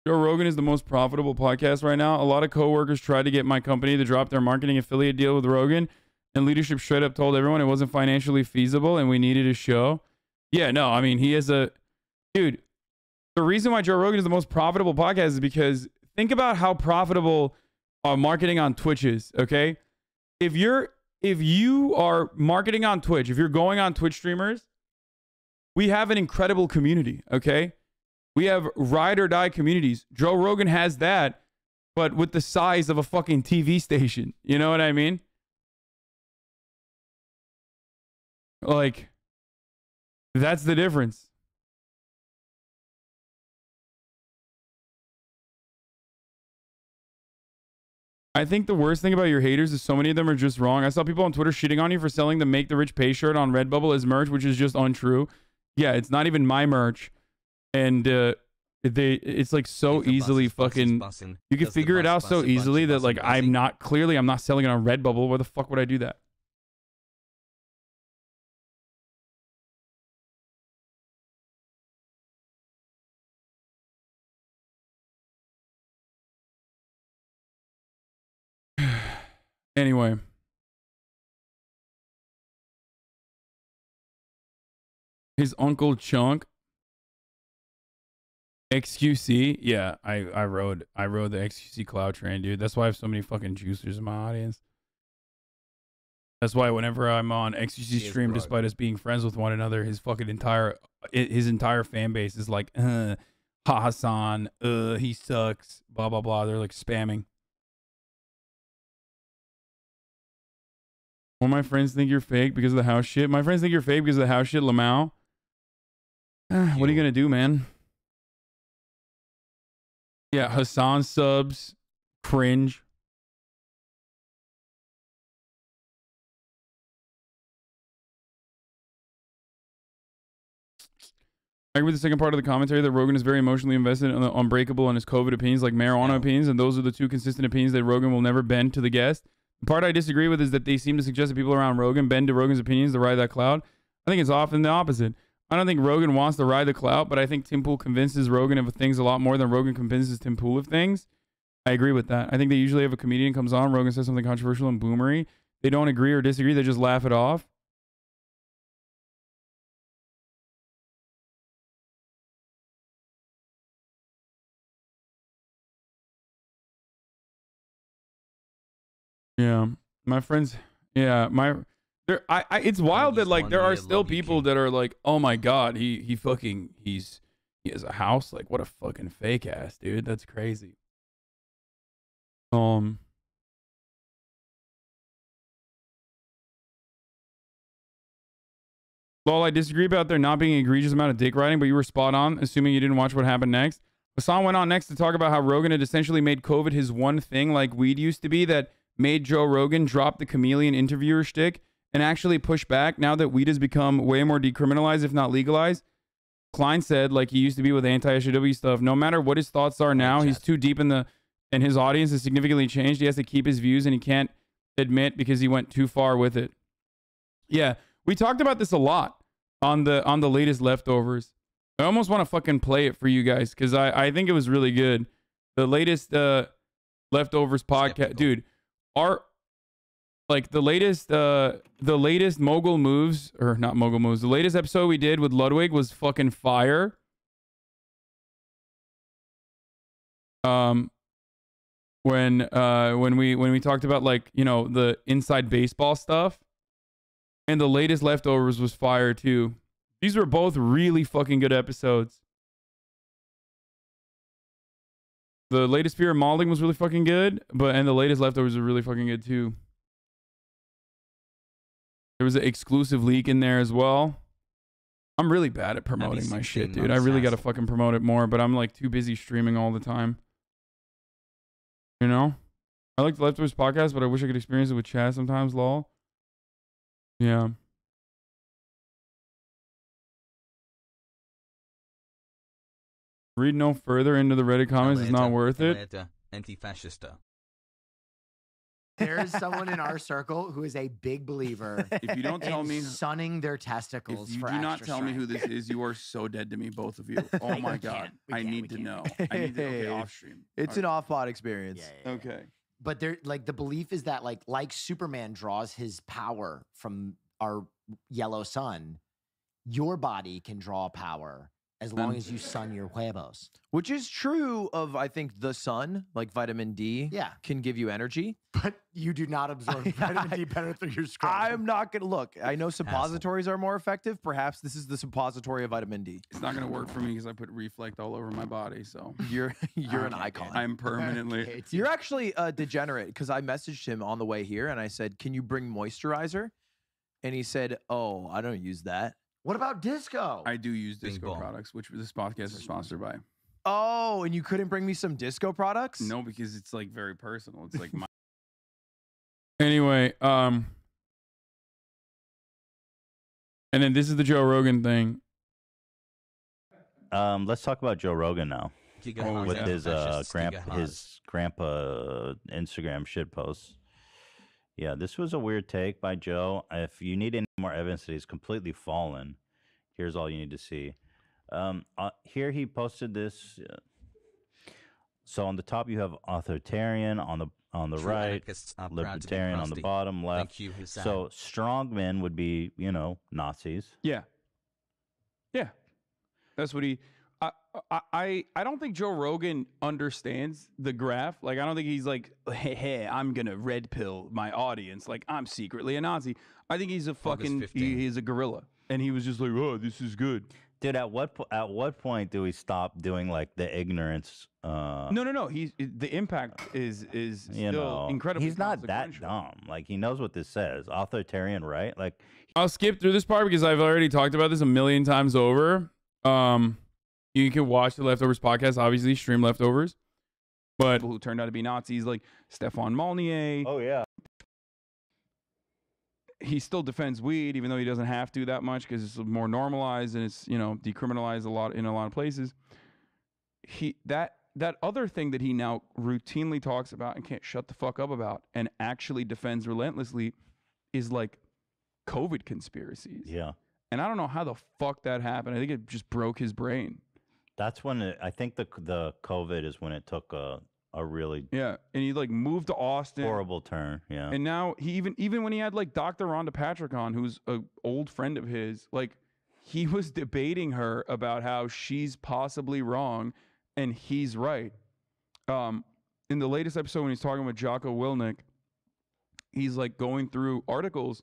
C: Joe Rogan is the most profitable podcast right now. A lot of coworkers tried to get my company to drop their marketing affiliate deal with Rogan, and leadership straight up told everyone it wasn't financially feasible and we needed a show. Yeah, no, I mean, he is a... Dude, the reason why Joe Rogan is the most profitable podcast is because think about how profitable marketing on Twitch is, okay? If you are marketing on Twitch, if you're going on Twitch streamers, we have an incredible community, okay? We have ride or die communities. Joe Rogan has that, but with the size of a fucking TV station. You know what I mean? Like, that's the difference. I think the worst thing about your haters is so many of them are just wrong. I saw people on Twitter shitting on you for selling the Make the Rich Pay shirt on Redbubble as merch, which is just untrue. Yeah, it's not even my merch. And it's like so easily fucking... You can figure it out so easily that like I'm not selling it on Redbubble. Where the fuck would I do that? Anyway. His Uncle Chunk. XQC. Yeah, I rode the XQC cloud train, dude. That's why I have so many fucking juicers in my audience. That's why whenever I'm on XQC stream, despite us being friends with one another, his entire fan base is like, ha Hasan, he sucks, blah blah blah. They're like spamming. Or my friends think you're fake because of the house shit. My friends think you're fake because of the house shit, Lamau. What are you gonna do, man? Yeah, Hasan subs, cringe. I agree with the second part of the commentary that Rogan is very emotionally invested in the unbreakable and his COVID opinions, like marijuana opinions, and those are the two consistent opinions that Rogan will never bend to the guest. The part I disagree with is that they seem to suggest that people around Rogan bend to Rogan's opinions to ride that cloud. I think it's often the opposite. I don't think Rogan wants to ride the cloud, but I think Tim Pool convinces Rogan of things a lot more than Rogan convinces Tim Pool of things. I agree with that. I think they usually have a comedian comes on, Rogan says something controversial and boomery. They don't agree or disagree, they just laugh it off. Yeah, my friends. Yeah, it's wild that like there are still people that are like, oh my god, he has a house. Like, what a fucking fake ass dude. That's crazy. Well, I disagree about there not being an egregious amount of dick riding, but you were spot on, assuming you didn't watch what happened next. Hasan went on next to talk about how Rogan had essentially made COVID his one thing, like weed used to be, that made Joe Rogan drop the chameleon interviewer shtick and actually push back now that weed has become way more decriminalized, if not legalized. Klein said, like he used to be with anti-SJW stuff, no matter what his thoughts are now, he's too deep and his audience has significantly changed. He has to keep his views and he can't admit because he went too far with it. Yeah, we talked about this a lot on the latest Leftovers. I almost want to fucking play it for you guys because I think it was really good. The latest Leftovers podcast, dude. Our like the latest mogul moves, or not mogul moves. The latest episode we did with Ludwig was fucking fire. When we talked about, like, you know, the inside baseball stuff, and the latest Leftovers was fire too. These were both really fucking good episodes. The latest Fear of Malding was really fucking good, and the latest Leftovers are really fucking good too. There was an exclusive leak in there as well. I'm really bad at promoting my shit, dude. I really gotta fucking promote it more, but I'm like too busy streaming all the time. You know? I like the Leftovers podcast, but I wish I could experience it with Chaz sometimes, lol. Yeah. Read no further into the Reddit comments. It's not worth it.
A: Anti-fascista.
J: There is someone in our circle who is a big believer.
C: If you don't tell
J: in
C: me,
J: sunning their testicles.
C: If you
J: for
C: do not
J: extra
C: tell me who
J: strength.
C: this is, you are so dead to me, both of you. Oh my god, I need to know. I need to. Okay, off stream.
K: It's an off-pod experience.
C: Okay.
J: But there, like, the belief is that like Superman draws his power from our yellow sun, your body can draw power as long as you sun your huevos.
K: Which is true of, I think, the sun, like vitamin D can give you energy.
J: But you do not absorb vitamin D better through your scrotum.
K: I'm not going to look. I know suppositories are more effective. Perhaps this is the suppository of vitamin D.
C: It's not going to work for me because I put Reflect all over my body. So
K: you're an icon.
C: I'm permanently.
K: You're actually a degenerate, because I messaged him on the way here and I said, "Can you bring moisturizer?" And he said, "Oh, I don't use that."
J: What about Disco?
C: I do use Disco products, which this podcast is sponsored by.
K: Oh, and you couldn't bring me some Disco products?
C: No, because it's like very personal. It's like my. Anyway, and then this is the Joe Rogan thing.
I: Let's talk about Joe Rogan now. With his
A: his
I: grandpa Instagram shit posts. Yeah, this was a weird take by Joe. If you need any more evidence that he's completely fallen, here's all you need to see. Here he posted this. So on the top you have authoritarian, on the right, libertarian on the bottom left.
A: Thank you, Hasan.
I: So strongmen would be, you know, Nazis.
C: Yeah. Yeah. That's what he. I don't think Joe Rogan understands the graph. Like, I don't think he's like, hey, I'm gonna red pill my audience. Like, I'm secretly a Nazi. I think he's a fucking he's a gorilla, and he was just like, oh, this is good.
I: Dude, at what point do we stop doing like the ignorance?
C: No. The impact is still incredibly.
I: He's not that dumb. Like, he knows what this says. Authoritarian, right? Like,
C: I'll skip through this part because I've already talked about this a million times over. You can watch the Leftovers podcast, obviously, stream Leftovers. But people who turned out to be Nazis, like Stefan Molyneux.
I: Oh, yeah.
C: He still defends weed, even though he doesn't have to that much because it's more normalized and it's, you know, decriminalized in a lot of places. That other thing that he now routinely talks about and can't shut the fuck up about and actually defends relentlessly is like COVID conspiracies.
I: Yeah.
C: And I don't know how the fuck that happened. I think it just broke his brain.
I: That's when I think the COVID is when it took a really
C: and he like moved to Austin,
I: horrible turn. Yeah,
C: and now he even when he had like Dr. Rhonda Patrick on, who's an old friend of his, like he was debating her about how she's possibly wrong and he's right. In the latest episode when he's talking with Jocko Willink, he's like going through articles.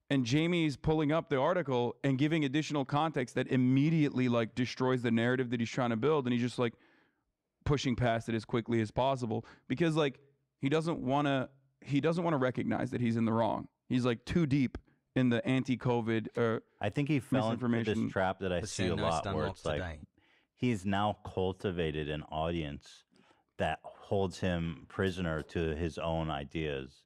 C: And Jamie's pulling up the article and giving additional context that immediately like destroys the narrative that he's trying to build. And he's just like pushing past it as quickly as possible because like he doesn't want to recognize that he's in the wrong. He's like too deep in the anti-COVID
I: I think he fell into this trap that I see a lot where it's like he's now cultivated an audience that holds him prisoner to his own ideas.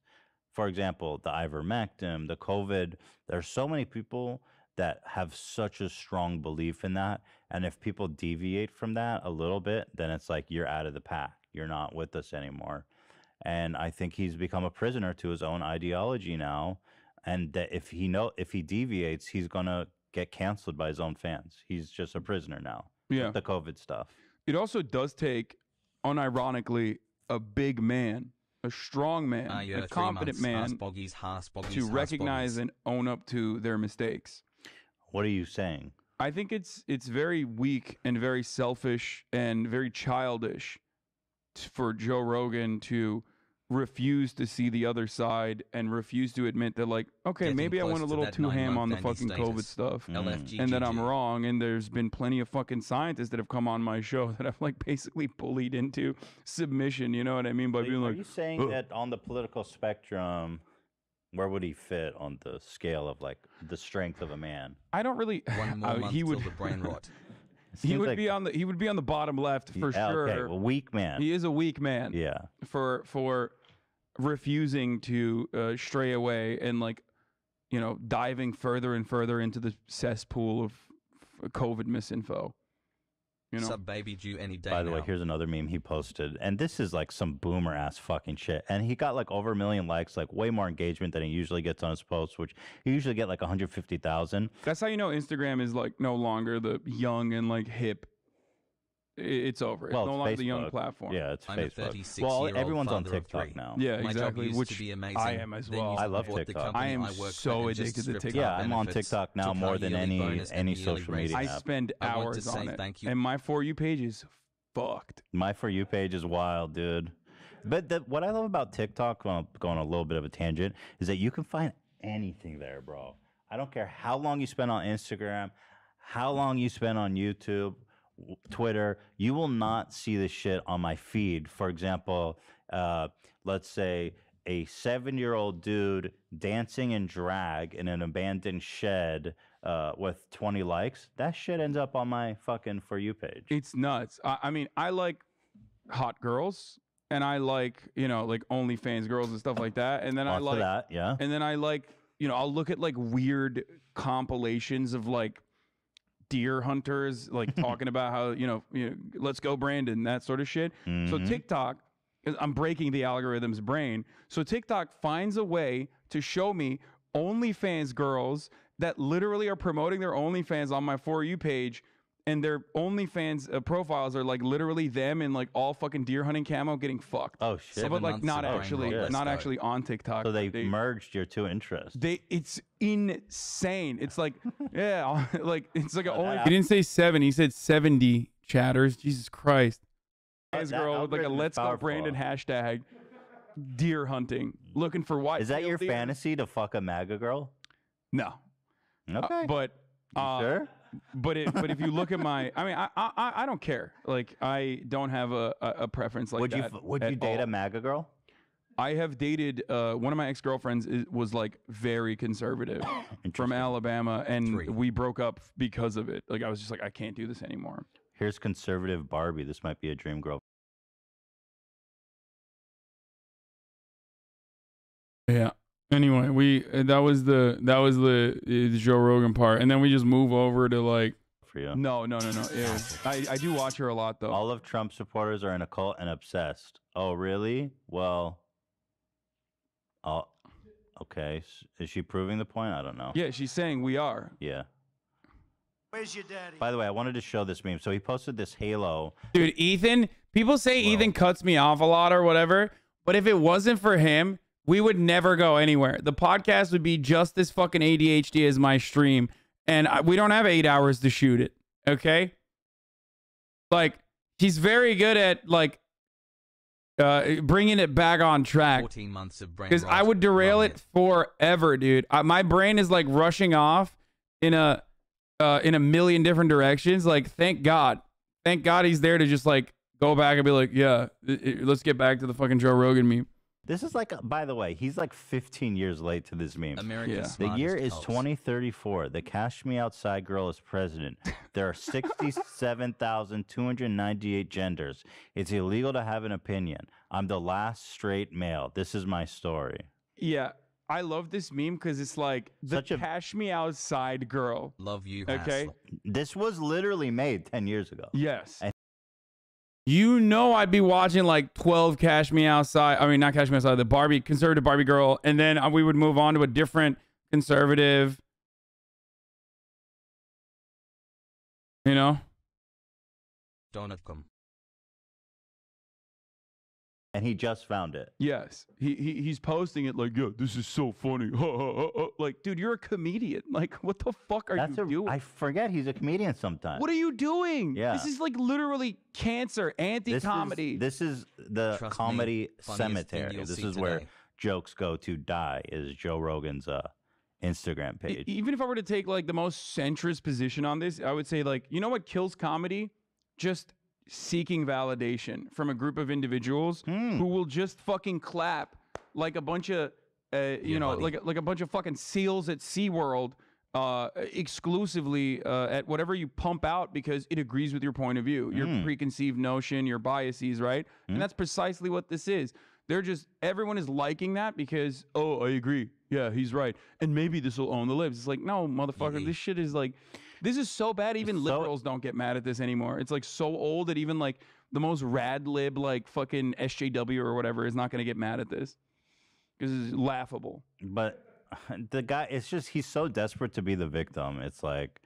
I: For example, the ivermectin, the COVID, there's so many people that have such a strong belief in that. And if people deviate from that a little bit, then it's like you're out of the pack. You're not with us anymore. And I think he's become a prisoner to his own ideology now. And that if he deviates, he's going to get canceled by his own fans. He's just a prisoner now.
C: Yeah.
I: With the COVID stuff.
C: It also does take, unironically, a big man, a strong man, a confident man to recognize and own up to their mistakes.
I: What are you saying?
C: I think it's very weak and very selfish and very childish for Joe Rogan to refuse to see the other side and refuse to admit that, like, okay, maybe I went a little too ham on the fucking COVID stuff and that I'm wrong. And there's been plenty of fucking scientists that have come on my show that I've like basically bullied into submission. You know what I mean? By being like,
I: are you saying that on the political spectrum, where would he fit on the scale of like the strength of a man?
C: I don't really.
A: One more month
C: he would
A: till the brain rot.
C: He would be on the bottom left for sure.
I: Okay, well, weak man.
C: He is a weak man.
I: Yeah.
C: For refusing to stray away and, like, you know, diving further and further into the cesspool of COVID misinfo. You know?
A: Sub baby due any day.
I: By the way,
A: now.
I: here's another meme he posted, and this is like some boomer ass fucking shit. And he got like over 1 million likes, like way more engagement than he usually gets on his posts, which he usually get like 150,000.
C: That's how you know Instagram is like no longer the young and like hip. It's over. It's
I: Well,
C: no
I: it's
C: longer the young
I: Facebook.
C: platform.
I: Yeah, it's
A: I'm a
I: Facebook.
A: 36-year-old
I: Everyone's on
A: father of
I: TikTok
A: 3.
I: now.
C: Yeah,
A: My job
C: exactly.
A: used
C: Which
A: to be amazing.
C: I am as
A: Then
C: well.
A: used to
I: I love
A: support the
I: TikTok.
A: company
C: I am
A: worked for
C: so
A: and just
C: addicted to
A: stripped
C: TikTok.
A: out
I: Yeah, I'm on
A: benefits,
I: TikTok now
A: took
I: more
A: our
I: than
A: yearly bonus and
I: any
A: yearly
I: social media
C: I
A: raises.
I: app.
C: spend
A: I want
C: hours
A: to say
C: on it,
A: thank you.
C: and my For You page is fucked.
I: My For You page is wild, dude. But what I love about TikTok, going on a little bit of a tangent, is that you can find anything there, bro. I don't care how long you spend on Instagram, how long you spend on YouTube, Twitter. You will not see this shit on my feed. For example, let's say a 7-year-old dude dancing in drag in an abandoned shed with 20 likes. That shit ends up on my fucking For You page.
C: It's nuts. I mean, I like hot girls, and I like, you know, like OnlyFans girls and stuff like that. And then I
I: Lots of
C: like
I: that, yeah.
C: And then I like, you know, I'll look at like weird compilations of like deer hunters, like talking about how, you know, let's go Brandon, that sort of shit. So TikTok, I'm breaking the algorithm's brain. So TikTok finds a way to show me OnlyFans girls that literally are promoting their OnlyFans on my For You page, and their OnlyFans profiles are like literally them in like all fucking deer hunting camo getting fucked.
I: Oh shit!
C: But like not actually on TikTok.
I: So they merged your two interests.
C: It's insane. It's like, yeah, like it's like he didn't say 7, he said 70 chatters. Jesus Christ. This girl with like a Let's Go Brandon hashtag deer hunting, looking for white.
I: Is that your fantasy to fuck a MAGA girl?
C: No.
I: Okay.
C: But
I: sure?
C: But if you look at my, I mean, I don't care. Like, I don't have a preference like that.
I: Would you date a MAGA girl?
C: I have dated one of my ex-girlfriends was like very conservative from Alabama, and we broke up because of it. Like, I was just like, I can't do this anymore.
I: Here's conservative Barbie. This might be a dream girl.
C: Yeah. Anyway, that was the Joe Rogan part, and then we just move over to like.
I: For you.
C: No. Ew. I do watch her a lot though.
I: All of Trump supporters are in a cult and obsessed. Oh really? Well. Oh, okay. Is she proving the point? I don't know.
C: Yeah, she's saying we are.
I: Yeah.
F: Where's your daddy?
I: By the way, I wanted to show this meme. So he posted this Halo.
C: Dude, Ethan. People say Ethan cuts me off a lot or whatever, but if it wasn't for him, we would never go anywhere. The podcast would be just as fucking ADHD as my stream, and we don't have 8 hours to shoot it, okay? Like, he's very good at, like, bringing it back on track.
A: 14 months of brain
C: because I would derail it forever, dude. My brain is, like, rushing off in a million different directions. Like, thank God. Thank God he's there to just, like, go back and be like, yeah, let's get back to the fucking Joe Rogan meme.
I: This is like, by the way, he's like 15 years late to this meme. The year is 2034. The Cash Me Outside girl is president. There are 67,298 genders. It's illegal to have an opinion. I'm the last straight male. This is my story.
C: Yeah. I love this meme because it's like the Cash Me Outside girl.
A: Love you.
C: Okay.
I: This was literally made 10 years ago.
C: Yes. You know I'd be watching like 12 Cash Me Outside. I mean, not Cash Me Outside, the conservative Barbie girl. And then we would move on to a different conservative. You know?
A: Don't have come.
I: And he just found it.
C: Yes, he's posting it like, "Yo, this is so funny." Like, dude, you're a comedian. Like, what the fuck are you doing?
I: I forget he's a comedian sometimes.
C: What are you doing?
I: Yeah.
C: This is like literally cancer, anti-comedy.
I: This is the
A: Trust
I: comedy
A: me, funniest thing
I: cemetery.
A: you'll
I: This
A: see
I: is where
A: today.
I: jokes go to die. Is Joe Rogan's Instagram page.
C: Even if I were to take like the most centrist position on this, I would say like, you know what kills comedy? Just seeking validation from a group of individuals who will just fucking clap like a bunch of, like a bunch of fucking seals at SeaWorld exclusively at whatever you pump out because it agrees with your point of view, your preconceived notion, your biases, right? And that's precisely what this is. They're just, everyone is liking that because, oh, I agree. Yeah, he's right. And maybe this will own the libs. It's like, no, motherfucker, this shit is like, this is so bad, even liberals don't get mad at this anymore. It's like so old that even like the most rad lib, like fucking SJW or whatever, is not going to get mad at this because it's laughable.
I: But the guy, it's just, he's so desperate to be the victim. It's like,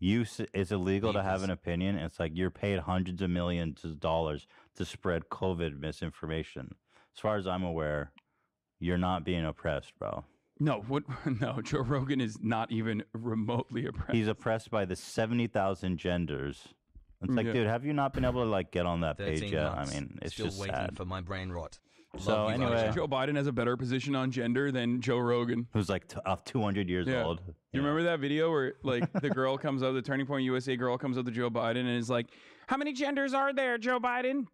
I: it's illegal to have an opinion. It's like you're paid hundreds of millions of dollars to spread COVID misinformation. As far as I'm aware, you're not being oppressed, bro.
C: No, no, Joe Rogan is not even remotely oppressed.
I: He's oppressed by the 70,000 genders. It's like, dude, have you not been able to like get on that page yet? I mean, it's
A: still
I: just
A: waiting
I: sad.
A: for my brain rot.
I: So anyway,
C: Joe Biden has a better position on gender than Joe Rogan,
I: who's like 200 years old.
C: You remember that video where like the girl comes up, the Turning Point USA girl comes up to Joe Biden and is like, "How many genders are there, Joe Biden?"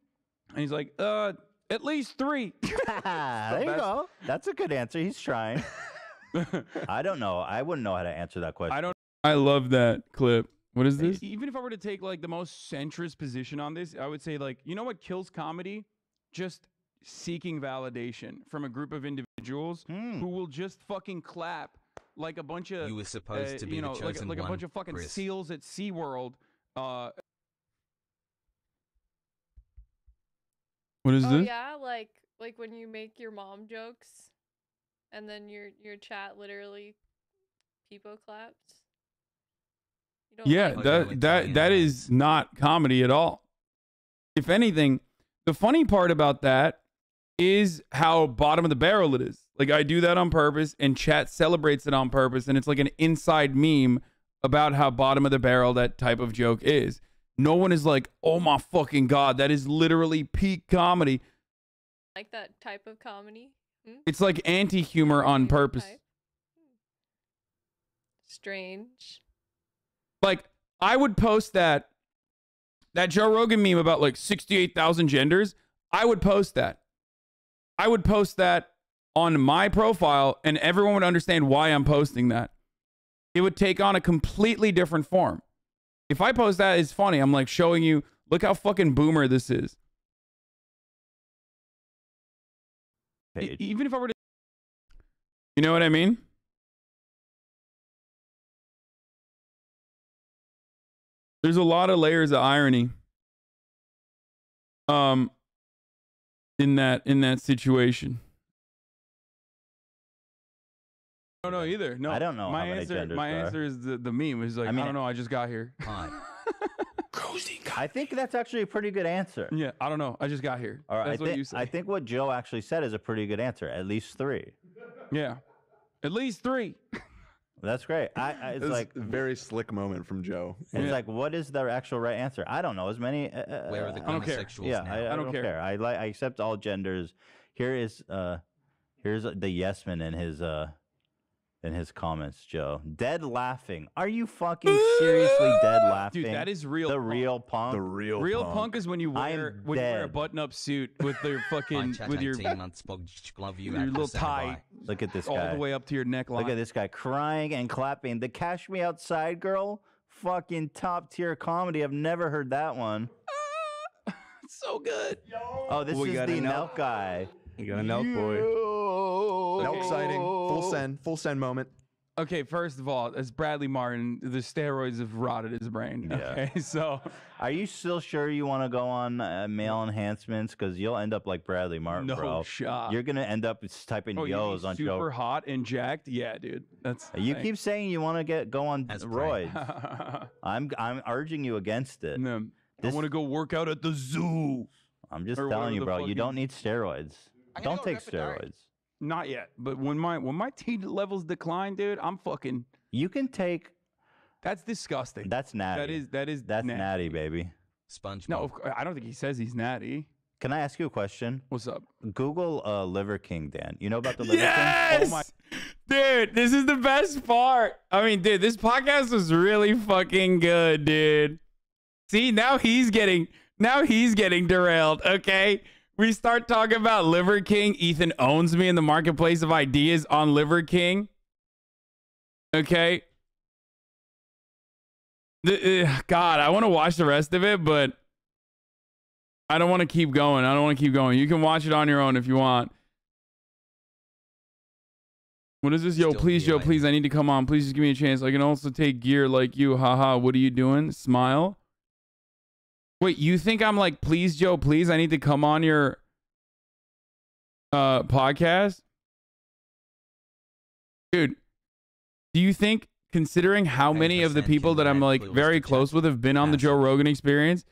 C: And he's like, at least 3.
I: There you go. That's a good answer. He's trying. I don't know. I wouldn't know how to answer that question.
C: I love that clip. What is this? Even if I were to take like the most centrist position on this, I would say like, you know what kills comedy? Just seeking validation from a group of individuals who will just fucking clap like a bunch of,
A: You were supposed to be the chosen
C: like a
A: one,
C: bunch of fucking
A: Chris.
C: seals at SeaWorld. What is this?
L: Yeah, like when you make your mom jokes, and then your chat literally people claps.
C: Yeah, that is not comedy at all. If anything, the funny part about that is how bottom of the barrel it is. Like I do that on purpose, and chat celebrates it on purpose, and it's like an inside meme about how bottom of the barrel that type of joke is. No one is like, oh my fucking God, that is literally peak comedy.
L: Like that type of comedy.
C: It's like anti-humor on purpose.
L: Strange.
C: Like, I would post that Joe Rogan meme about like 68,000 genders. I would post that. I would post that on my profile, and everyone would understand why I'm posting that. It would take on a completely different form. If I post that, it's funny. I'm like showing you, look how fucking boomer this is. Even if I were to, you know what I mean? There's a lot of layers of irony. In that situation. I don't know either. No,
I: I don't know
C: My
I: how many
C: answer,
I: genders
C: my
I: there are.
C: answer is the meme. It's like, I don't know. I just got here.
I: I think that's actually a pretty good answer.
C: Yeah, I don't know. I just got here.
I: All right,
C: That's what you say.
I: I think what Joe actually said is a pretty good answer. At least 3.
C: Yeah, at least 3.
I: That's great. It's
W: This
I: like
W: a very slick moment from Joe.
I: It's like, what is the actual right answer? I don't know. As many.
A: Where are the
I: I don't care.
A: homosexuals
I: Yeah,
A: now?
I: I don't care. I accept all genders. Here's the yes man in his comments, Joe. Dead laughing. Are you fucking seriously dead laughing?
C: Dude, that is real.
I: The
C: punk.
I: real punk.
W: The real
C: punk is when you wear a button-up suit with your fucking your little tie.
I: Look at this
C: all
I: guy.
C: the way up to your neckline.
I: Look at this guy crying and clapping. The Cash Me Outside girl, fucking top tier comedy. I've never heard that one.
C: It's so good.
I: Oh, this is the Nelk guy.
W: You got a Nelk boy. Nelk sighting. Full send moment.
C: Okay, first of all, as Bradley Martin, the steroids have rotted his brain. Okay, so
I: are you still sure you want to go on male enhancements? Because you'll end up like Bradley Martin,
C: No
I: bro.
C: shot.
I: You're gonna end up typing
C: you
I: yos
C: mean
I: on
C: super
I: Joe.
C: hot and jacked. Yeah, dude. That's
I: You keep saying you want to go on roids. I'm urging you against it.
C: I want to go work out at the zoo.
I: I'm just
C: Or
I: telling you,
C: whatever the
I: bro.
C: fuck
I: You don't
C: is-
I: need steroids. Don't take steroids.
C: Not yet, but when my T levels decline, dude, I'm fucking.
I: You can take.
C: That's disgusting.
I: That's natty.
C: That's
I: That's natty, baby.
A: SpongeBob.
C: No, I don't think he says he's natty.
I: Can I ask you a question?
C: What's up?
I: Google Liver King, Dan. You know about the Liver
C: Yes!
I: King? Oh my.
C: Dude, this is the best part. I mean, dude, this podcast was really fucking good, dude. See, now he's getting derailed, okay? We start talking about Liver King. Ethan owns me in the marketplace of ideas on Liver King. Okay? God, I want to watch the rest of it, but I don't want to keep going. You can watch it on your own if you want. What is this? Yo, please, Joe, please. I need to come on. Please just give me a chance. I can also take gear like you. Haha. What are you doing? Smile. Wait, you think I'm like, please, Joe, please? I need to come on your podcast? Dude, do you think, considering how many of the people that I'm like very close with have been on the Joe Rogan Experience,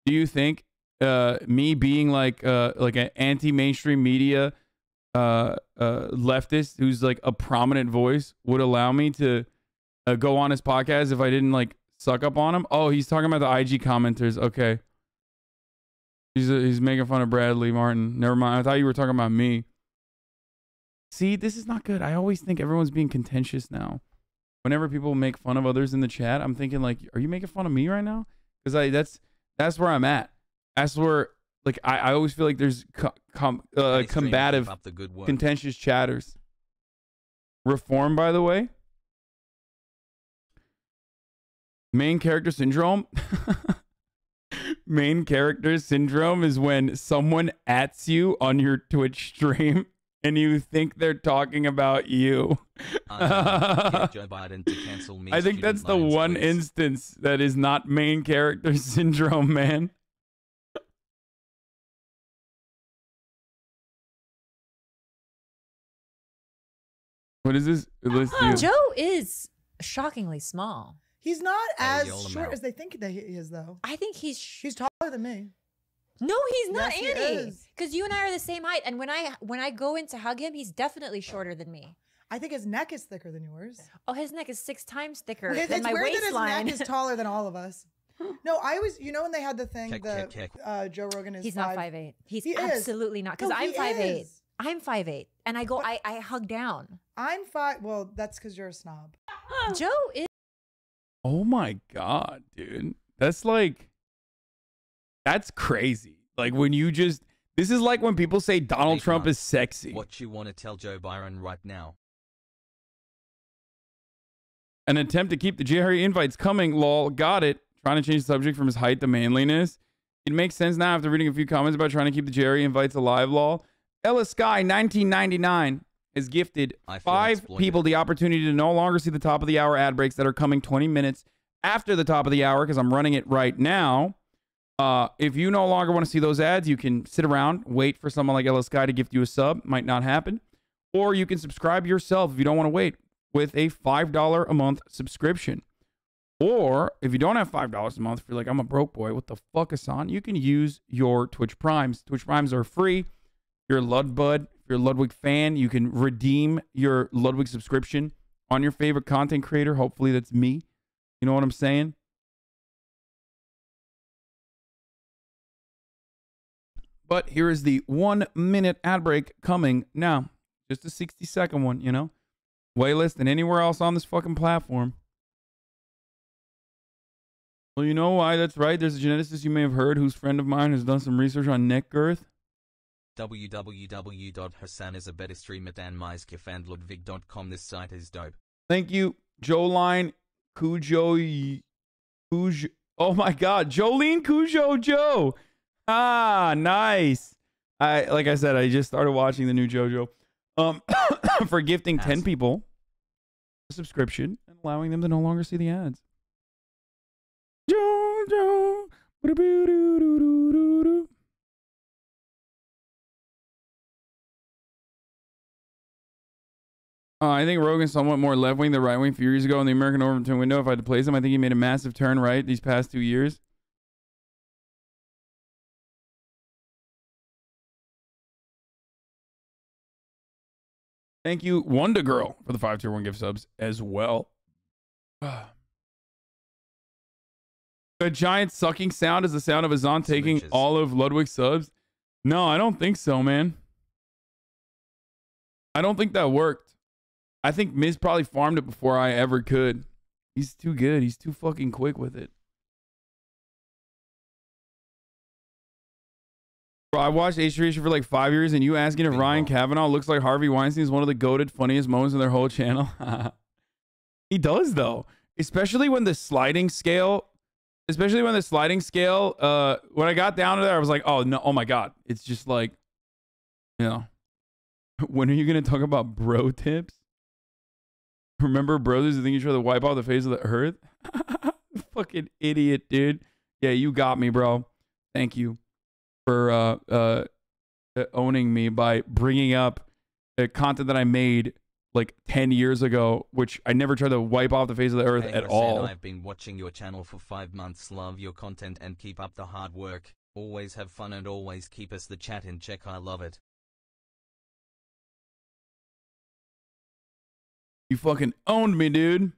C: do you think me being like an anti-mainstream media leftist who's like a prominent voice would allow me to go on his podcast if I didn't like suck up on him? Oh, he's talking about the IG commenters. Okay. He's making fun of Bradley Martin. Never mind. I thought you were talking about me. See, this is not good. I always think everyone's being contentious now. Whenever people make fun of others in the chat, I'm thinking like, are you making fun of me right now? Because that's where I'm at. That's where like I always feel like there's combative, contentious chatters. Reform, by the way. Main character syndrome. Main character syndrome is when someone ats you on your Twitch stream and you think they're talking about you.
A: Get Joe Biden to cancel me.
C: I think that's the one instance that is not main character syndrome, man. What is this?
N: Joe is shockingly small.
O: He's not as
A: yell him
O: short
A: out.
O: as they think that he is, though.
N: I think he's
O: taller than me.
N: No, he's not,
O: Yes, he
N: Annie.
O: is.
N: Because you and I are the same height, and when I go in to hug him, he's definitely shorter than me.
O: I think his neck is thicker than yours.
N: Oh, his neck is 6 times thicker
O: It's
N: than my
O: weird
N: waistline.
O: that his neck is taller than all of us. No, I was, you know, when they had the thing, Joe Rogan is
N: He's not 5'8". He's
O: He is.
N: absolutely not. Because
O: No,
N: I'm
O: he
N: 5'8".
O: is.
N: I'm 5'8", and I go, I hug down.
O: I'm 5. Well, that's because you're a snob.
N: Joe is.
C: Oh my God, dude. That's crazy. Like when you just, this is like when people say Donald Trump is sexy.
A: What you want to tell Joe Biden right now?
C: An attempt to keep the JRE invites coming, lol, got it. Trying to change the subject from his height to manliness. It makes sense now after reading a few comments about trying to keep the JRE invites alive, lol. Ella Sky 1999 has gifted 5 people the opportunity to no longer see the top of the hour ad breaks that are coming 20 minutes after the top of the hour because I'm running it right now. If you no longer want to see those ads, you can sit around, wait for someone like Ella Sky to gift you a sub. Might not happen. Or you can subscribe yourself if you don't want to wait with a $5 a month subscription. Or if you don't have $5 a month, if you're like, I'm a broke boy, what the fuck, Hasan? You can use your Twitch Primes. Twitch Primes are free. If you're a Ludbud, if you're a Ludwig fan, you can redeem your Ludwig subscription on your favorite content creator. Hopefully that's me. You know what I'm saying? But here is the 1-minute ad break coming now. Just a 60-second one, you know? Way less than anywhere else on this fucking platform. Well, you know why that's right. There's a geneticist you may have heard whose friend of mine has done some research on neck girth.
A: www.hasanabedistream@anmaiskefandludwig.com. This site is dope.
C: Thank you, Joline Cujo. Oh my God, Jolene Cujo Joe. Ah, nice. Like I said, I just started watching the new JoJo. For gifting 10 people a subscription and allowing them to no longer see the ads. JoJo. I think Rogan's somewhat more left-wing than right-wing. A few years ago in the American Overton window, if I had to place him, I think he made a massive turn right these past 2 years. Thank you, Wonder Girl, for the 5 tier 1 gift subs as well. A giant sucking sound is the sound of Hasan taking all of Ludwig's subs. No, I don't think so, man. I don't think that worked. I think Miz probably farmed it before I ever could. He's too good. He's too fucking quick with it. Bro, I watched H3H for like 5 years, and you asking if Ryan Kavanaugh looks like Harvey Weinstein is one of the goated funniest moments in their whole channel. He does, though. Especially when the sliding scale... when I got down to there, I was like, oh, no, oh my God. It's just like, you know, when are you going to talk about bro tips? Remember brothers who think you try to wipe off the face of the earth? Fucking idiot, dude. Yeah, you got me, bro. Thank you for owning me by bringing up content that I made like 10 years ago, which I never tried to wipe off the face of the earth at all.
A: I've been watching your channel for 5 months. Love your content and keep up the hard work. Always have fun and always keep us the chat in check. I love it.
C: You fucking owned me, dude.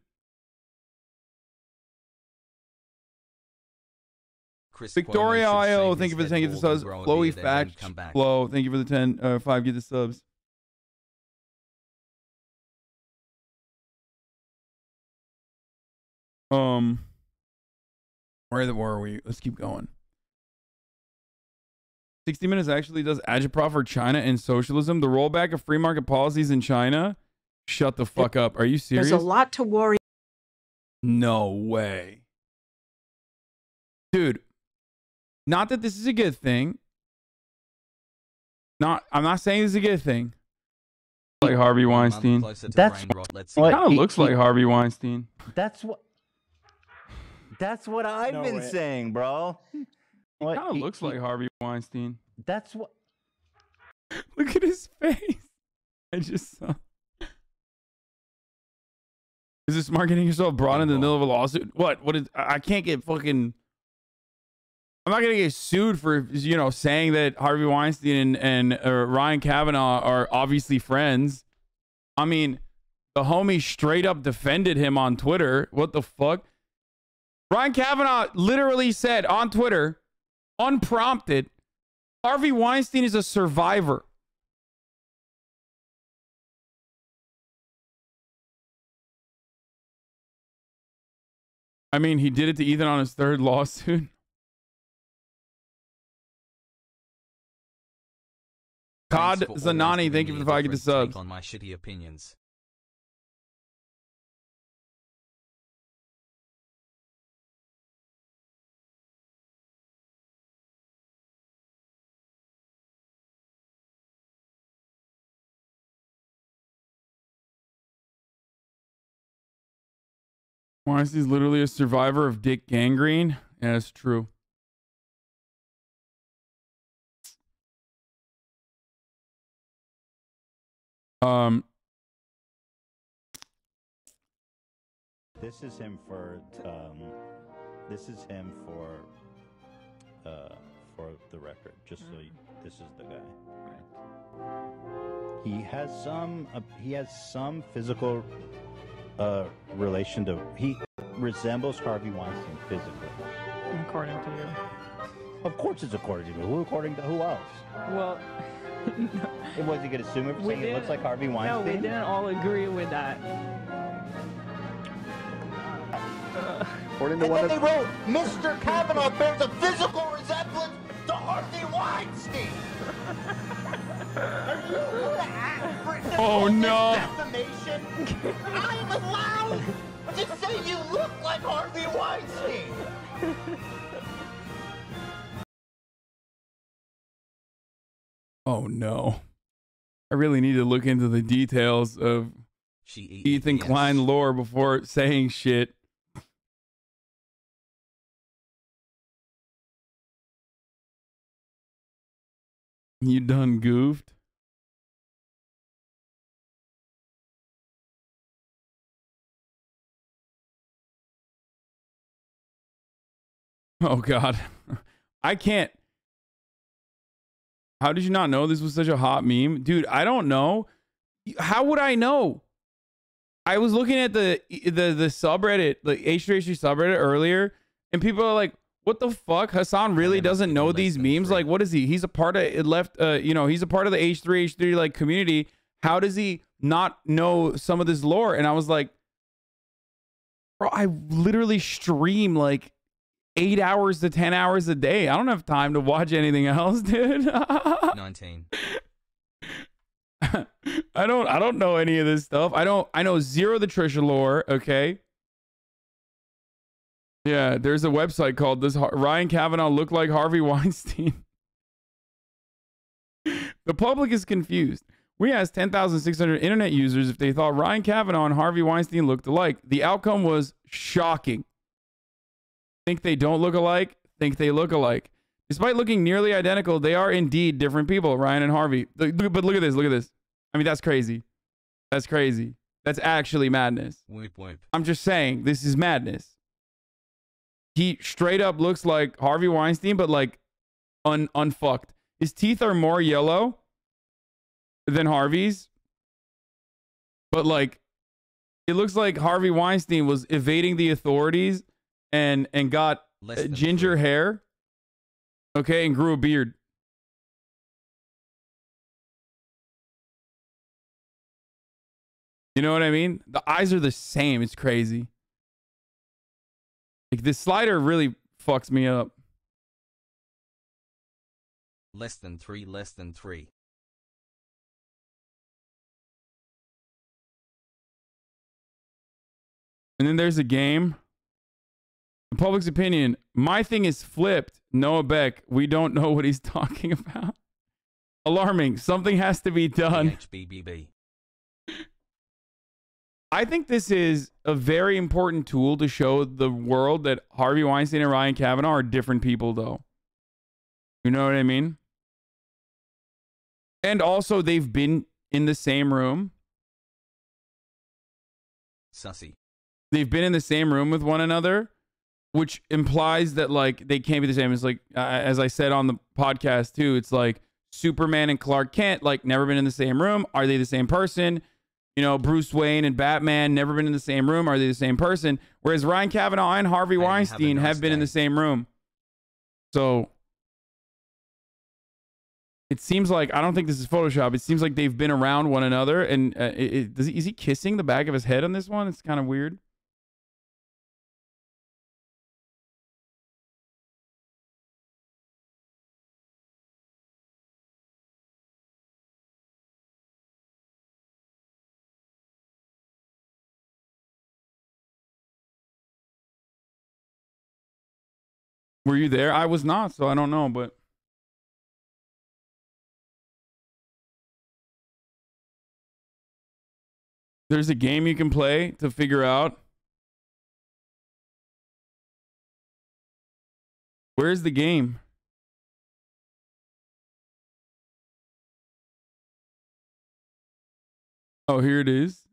C: Victoria IO, thank you for the 10 gift subs. Chloe Fact, Flo, thank you for the 10, 5 gift subs. Where were we? Let's keep going. 60 Minutes actually does agitprop for China and socialism. The rollback of free market policies in China. Shut the fuck up. Are you serious?
M: There's a lot to worry.
C: No way. Dude, not that this is a good thing. I'm not saying this is a good thing. Like Harvey Weinstein.
I: That's
C: what kind of looks like Harvey Weinstein.
I: That's what I've been saying, bro.
C: Kind of looks like Harvey Weinstein.
I: That's what.
C: Look at his face. I just saw. Is it smart getting yourself brought in the middle of a lawsuit? What is? I can't get fucking. I'm not gonna get sued for, you know, saying that Harvey Weinstein and Ryan Kavanaugh are obviously friends. I mean, the homie straight up defended him on Twitter. What the fuck? Ryan Kavanaugh literally said on Twitter, unprompted, Harvey Weinstein is a survivor. I mean, he did it to Ethan on his 3rd lawsuit. Todd Zanani, thank you for the 5 gift subs.
A: On my shitty opinions.
C: Weinstein's literally a survivor of dick gangrene. Yeah, that's true.
I: This is him for the record. Just so this is the guy. He has some physical relation to. He resembles Harvey Weinstein physically.
D: According to you.
I: Of course, it's according to me. Who according to who else?
D: Well.
I: Was he going to sue me for saying it looks like Harvey Weinstein?
D: No, we didn't all agree with that.
I: According to
J: And
I: one
J: then
I: of
J: they wrote, Mr. Kavanaugh bears a physical resemblance to Harvey Weinstein. Are you
C: Oh no!
J: defamation? I am allowed to say you look like Harvey Weinstein.
C: Oh no. I really need to look into the details of Ethan Klein lore before saying shit. You done goofed? Oh God. I can't. How did you not know this was such a hot meme? Dude, I don't know. How would I know? I was looking at the subreddit, the H3H3 subreddit earlier, and people are like, "What the fuck? Hasan really doesn't know these memes? Like, what is he? He's a part of it left. You know, he's a part of the H3H3 like community. How does he not know some of this lore?" And I was like, "Bro, I literally stream like 8 hours to 10 hours a day. I don't have time to watch anything else, dude."
A: 19.
C: I don't know any of this stuff. I know zero of the Trisha lore, okay? Yeah, there's a website called "Does Ryan Kavanaugh look like Harvey Weinstein?" The public is confused. We asked 10,600 internet users if they thought Ryan Kavanaugh and Harvey Weinstein looked alike. The outcome was shocking. Think they don't look alike? Think they look alike. Despite looking nearly identical, they are indeed different people, Ryan and Harvey. But look at this. Look at this. I mean, that's crazy. That's crazy. That's actually madness.
A: Whoop, whoop.
C: I'm just saying, this is madness. He straight up looks like Harvey Weinstein, but like unfucked. His teeth are more yellow than Harvey's. But like, it looks like Harvey Weinstein was evading the authorities and got ginger hair. Okay, and grew a beard. You know what I mean? The eyes are the same. It's crazy. Like, this slider really fucks me up.
A: Less than 3, less than 3.
C: And then there's a game. The public's opinion. My thing is flipped. Noah Beck. We don't know what he's talking about. Alarming. Something has to be done.
A: HBBB.
C: I think this is a very important tool to show the world that Harvey Weinstein and Ryan Kavanaugh are different people, though. You know what I mean? And also, they've been in the same room.
A: Sussy.
C: They've been in the same room with one another, which implies that, like, they can't be the same. It's like, as I said on the podcast, too, it's like Superman and Clark Kent, like, never been in the same room. Are they the same person? You know, Bruce Wayne and Batman, never been in the same room. Are they the same person? Whereas Ryan Kavanaugh and Harvey Weinstein have been in the same room. So it seems like, I don't think this is Photoshop. It seems like they've been around one another. And is he kissing the back of his head on this one? It's kind of weird. Were you there? I was not, so I don't know, but there's a game you can play to figure out. Where's the game? Oh, here it is.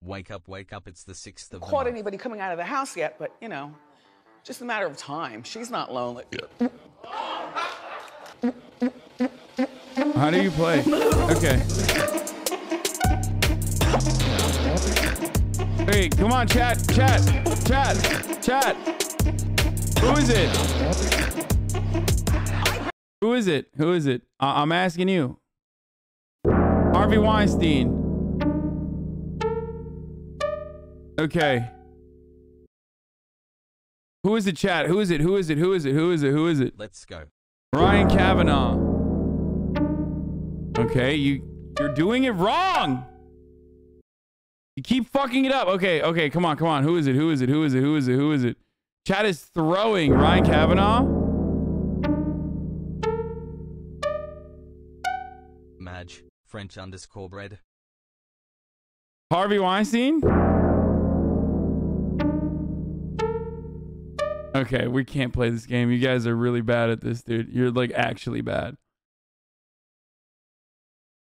A: Wake up, it's the 6th of the
P: Caught
A: month.
P: anybody coming out of the house yet, but you know, just a matter of time. She's not lonely.
C: How do you play? Okay. Hey, come on, chat. Who is it? Who is it? I'm asking you. Harvey Weinstein. Okay. Who is it, chat? Who is it?
A: Let's go.
C: Ryan Kavanaugh. Okay, you're doing it wrong. You keep fucking it up. Okay, come on. Who is it? Chat is throwing Ryan Kavanaugh.
A: Madge, French_bread.
C: Harvey Weinstein? Okay, we can't play this game. You guys are really bad at this, dude. You're like actually bad.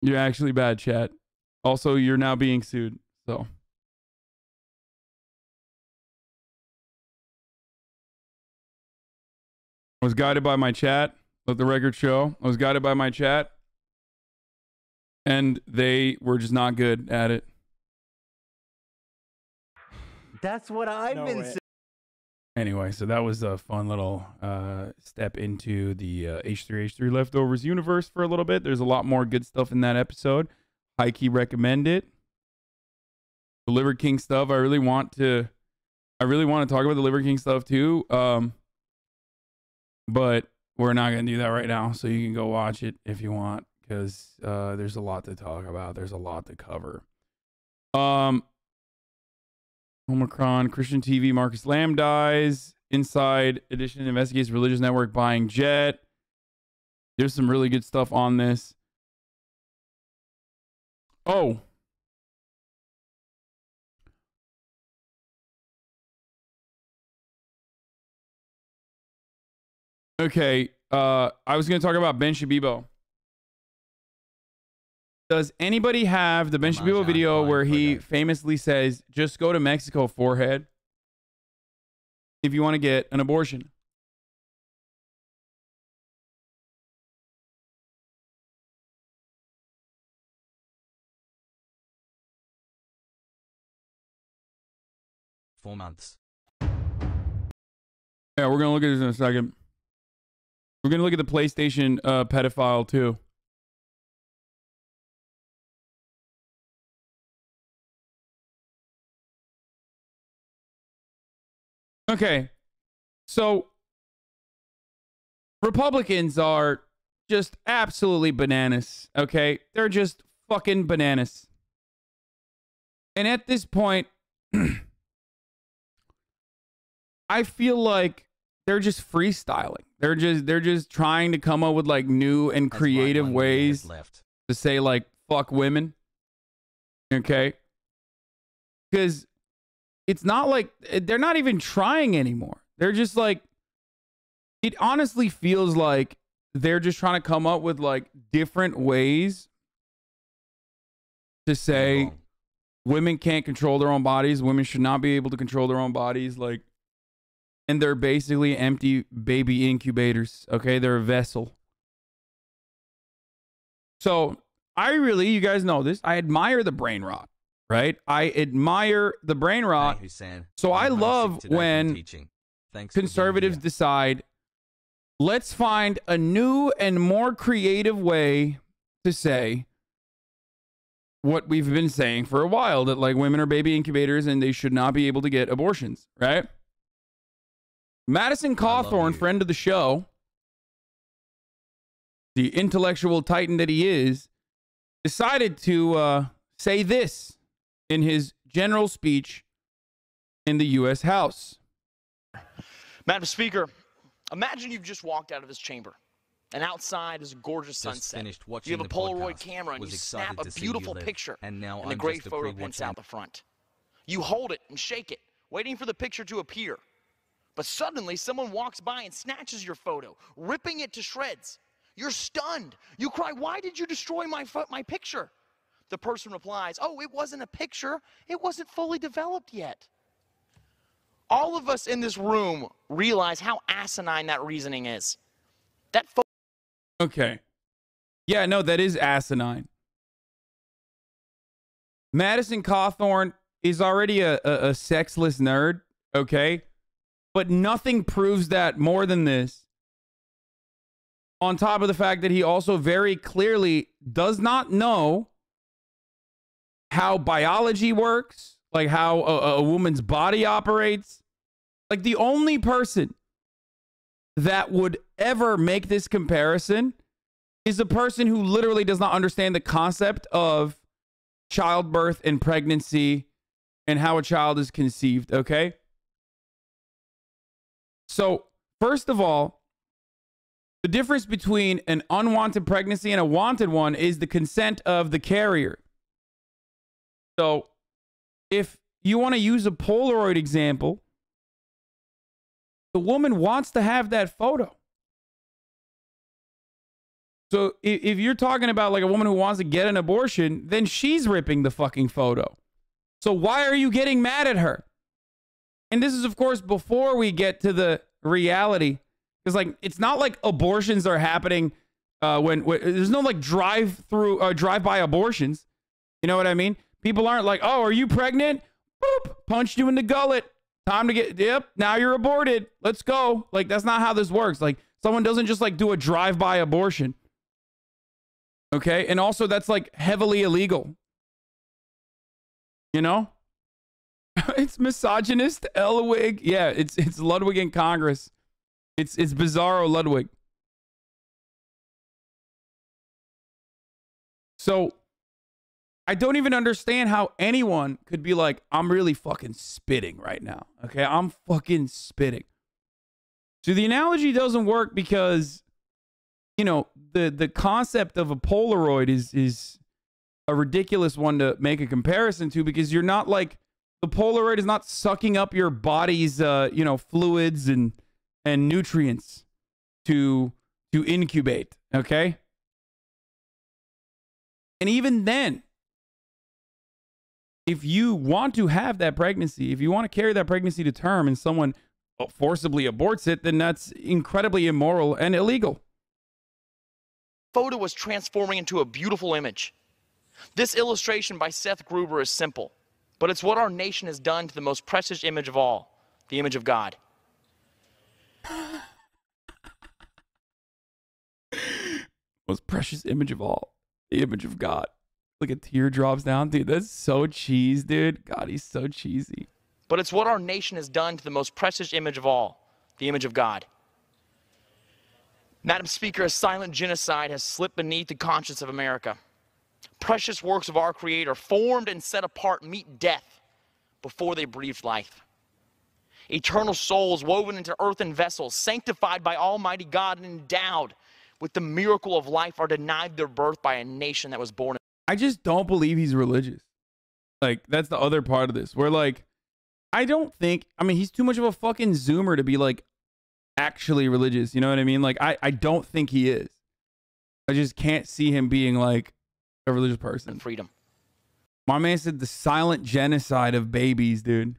C: You're actually bad, chat. Also, you're now being sued, so. I was guided by my chat. Let the record show. I was guided by my chat. and they were just not good at it.
I: That's what I've been saying.
C: Anyway, so that was a fun little step into the H3H3 Leftovers universe for a little bit. There's a lot more good stuff in that episode. High key recommend it. The Liver King stuff, I really want to talk about the Liver King stuff too. But we're not gonna do that right now. So you can go watch it if you want, because there's a lot to talk about. There's a lot to cover. Omicron, Christian TV, Marcus Lamb dies. Inside Edition investigates religious network buying jet. There's some really good stuff on this. Oh. Okay. I was going to talk about Ben Shabibo. Does anybody have the Ben Shapiro video where he famously says, just go to Mexico, forehead, if you want to get an abortion?
A: $4 months.
C: Yeah, we're going to look at this in a second. We're going to look at the PlayStation pedophile too. Okay, so Republicans are just absolutely bananas, okay? They're just fucking bananas. And at this point, I feel like they're just freestyling. They're just trying to come up with like new and creative ways to say like fuck women. Okay? Because it's not like they're not even trying anymore. They're just like, it honestly feels like they're just trying to come up with like different ways to say women can't control their own bodies. Women should not be able to control their own bodies. Like, and they're basically empty baby incubators. Okay. They're a vessel. So you guys know this. I admire the brain rot. Right? I admire the brain rot. So I love when conservatives decide, let's find a new and more creative way to say what we've been saying for a while, that like women are baby incubators and they should not be able to get abortions, right? Madison Cawthorn, friend of the show, the intellectual titan that he is, decided to say this in his general speech in the U.S. House.
Q: Madam Speaker, imagine you've just walked out of this chamber, and outside is a gorgeous sunset. You have a Polaroid camera, and you snap a beautiful picture, and the great photo prints out the front. You hold it and shake it, waiting for the picture to appear. But suddenly, someone walks by and snatches your photo, ripping it to shreds. You're stunned. You cry, "Why did you destroy my picture?" The person replies, "Oh, it wasn't a picture. It wasn't fully developed yet." All of us in this room realize how asinine that reasoning is.
C: Okay. Yeah, no, that is asinine. Madison Cawthorn is already a sexless nerd, okay? But nothing proves that more than this. On top of the fact that he also very clearly does not know how biology works, like how a woman's body operates. Like, the only person that would ever make this comparison is a person who literally does not understand the concept of childbirth and pregnancy and how a child is conceived, okay? So, first of all, the difference between an unwanted pregnancy and a wanted one is the consent of the carrier. So, if you want to use a Polaroid example, the woman wants to have that photo. So, if you're talking about like a woman who wants to get an abortion, then she's ripping the fucking photo. So, why are you getting mad at her? And this is, of course, before we get to the reality. Because, like, it's not like abortions are happening when there's no like drive-by abortions. You know what I mean? People aren't like, oh, are you pregnant? Boop, punched you in the gullet. Time to get, yep, now you're aborted. Let's go. Like, that's not how this works. Like, someone doesn't just like do a drive-by abortion. Okay? And also that's like heavily illegal. You know? It's misogynist Ludwig. Yeah, it's Ludwig in Congress. It's Bizarro Ludwig. So I don't even understand how anyone could be like, I'm really fucking spitting right now. Okay, I'm fucking spitting. So the analogy doesn't work because, you know, the concept of a Polaroid is a ridiculous one to make a comparison to, because you're not like, the Polaroid is not sucking up your body's you know, fluids and nutrients to incubate. Okay, and even then, if you want to have that pregnancy, if you want to carry that pregnancy to term and someone forcibly aborts it, then that's incredibly immoral and illegal.
Q: Photo was transforming into a beautiful image. This illustration by Seth Gruber is simple, but it's what our nation has done to the most precious image of all, the image of God.
C: Most precious image of all, the image of God. Like a tear drops down. Dude, that's so cheese, dude. God, he's so cheesy.
Q: But it's what our nation has done to the most precious image of all, the image of God. Madam Speaker, a silent genocide has slipped beneath the conscience of America. Precious works of our Creator, formed and set apart, meet death before they breathe life. Eternal souls woven into earthen vessels, sanctified by Almighty God and endowed with the miracle of life, are denied their birth by a nation that was born.
C: I just don't believe he's religious. Like, that's the other part of this. Where, like, I don't think, I mean, he's too much of a fucking zoomer to be, like, actually religious. You know what I mean? Like, I don't think he is. I just can't see him being, like, a religious person.
Q: Freedom.
C: My man said the silent genocide of babies, dude.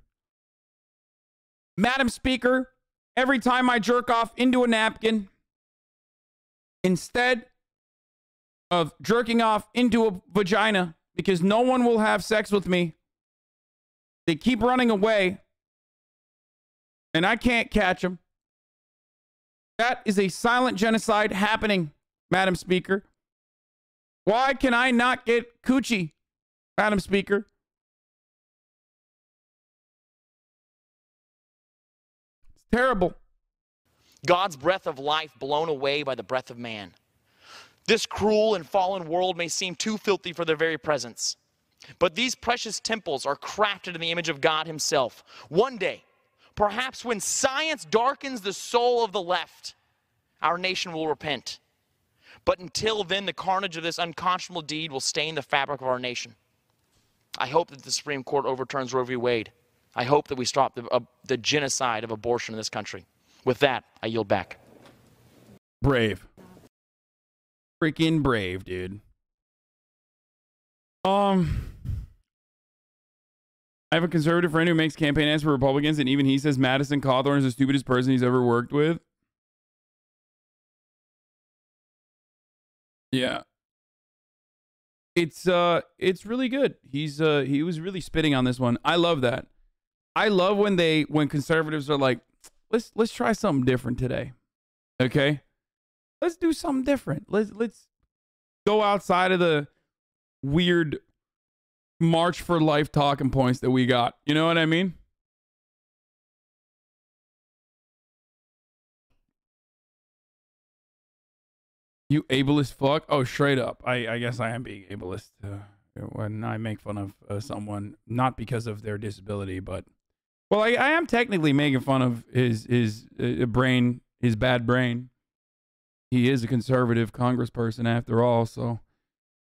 C: Madam Speaker, every time I jerk off into a napkin, instead of jerking off into a vagina, because no one will have sex with me, they keep running away and I can't catch them. That is a silent genocide happening, Madam Speaker. Why can I not get coochie, Madam Speaker? It's terrible.
Q: God's breath of life blown away by the breath of man. This cruel and fallen world may seem too filthy for their very presence, but these precious temples are crafted in the image of God himself. One day, perhaps when science darkens the soul of the left, our nation will repent. But until then, the carnage of this unconscionable deed will stain the fabric of our nation. I hope that the Supreme Court overturns Roe v. Wade. I hope that we stop the genocide of abortion in this country. With that, I yield back.
C: Brave. Freaking brave, dude. I have a conservative friend who makes campaign ads for Republicans, and even he says Madison Cawthorn is the stupidest person he's ever worked with. Yeah. It's really good. He was really spitting on this one. I love that. I love when conservatives are like, let's try something different today. Okay? Let's do something different. Let's go outside of the weird March for Life talking points that we got. You know what I mean? You ableist fuck? Oh, straight up. I guess I am being ableist when I make fun of someone, not because of their disability, but well, I am technically making fun of his brain, his bad brain. He is a conservative congressperson after all, so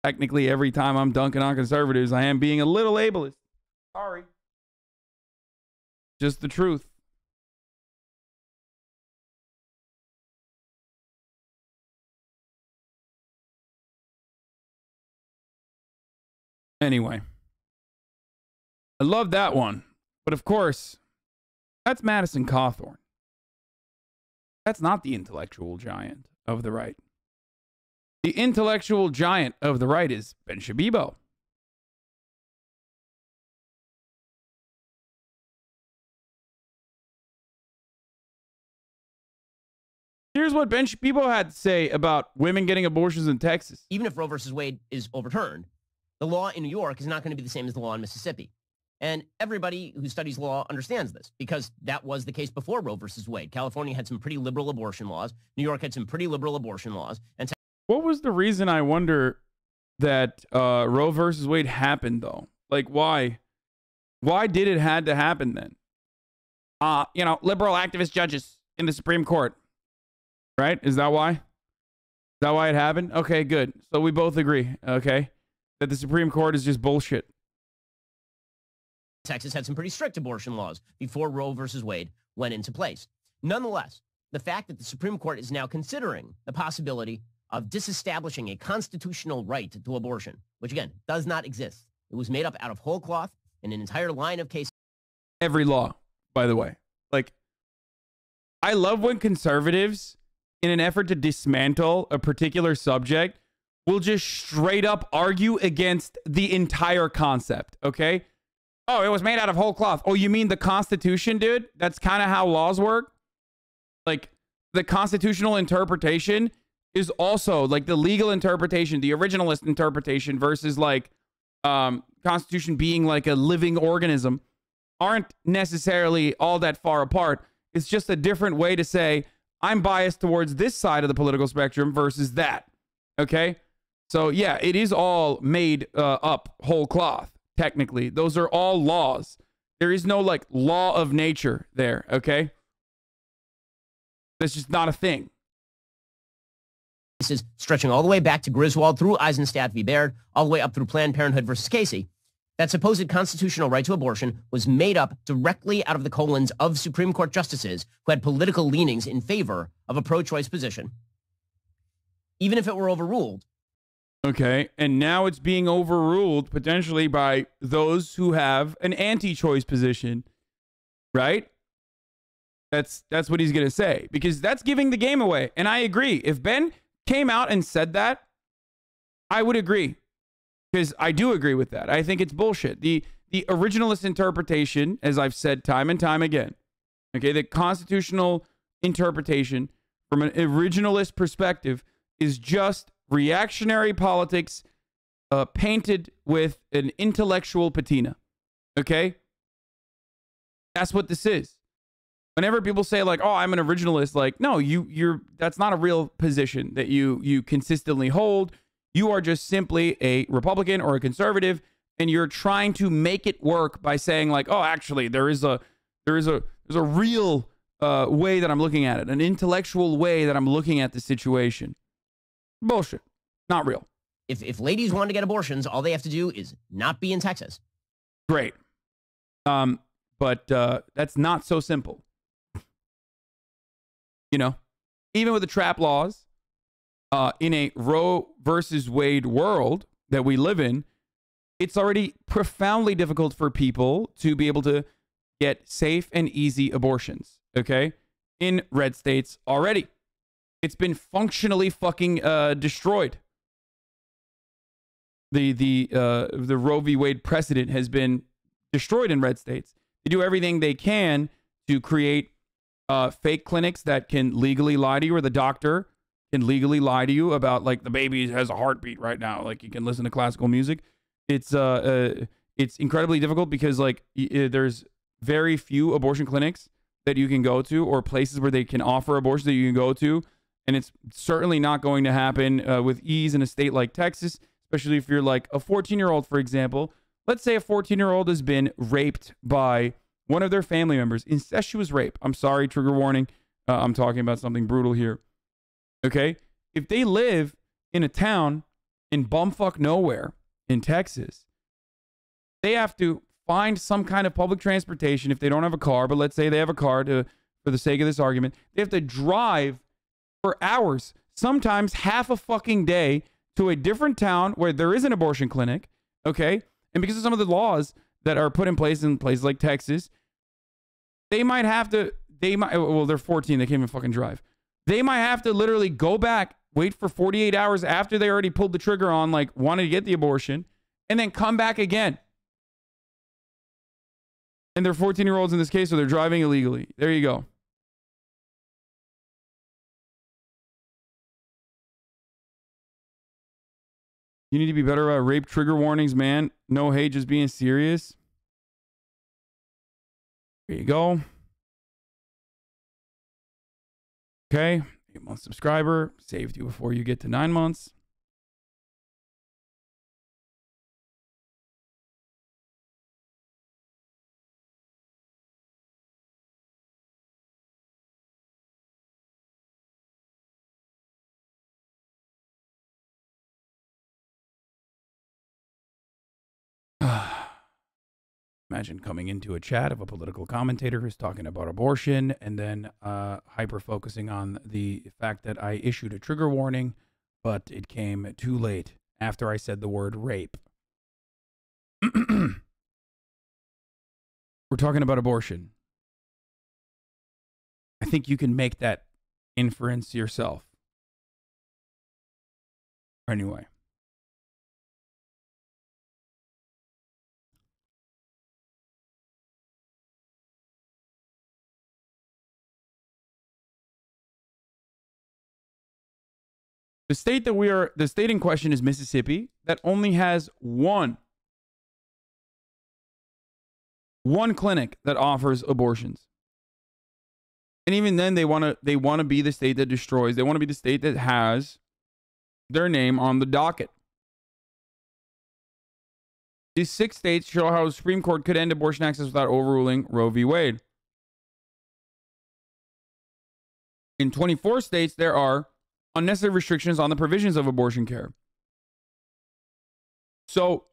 C: technically every time I'm dunking on conservatives, I am being a little ableist. Sorry. Just the truth. Anyway, I love that one. But of course, that's Madison Cawthorn. That's not the intellectual giant of the right. The intellectual giant of the right is Ben Shabibo. Here's what Ben Shabibo had to say about women getting abortions in Texas.
B: Even if Roe versus Wade is overturned, the law in New York is not going to be the same as the law in Mississippi. And everybody who studies law understands this because that was the case before Roe versus Wade. California had some pretty liberal abortion laws. New York had some pretty liberal abortion laws. And
C: what was the reason, I wonder, that Roe versus Wade happened, though? Like, why? Why did it had to happen then? You know, liberal activist judges in the Supreme Court. Right? Is that why? Is that why it happened? Okay, good. So we both agree, okay, that the Supreme Court is just bullshit.
B: Texas had some pretty strict abortion laws before Roe versus Wade went into place. Nonetheless, the fact that the Supreme Court is now considering the possibility of disestablishing a constitutional right to abortion, which again, does not exist. It was made up out of whole cloth in an entire line of cases.
C: Every law, by the way. Like, I love when conservatives, in an effort to dismantle a particular subject, will just straight up argue against the entire concept, okay? Oh, it was made out of whole cloth. Oh, you mean the Constitution, dude? That's kind of how laws work? Like, the constitutional interpretation is also, like, the legal interpretation, the originalist interpretation versus, like, Constitution being like a living organism aren't necessarily all that far apart. It's just a different way to say, I'm biased towards this side of the political spectrum versus that, okay? So, yeah, it is all made up whole cloth. Technically, those are all laws. There is no like law of nature there, okay? That's just not a thing.
B: This is stretching all the way back to Griswold through Eisenstadt v. Baird, all the way up through Planned Parenthood versus Casey. That supposed constitutional right to abortion was made up directly out of the colons of Supreme Court justices who had political leanings in favor of a pro-choice position. Even if it were overruled,
C: okay, and now it's being overruled potentially by those who have an anti-choice position, right? That's what he's going to say, because that's giving the game away. And I agree. If Ben came out and said that, I would agree, because I do agree with that. I think it's bullshit. The originalist interpretation, as I've said time and time again, okay, the constitutional interpretation from an originalist perspective is just reactionary politics painted with an intellectual patina. Okay? That's what this is. Whenever people say like, "Oh, I'm an originalist," like, no, you're that's not a real position that you consistently hold. You are just simply a Republican or a conservative, and you're trying to make it work by saying like, "Oh, actually, there is a real way that I'm looking at it, an intellectual way that I'm looking at the situation." Bullshit. Not real.
B: If ladies want to get abortions, all they have to do is not be in Texas.
C: Great. But that's not so simple. You know, even with the trap laws, in a Roe versus Wade world that we live in, it's already profoundly difficult for people to be able to get safe and easy abortions, okay? In red states already. It's been functionally fucking destroyed. The Roe v. Wade precedent has been destroyed in red states. They do everything they can to create fake clinics that can legally lie to you, or the doctor can legally lie to you about like the baby has a heartbeat right now. Like you can listen to classical music. It's incredibly difficult because like there's very few abortion clinics that you can go to, or places where they can offer abortion that you can go to. And it's certainly not going to happen with ease in a state like Texas, especially if you're like a 14-year-old, for example. Let's say a 14-year-old has been raped by one of their family members. Incestuous rape. I'm sorry, trigger warning. I'm talking about something brutal here. Okay? If they live in a town in bumfuck nowhere in Texas, they have to find some kind of public transportation if they don't have a car. But let's say they have a car for the sake of this argument. They have to drive for hours, sometimes half a fucking day, to a different town where there is an abortion clinic, okay? And because of some of the laws that are put in places like Texas, they might have to, well, they're 14, they can't even fucking drive. They might have to literally go back wait for 48 hours after they already pulled the trigger on, like, wanting to get the abortion, and then come back again. And they're 14-year-olds in this case, so they're driving illegally. There you go. You need to be better about rape trigger warnings, man. No hate, just being serious. There you go. Okay. 8-month subscriber. Saved you before you get to 9 months. Imagine coming into a chat of a political commentator who's talking about abortion and then hyper-focusing on the fact that I issued a trigger warning, but it came too late after I said the word rape. We're talking about abortion. I think you can make that inference yourself. Anyway. The state in question is Mississippi, that only has one clinic that offers abortions. And even then they want to be the state that destroys. They want to be the state that has their name on the docket. These 6 states show how the Supreme Court could end abortion access without overruling Roe v. Wade. In 24 states, there are unnecessary restrictions on the provisions of abortion care. So,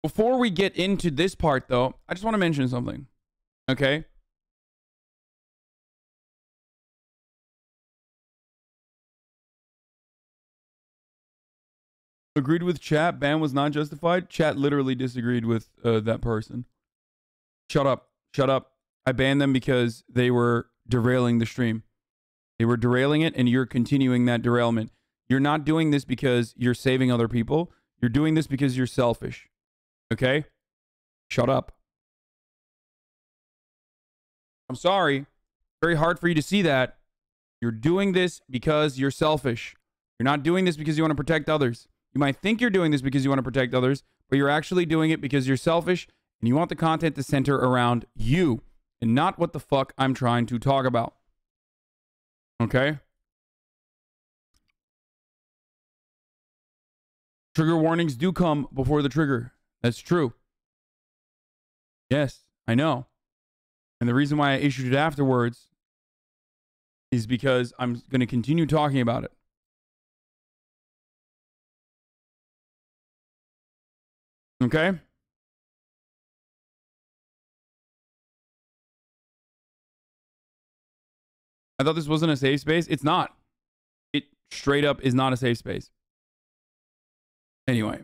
C: before we get into this part, though, I just want to mention something. Okay? Agreed with chat. Ban was not justified. Chat literally disagreed with that person. Shut up. Shut up. I banned them because they were derailing the stream. They were derailing it, and you're continuing that derailment. You're not doing this because you're saving other people. You're doing this because you're selfish. Okay? Shut up. I'm sorry. Very hard for you to see that. You're doing this because you're selfish. You're not doing this because you want to protect others. You might think you're doing this because you want to protect others, but you're actually doing it because you're selfish, and you want the content to center around you, and not what the fuck I'm trying to talk about. Okay? Trigger warnings do come before the trigger. That's true. Yes, I know. And the reason why I issued it afterwards is because I'm going to continue talking about it. Okay? I thought this wasn't a safe space. It's not. It straight up is not a safe space. Anyway.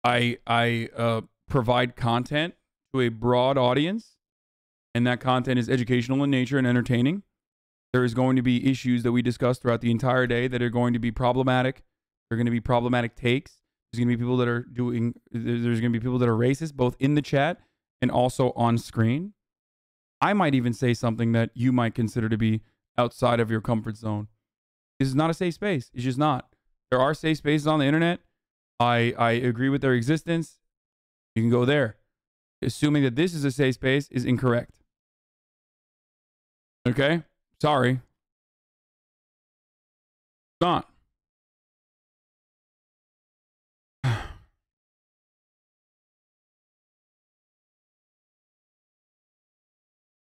C: I provide content to a broad audience, and that content is educational in nature and entertaining. There is going to be issues that we discuss throughout the entire day that are going to be problematic. There are going to be problematic takes. There's going to be people that are there's going to be people that are racist, both in the chat and also on screen. I might even say something that you might consider to be outside of your comfort zone. This is not a safe space. It's just not. There are safe spaces on the internet. I agree with their existence. You can go there. Assuming that this is a safe space is incorrect. Okay? Sorry. It's not.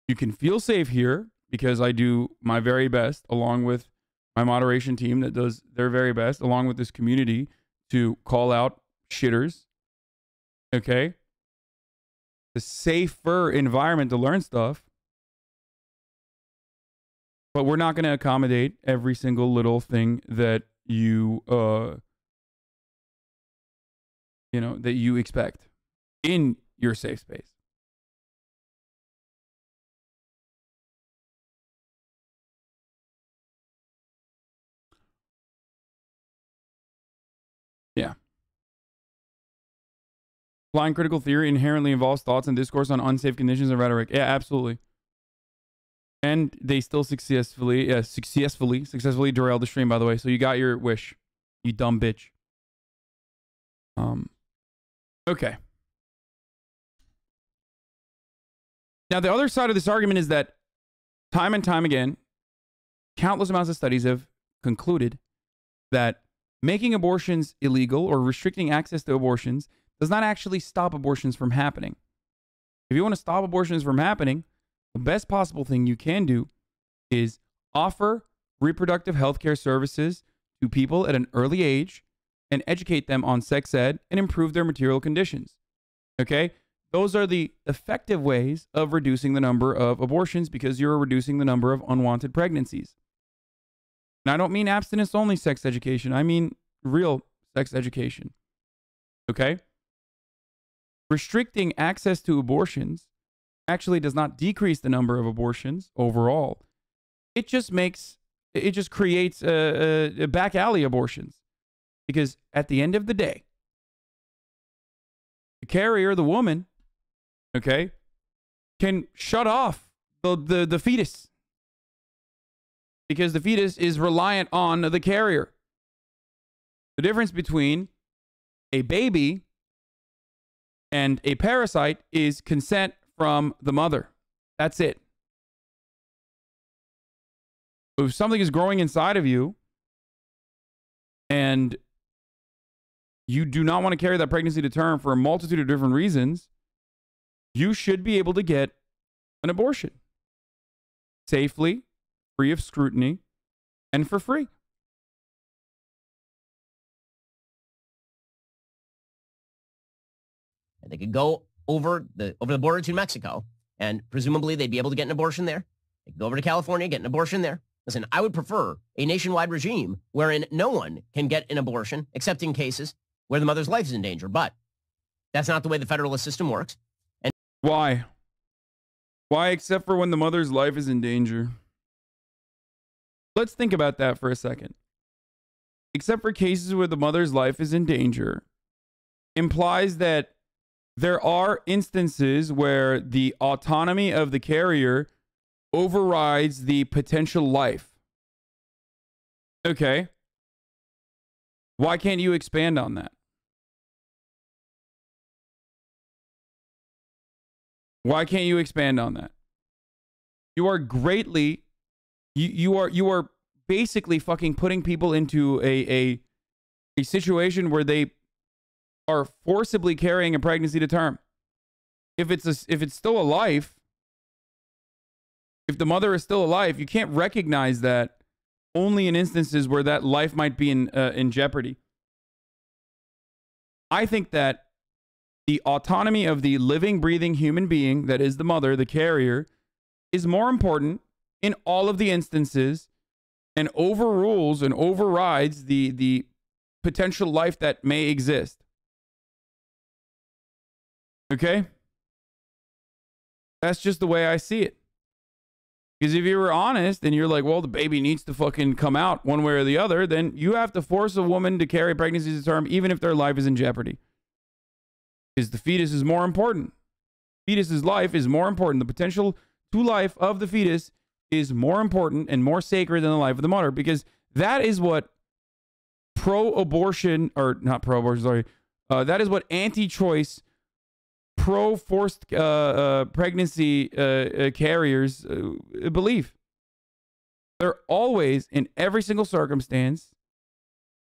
C: You can feel safe here because I do my very best, along with my moderation team that does their very best, along with this community, to call out shitters. Okay? A safer environment to learn stuff. But we're not going to accommodate every single little thing that you, that you expect in your safe space. Yeah. Applying critical theory inherently involves thoughts and discourse on unsafe conditions and rhetoric. Yeah, absolutely. And they still successfully derailed the stream, by the way. So you got your wish, you dumb bitch. Okay. Now, the other side of this argument is that time and time again, countless amounts of studies have concluded that making abortions illegal or restricting access to abortions does not actually stop abortions from happening. If you want to stop abortions from happening, the best possible thing you can do is offer reproductive health care services to people at an early age and educate them on sex ed and improve their material conditions. Okay? Those are the effective ways of reducing the number of abortions because you're reducing the number of unwanted pregnancies. And I don't mean abstinence-only sex education. I mean real sex education. Okay? Restricting access to abortions actually does not decrease the number of abortions overall. It just creates back alley abortions. Because at the end of the day, the carrier, the woman, okay, can shut off the fetus. Because the fetus is reliant on the carrier. The difference between a baby and a parasite is consent from the mother. That's it. So if something is growing inside of you and you do not want to carry that pregnancy to term for a multitude of different reasons, you should be able to get an abortion safely, free of scrutiny, and for free.
B: They could go over the border to Mexico, and presumably they'd be able to get an abortion there. They could go over to California, get an abortion there. Listen, I would prefer a nationwide regime wherein no one can get an abortion except in cases where the mother's life is in danger. But that's not the way the federalist system works. And
C: why? Why except for when the mother's life is in danger? Let's think about that for a second. Except for cases where the mother's life is in danger implies that there are instances where the autonomy of the carrier overrides the potential life. Okay. Why can't you expand on that? Why can't you expand on that? You are greatly, you are basically fucking putting people into a situation where they are forcibly carrying a pregnancy to term. If it's still a life, if the mother is still alive, you can't recognize that only in instances where that life might be in jeopardy. I think that the autonomy of the living, breathing human being that is the mother, the carrier, is more important in all of the instances and overrules and overrides the potential life that may exist. Okay? That's just the way I see it. Because if you were honest and you're like, well, the baby needs to fucking come out one way or the other, then you have to force a woman to carry pregnancy to term even if their life is in jeopardy. Because the fetus is more important. Fetus's life is more important. The potential to life of the fetus is more important and more sacred than the life of the mother. Because that is what pro-abortion, or not pro-abortion, sorry. That is what anti-choice, pro-forced pregnancy carriers believe. They're always, in every single circumstance,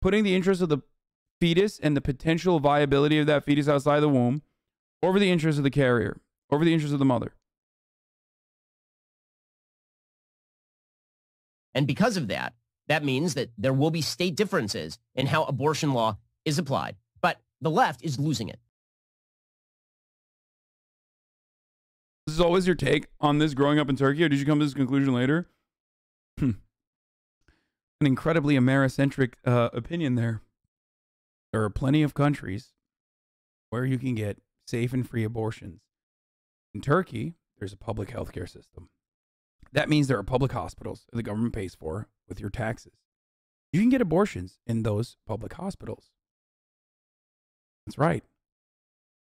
C: putting the interest of the fetus and the potential viability of that fetus outside the womb over the interest of the carrier, over the interest of the mother.
B: And because of that, that means that there will be state differences in how abortion law is applied. But the left is losing it.
C: This is always your take on this growing up in Turkey, or did you come to this conclusion later? An incredibly Americentric opinion there. There are plenty of countries where you can get safe and free abortions. In Turkey, there's a public healthcare system. That means there are public hospitals that the government pays for with your taxes. You can get abortions in those public hospitals. That's right.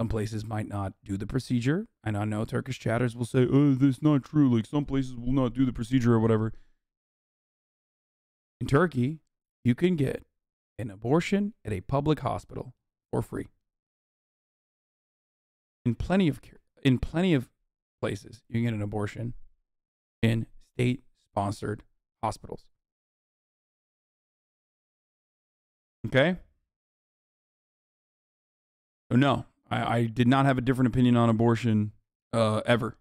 C: Some places might not do the procedure. And I know Turkish chatters will say, oh, that's not true. Like, some places will not do the procedure or whatever. In Turkey, you can get an abortion at a public hospital for free. In plenty of places, you can get an abortion in state-sponsored hospitals. Okay? So no, I did not have a different opinion on abortion ever.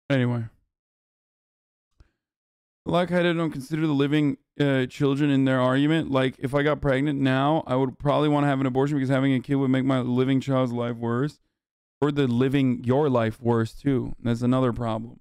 C: Anyway. Like I don't consider the living children in their argument. Like, if I got pregnant now, I would probably want to have an abortion because having a kid would make my living child's life worse. Or the living your life worse, too. That's another problem.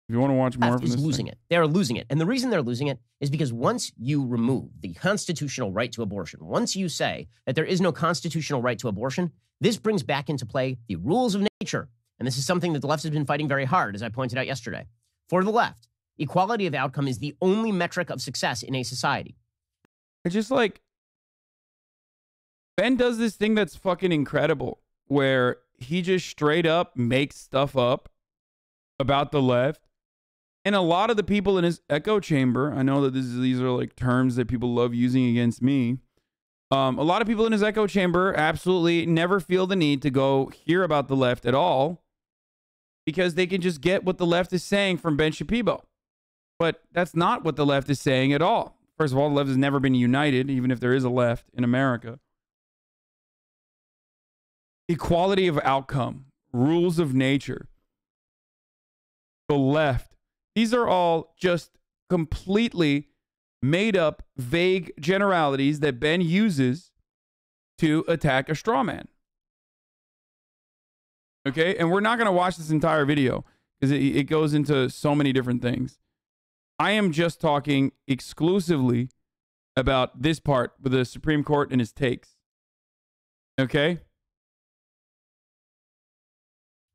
C: If you want to watch more from this
B: losing it. They're losing it. And the reason they're losing it is because once you remove the constitutional right to abortion, once you say that there is no constitutional right to abortion, this brings back into play the rules of nature. And this is something that the left has been fighting very hard, as I pointed out yesterday. For the left, equality of outcome is the only metric of success in a society.
C: It's just like, Ben does this thing that's fucking incredible, where he just straight up makes stuff up about the left. And a lot of the people in his echo chamber, I know that these are like terms that people love using against me. A lot of people in his echo chamber absolutely never feel the need to go hear about the left at all because they can just get what the left is saying from Ben Shapiro. But that's not what the left is saying at all. First of all, the left has never been united, even if there is a left in America. Equality of outcome, rules of nature, the left. These are all just completely made up, vague generalities that Ben uses to attack a straw man. Okay? And we're not going to watch this entire video because it goes into so many different things. I am just talking exclusively about this part with the Supreme Court and his takes. Okay?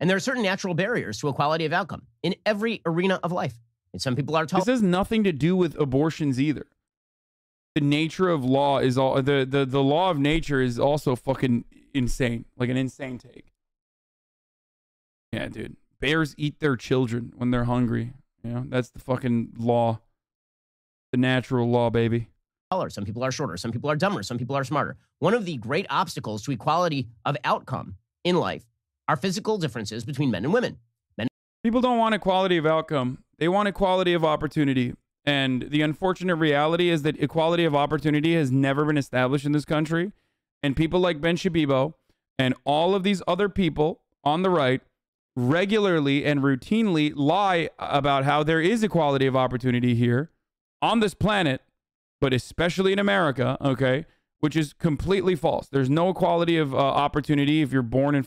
B: And there are certain natural barriers to equality of outcome in every arena of life. And some people are told
C: this has nothing to do with abortions either. The nature of law is all the law of nature is also fucking insane, like an insane take. Yeah, dude. Bears eat their children when they're hungry. You know, that's the fucking law. The natural law, baby.
B: Some people are shorter. Some people are dumber. Some people are smarter. One of the great obstacles to equality of outcome in life are physical differences between men and women.
C: People don't want equality of outcome. They want equality of opportunity. And the unfortunate reality is that equality of opportunity has never been established in this country. And people like Ben Shapiro and all of these other people on the right regularly and routinely lie about how there is equality of opportunity here on this planet, but especially in America, okay, which is completely false. There's no equality of opportunity if you're born in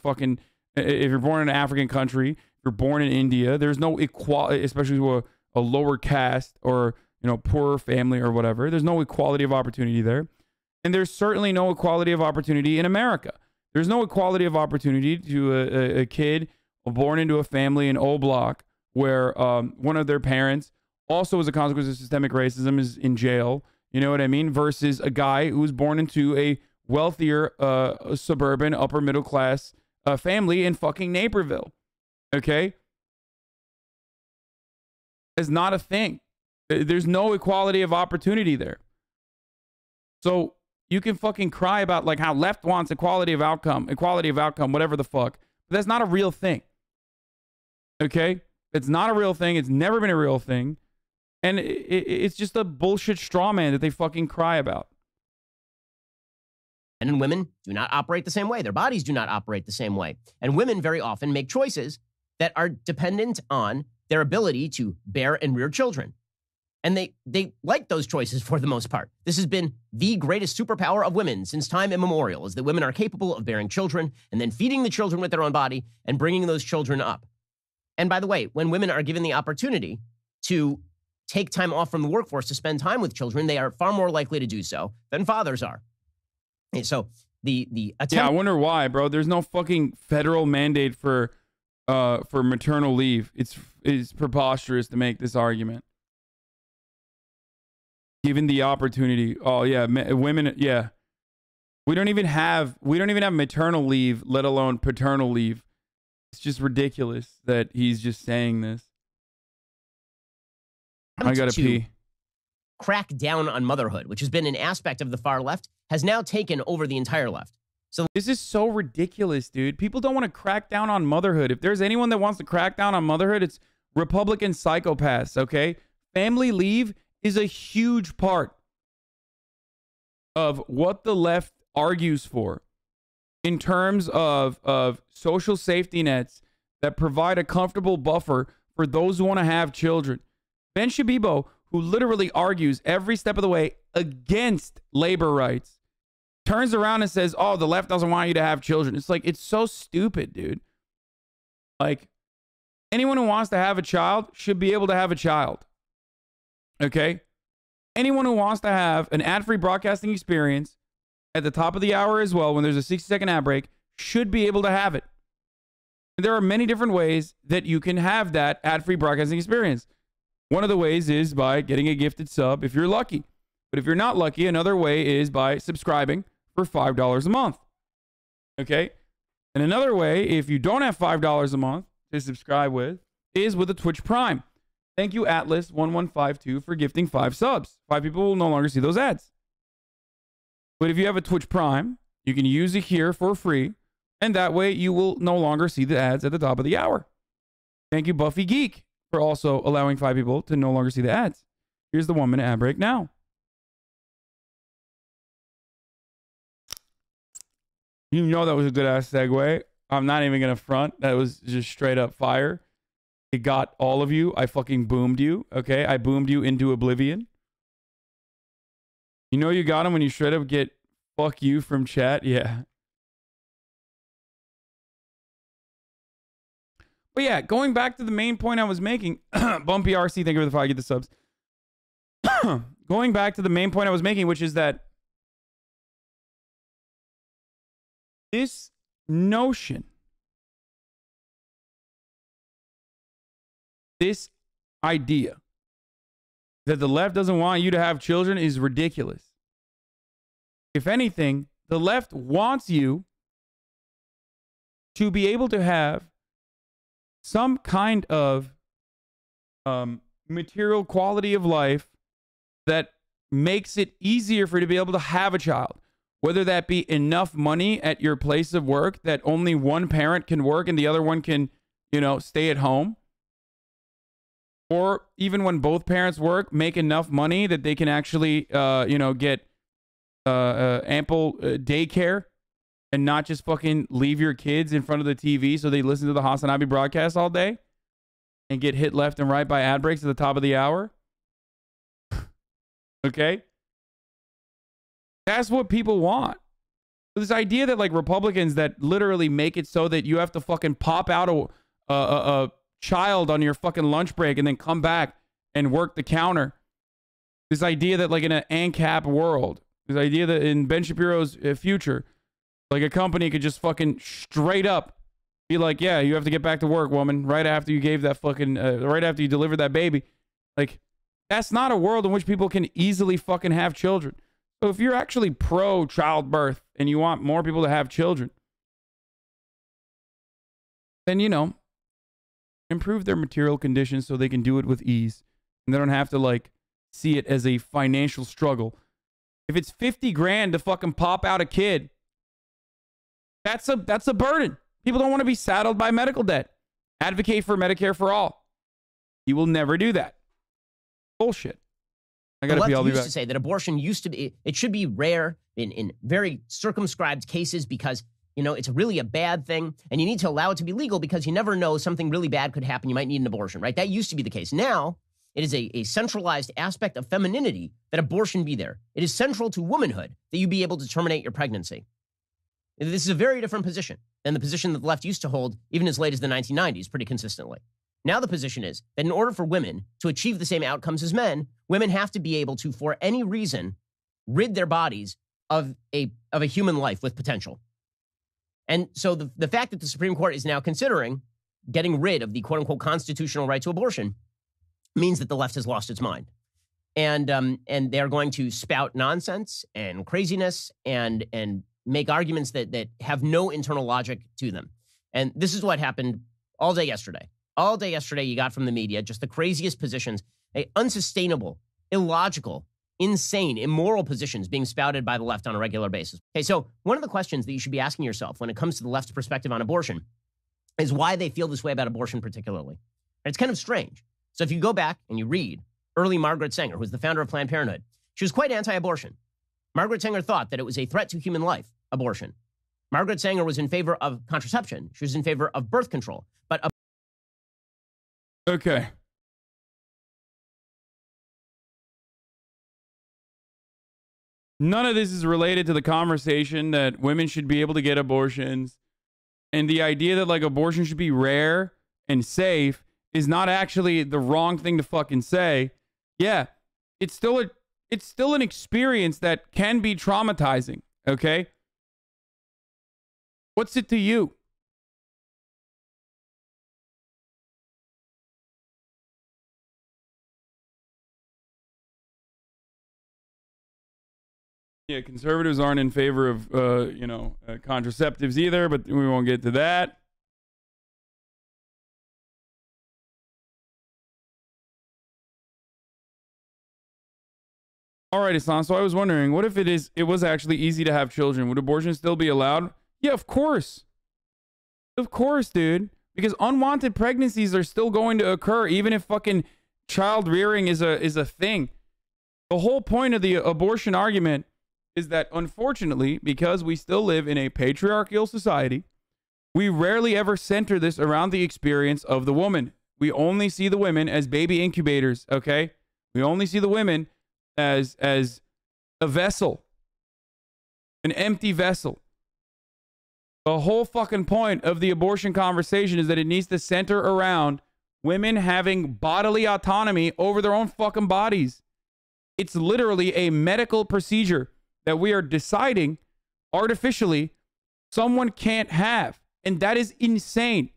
C: an African country, if you're born in India. There's no equality, especially to a lower caste or, you know, poorer family or whatever. There's no equality of opportunity there. And there's certainly no equality of opportunity in America. There's no equality of opportunity to a kid born into a family in O Block where one of their parents, also as a consequence of systemic racism, is in jail. You know what I mean? Versus a guy who was born into a wealthier suburban upper middle class family in fucking Naperville. Okay? It's not a thing. There's no equality of opportunity there. So you can fucking cry about like how left wants equality of outcome, whatever the fuck. But that's not a real thing. Okay? It's not a real thing. It's never been a real thing. And it's just a bullshit straw man that they fucking cry about.
B: Men and women do not operate the same way. Their bodies do not operate the same way. And women very often make choices that are dependent on their ability to bear and rear children. And they like those choices for the most part. This has been the greatest superpower of women since time immemorial, is that women are capable of bearing children and then feeding the children with their own body and bringing those children up. And by the way, when women are given the opportunity to take time off from the workforce to spend time with children, they are far more likely to do so than fathers are. And so the attempt.
C: Yeah, I wonder why, bro. There's no fucking federal mandate for maternal leave. It's preposterous to make this argument. Given the opportunity. Oh yeah, women. Yeah, we don't even have maternal leave, let alone paternal leave. It's just ridiculous that he's just saying this. I gotta pee.
B: Crack down on motherhood, which has been an aspect of the far left, has now taken over the entire left.
C: So this is so ridiculous, dude. People don't want to crack down on motherhood. If there's anyone that wants to crack down on motherhood, it's Republican psychopaths, okay? Family leave is a huge part of what the left argues for in terms of social safety nets that provide a comfortable buffer for those who want to have children. Ben Shabibo, who literally argues every step of the way against labor rights, turns around and says, oh, the left doesn't want you to have children. It's like, it's so stupid, dude. Like, anyone who wants to have a child should be able to have a child. Okay? Anyone who wants to have an ad-free broadcasting experience at the top of the hour as well, when there's a 60-second ad break, should be able to have it. And there are many different ways that you can have that ad-free broadcasting experience. One of the ways is by getting a gifted sub if you're lucky. But if you're not lucky, another way is by subscribing for $5 a month. Okay? And another way, if you don't have $5 a month to subscribe with, is with a Twitch Prime. Thank you, Atlas1152, for gifting 5 subs. 5 people will no longer see those ads. But if you have a Twitch Prime, you can use it here for free, and that way you will no longer see the ads at the top of the hour. Thank you, Buffy Geek, for also allowing 5 people to no longer see the ads. Here's the 1-minute ad break now. You know that was a good-ass segue. I'm not even going to front. That was just straight up fire. It got all of you. I fucking boomed you, okay? I boomed you into oblivion. You know you got him when you straight up get fuck you from chat? Yeah. But yeah, going back to the main point I was making. Bumpy RC, thank you for the 5, get the subs. Going back to the main point I was making, which is that this notion, this idea that the left doesn't want you to have children is ridiculous. If anything, the left wants you to be able to have some kind of material quality of life that makes it easier for you to be able to have a child. Whether that be enough money at your place of work that only one parent can work and the other one can, stay at home. Or even when both parents work, make enough money that they can actually, get ample daycare and not just fucking leave your kids in front of the TV so they listen to the HasanAbi broadcast all day and get hit left and right by ad breaks at the top of the hour. Okay? That's what people want. This idea that like Republicans that literally make it so that you have to fucking pop out a child on your fucking lunch break and then come back and work the counter. This idea that like in an ANCAP world, this idea that in Ben Shapiro's future, like a company could just fucking straight up be like, yeah, you have to get back to work, woman, right after you gave that fucking, right after you delivered that baby. Like, that's not a world in which people can easily fucking have children. So if you're actually pro childbirth and you want more people to have children, then, improve their material conditions so they can do it with ease. And they don't have to like see it as a financial struggle. If it's 50 grand to fucking pop out a kid, that's a burden. People don't want to be saddled by medical debt. Advocate for Medicare for all. You will never do that. Bullshit. I gotta be. I'll be back.
B: Used to say that abortion used to be, it should be rare in very circumscribed cases because, it's really a bad thing and you need to allow it to be legal because you never know, something really bad could happen. You might need an abortion, right? That used to be the case. Now, it is a centralized aspect of femininity that abortion be there. It is central to womanhood that you be able to terminate your pregnancy. This is a very different position than the position that the left used to hold even as late as the 1990s pretty consistently. Now the position is that in order for women to achieve the same outcomes as men, women have to be able to, for any reason, rid their bodies of a human life with potential. And so the fact that the Supreme Court is now considering getting rid of the quote-unquote constitutional right to abortion means that the left has lost its mind. And they are going to spout nonsense and craziness and make arguments that have no internal logic to them. And this is what happened all day yesterday. All day yesterday, you got from the media just the craziest positions, unsustainable, illogical, insane, immoral positions being spouted by the left on a regular basis. Okay, so one of the questions that you should be asking yourself when it comes to the left's perspective on abortion is why they feel this way about abortion particularly. And it's kind of strange. So if you go back and you read early Margaret Sanger, who's the founder of Planned Parenthood, she was quite anti-abortion. Margaret Sanger thought that it was a threat to human life, abortion. Margaret Sanger was in favor of contraception. She was in favor of birth control. But
C: okay. None of this is related to the conversation that women should be able to get abortions. And the idea that like abortion should be rare and safe is not actually the wrong thing to fucking say. Yeah, it's still an experience that can be traumatizing, okay? What's it to you? Yeah, conservatives aren't in favor of, contraceptives either, but we won't get to that. All right, Hasan, so I was wondering, what if it was actually easy to have children? Would abortion still be allowed? Yeah, of course. Of course, dude. Because unwanted pregnancies are still going to occur, even if fucking child rearing is a thing. The whole point of the abortion argument is that, unfortunately, because we still live in a patriarchal society, we rarely ever center this around the experience of the woman. We only see the women as baby incubators, okay? We only see the women as a vessel, an empty vessel. The whole fucking point of the abortion conversation is that it needs to center around women having bodily autonomy over their own fucking bodies. It's literally a medical procedure that we are deciding artificially someone can't have. And that is insane.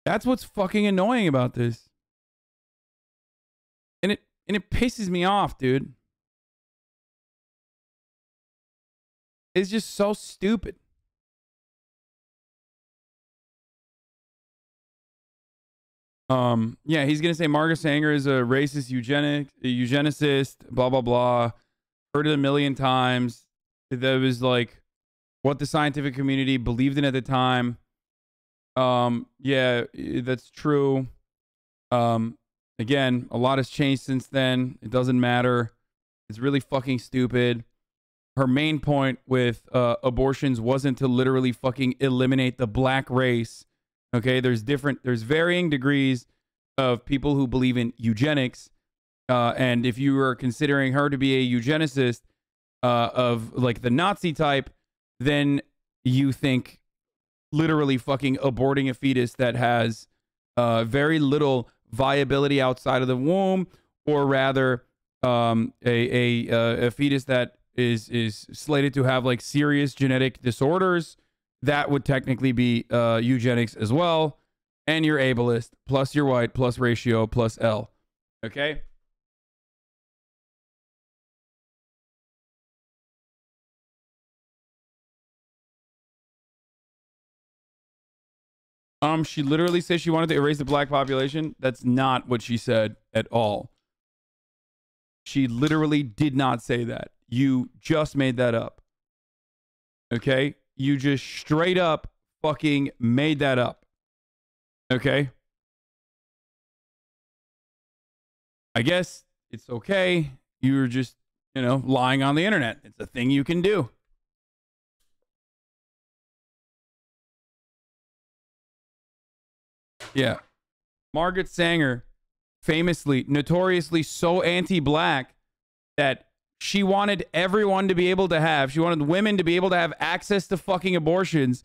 C: That's what's fucking annoying about this. And it pisses me off, dude. It's just so stupid. Yeah, he's gonna say Margaret Sanger is a racist eugenicist, blah blah blah. Heard it a million times. That was like what the scientific community believed in at the time. Yeah, that's true. Again, a lot has changed since then. It doesn't matter. It's really fucking stupid. Her main point with abortions wasn't to literally fucking eliminate the black race. Okay, there's varying degrees of people who believe in eugenics. And if you are considering her to be a eugenicist of like the Nazi type, then you think literally fucking aborting a fetus that has very little viability outside of the womb, or rather a fetus that is slated to have like serious genetic disorders, that would technically be eugenics as well. And you're ableist, plus you're white, plus ratio, plus L. Okay? She literally says she wanted to erase the black population. That's not what she said at all. She literally did not say that. You just made that up. Okay? You just straight up fucking made that up. Okay? I guess it's okay. You're just, lying on the internet. It's a thing you can do. Yeah. Margaret Sanger, famously, notoriously so anti-black that she wanted everyone to be able to have, she wanted women to be able to have access to fucking abortions.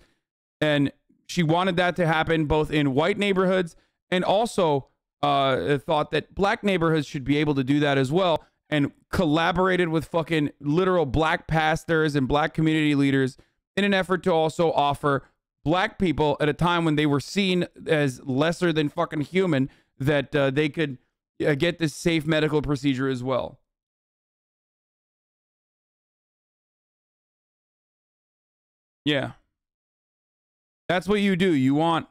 C: And she wanted that to happen both in white neighborhoods and also thought that black neighborhoods should be able to do that as well, and collaborated with fucking literal black pastors and black community leaders in an effort to also offer black people at a time when they were seen as lesser than fucking human that they could get this safe medical procedure as well. Yeah. That's what you do. You want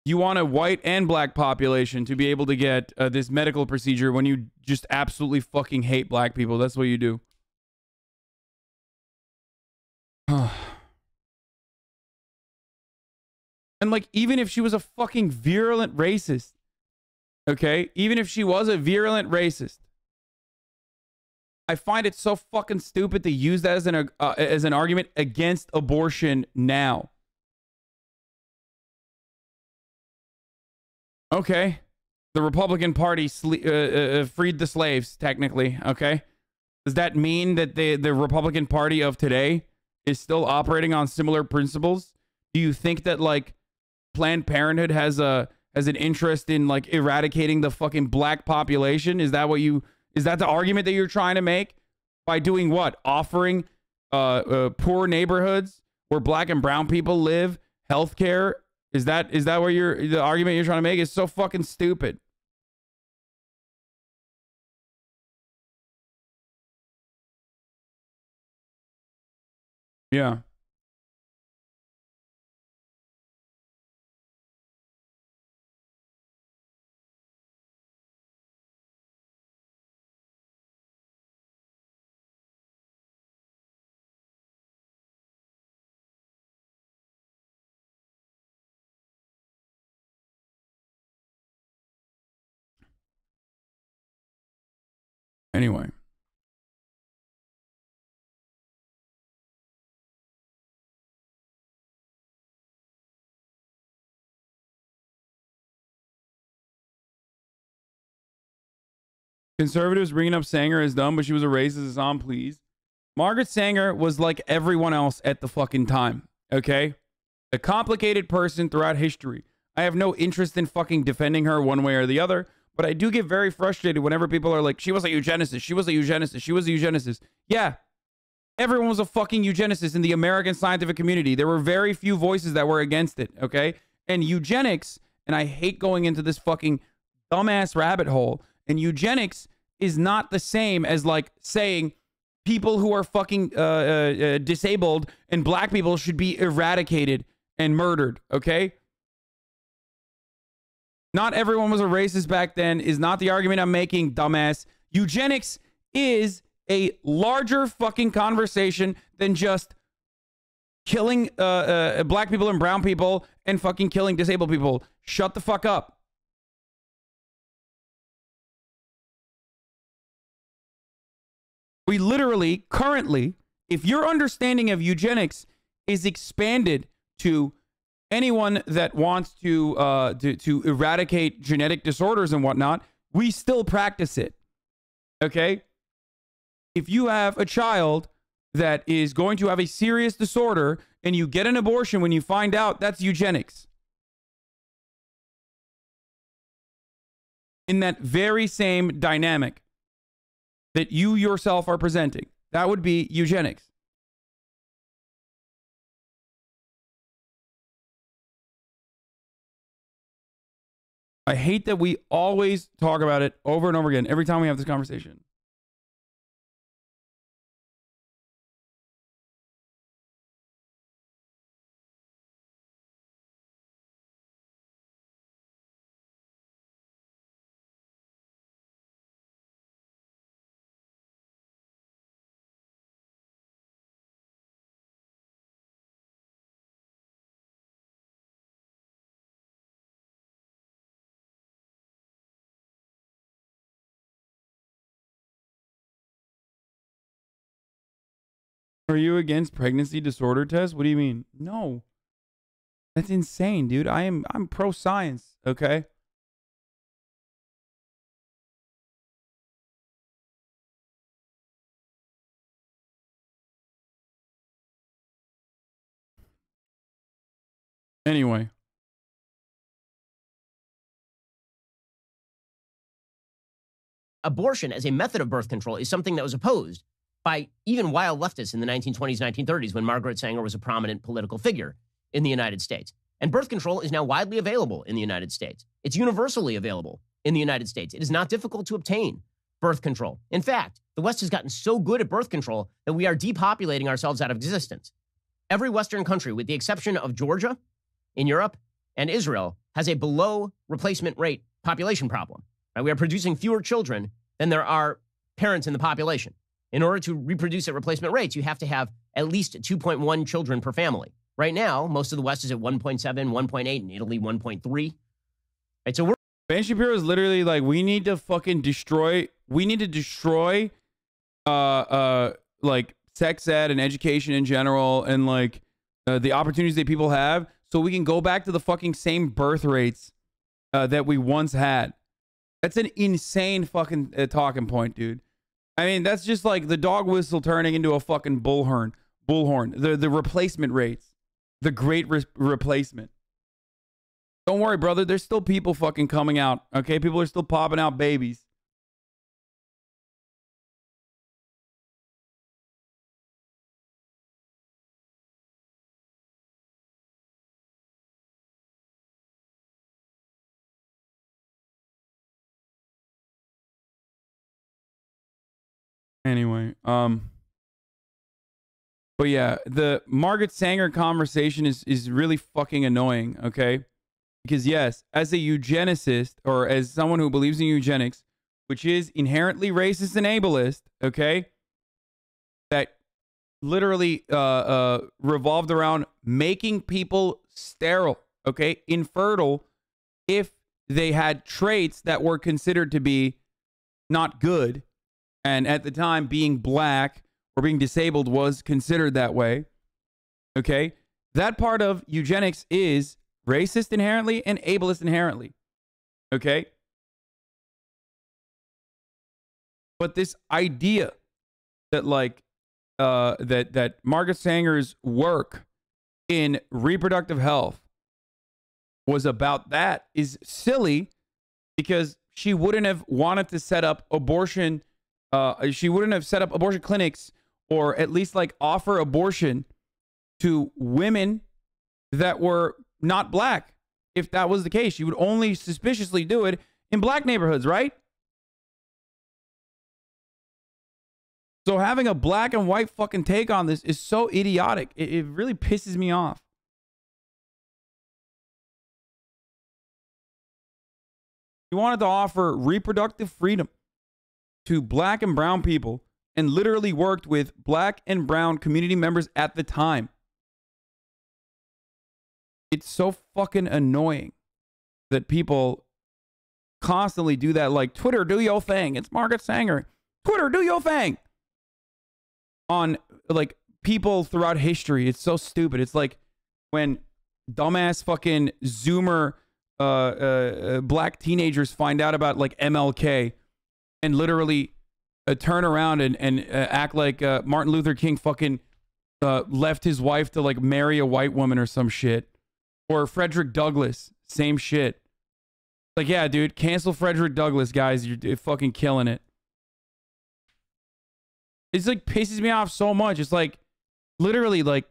C: a white and black population to be able to get this medical procedure when you just absolutely fucking hate black people. That's what you do. And like, even if she was a fucking virulent racist, okay? Even if she was a virulent racist, I find it so fucking stupid to use that as an argument against abortion now. Okay, the Republican Party freed the slaves, technically, okay? Does that mean that the Republican Party of today is still operating on similar principles? Do you think that, like, Planned Parenthood has an interest in, like, eradicating the fucking black population? Is that the argument that you're trying to make? By doing what? Offering poor neighborhoods where black and brown people live healthcare? Is that what the argument you're trying to make? Is so fucking stupid. Yeah. Anyway. Conservatives bringing up Sanger is dumb, but she was a racist. Hasan, please. Margaret Sanger was like everyone else at the fucking time, okay? A complicated person throughout history. I have no interest in fucking defending her one way or the other, but I do get very frustrated whenever people are like, she was a eugenicist, she was a eugenicist, she was a eugenicist. Yeah, everyone was a fucking eugenicist in the American scientific community. There were very few voices that were against it, okay? And eugenics, and I hate going into this fucking dumbass rabbit hole, and eugenics is not the same as, like, saying people who are fucking disabled and black people should be eradicated and murdered, okay? Not everyone was a racist back then is not the argument I'm making, dumbass. Eugenics is a larger fucking conversation than just killing black people and brown people and fucking killing disabled people. Shut the fuck up. We literally, currently, if your understanding of eugenics is expanded to anyone that wants to eradicate genetic disorders and whatnot, we still practice it. Okay? If you have a child that is going to have a serious disorder and you get an abortion when you find out, that's eugenics. In that very same dynamic that you yourself are presenting, that would be eugenics. I hate that we always talk about it over and over again every time we have this conversation. Are you against pregnancy disorder tests? What do you mean? No. That's insane, dude. I'm pro science, okay? Anyway.
B: Abortion as a method of birth control is something that was opposed by even wild leftists in the 1920s, 1930s, when Margaret Sanger was a prominent political figure in the United States. And birth control is now widely available in the United States. It's universally available in the United States. It is not difficult to obtain birth control. In fact, the West has gotten so good at birth control that we are depopulating ourselves out of existence. Every Western country, with the exception of Georgia in Europe and Israel, has a below replacement rate population problem. Right? We are producing fewer children than there are parents in the population. In order to reproduce at replacement rates, you have to have at least 2.1 children per family. Right now, most of the West is at 1.7, 1.8, and Italy 1.3. Right, so
C: Ben Shapiro is literally like, we need to fucking destroy, like sex ed and education in general, and like the opportunities that people have, so we can go back to the fucking same birth rates that we once had. That's an insane fucking talking point, dude. I mean, that's just like the dog whistle turning into a fucking bullhorn. The replacement rates. The great replacement. Don't worry, brother. There's still people fucking coming out. Okay? People are still popping out babies. Anyway, but yeah, the Margaret Sanger conversation is really fucking annoying, okay? Because yes, as a eugenicist, or as someone who believes in eugenics, which is inherently racist and ableist, okay? That literally revolved around making people sterile, okay? Infertile, if they had traits that were considered to be not good. And at the time, being black or being disabled was considered that way. Okay? That part of eugenics is racist inherently and ableist inherently. Okay? But this idea that like that Margaret Sanger's work in reproductive health was about that is silly, because she wouldn't have wanted to set up abortion. She wouldn't have set up abortion clinics, or at least like offer abortion to women that were not black. If that was the case, she would only suspiciously do it in black neighborhoods, right? So having a black and white fucking take on this is so idiotic. It really pisses me off. She wanted to offer reproductive freedom to black and brown people, and literally worked with black and brown community members at the time. It's so fucking annoying that people constantly do that. Like, Twitter, do your thing. It's Margaret Sanger. Twitter, do your thing. On like people throughout history. It's so stupid. It's like when dumbass fucking Zoomer black teenagers find out about like MLK and literally turn around and act like Martin Luther King fucking left his wife to like marry a white woman or some shit. Or Frederick Douglass, same shit. Like, yeah, dude, cancel Frederick Douglass, guys. You're fucking killing it. It's like pisses me off so much. It's like, literally, like,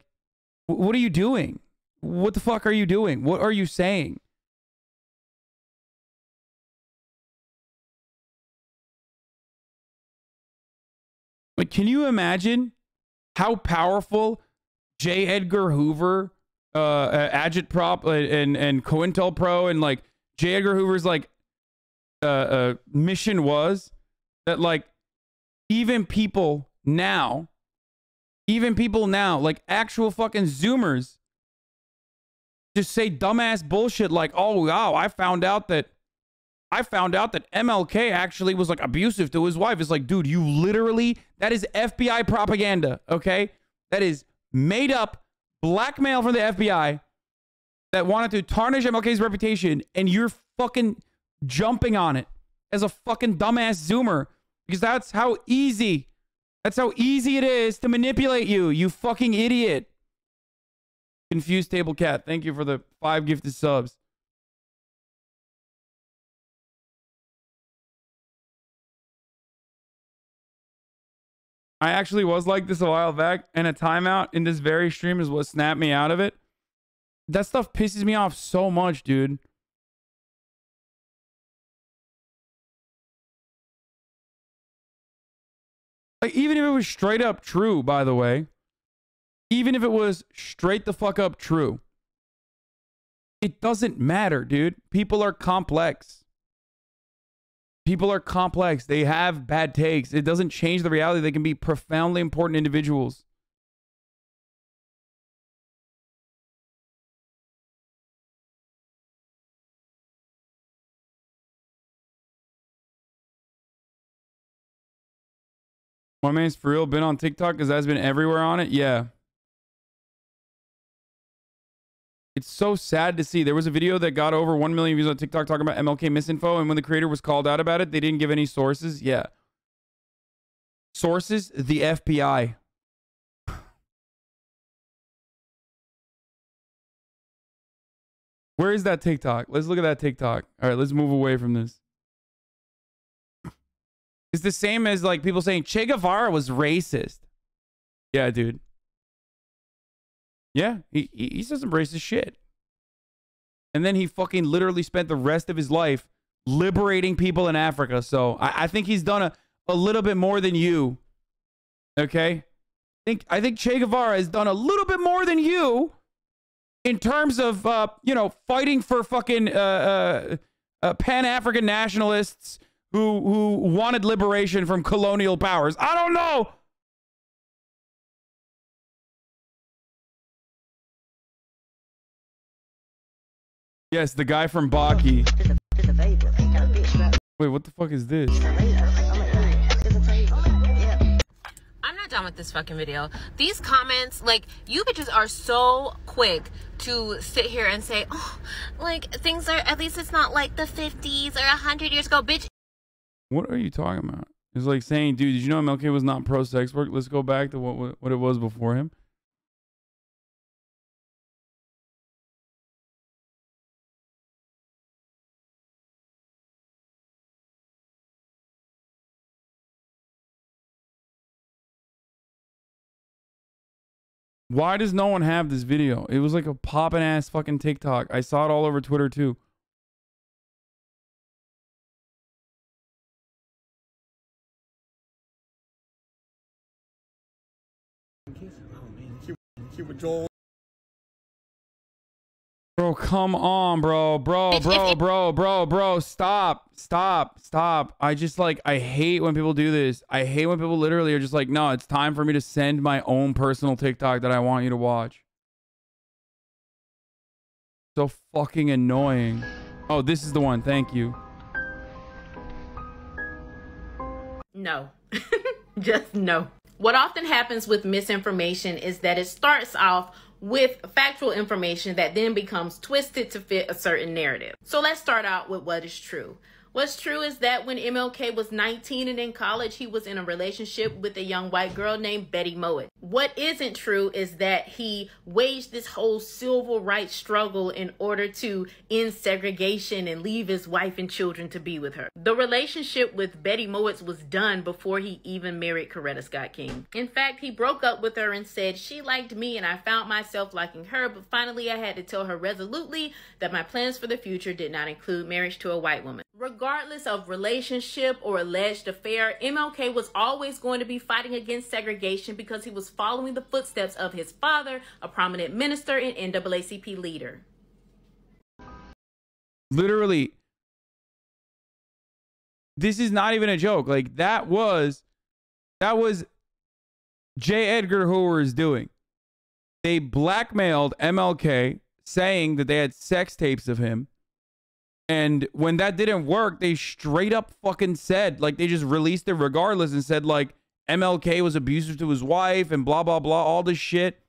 C: what are you doing? What the fuck are you doing? What are you saying? Like, can you imagine how powerful J. Edgar Hoover, Agitprop, and COINTELPRO, and like J. Edgar Hoover's like mission was? That like even people now, like actual fucking Zoomers, just say dumbass bullshit like, oh wow, I found out that MLK actually was like abusive to his wife. It's like, dude, you literally, that is FBI propaganda, okay? That is made up blackmail from the FBI that wanted to tarnish MLK's reputation, and you're fucking jumping on it as a fucking dumbass Zoomer, because that's how easy it is to manipulate you, you fucking idiot. Confused Table Cat, thank you for the 5 gifted subs. I actually was like this a while back, and a timeout in this very stream is what snapped me out of it. That stuff pisses me off so much, dude. Like, even if it was straight up true, by the way, even if it was straight the fuck up true, it doesn't matter, dude. People are complex. People are complex. They have bad takes. It doesn't change the reality. They can be profoundly important individuals. My man's for real been on TikTok because that's been everywhere on it. Yeah. It's so sad to see. There was a video that got over 1 million views on TikTok talking about MLK misinfo, and when the creator was called out about it, they didn't give any sources. Yeah. Sources? The FBI. Where is that TikTok? Let's look at that TikTok. All right, let's move away from this. It's the same as like people saying Che Guevara was racist. Yeah, dude. Yeah, he says some racist shit. And then he fucking literally spent the rest of his life liberating people in Africa. So I think he's done a little bit more than you. Okay? I think Che Guevara has done a little bit more than you in terms of, you know, fighting for fucking Pan-African nationalists who wanted liberation from colonial powers. I don't know. Yes, the guy from Baki. Wait, what the fuck is this?
R: I'm not done with this fucking video. These comments, like, you bitches are so quick to sit here and say, oh, like, things are, at least it's not like the 50s or 100 years ago, bitch.
C: What are you talking about? It's like saying, dude, did you know MLK was not pro-sex work? Let's go back to what it was before him. Why does no one have this video? It was like a poppin' ass fucking TikTok. I saw it all over Twitter too. Bro, come on, bro. Bro. Stop. I just like, I hate when people do this. I hate when people literally are just like, no, it's time for me to send my own personal TikTok that I want you to watch. So fucking annoying. Oh, this is the one. Thank you.
R: No. Just no. What often happens with misinformation is that it starts off with factual information that then becomes twisted to fit a certain narrative. So let's start out with what is true. What's true is that when MLK was 19 and in college, he was in a relationship with a young white girl named Betty Mowat. What isn't true is that he waged this whole civil rights struggle in order to end segregation and leave his wife and children to be with her. The relationship with Betty Mowat was done before he even married Coretta Scott King. In fact, he broke up with her and said, she liked me and I found myself liking her, but finally I had to tell her resolutely that my plans for the future did not include marriage to a white woman. Regardless of relationship or alleged affair, MLK was always going to be fighting against segregation because he was following the footsteps of his father, a prominent minister and NAACP leader.
C: Literally, this is not even a joke. Like, that was J. Edgar Hoover's doing. They blackmailed MLK saying that they had sex tapes of him. And when that didn't work, they straight up fucking said, like, they just released it regardless and said, like, MLK was abusive to his wife and blah, blah, blah, all this shit.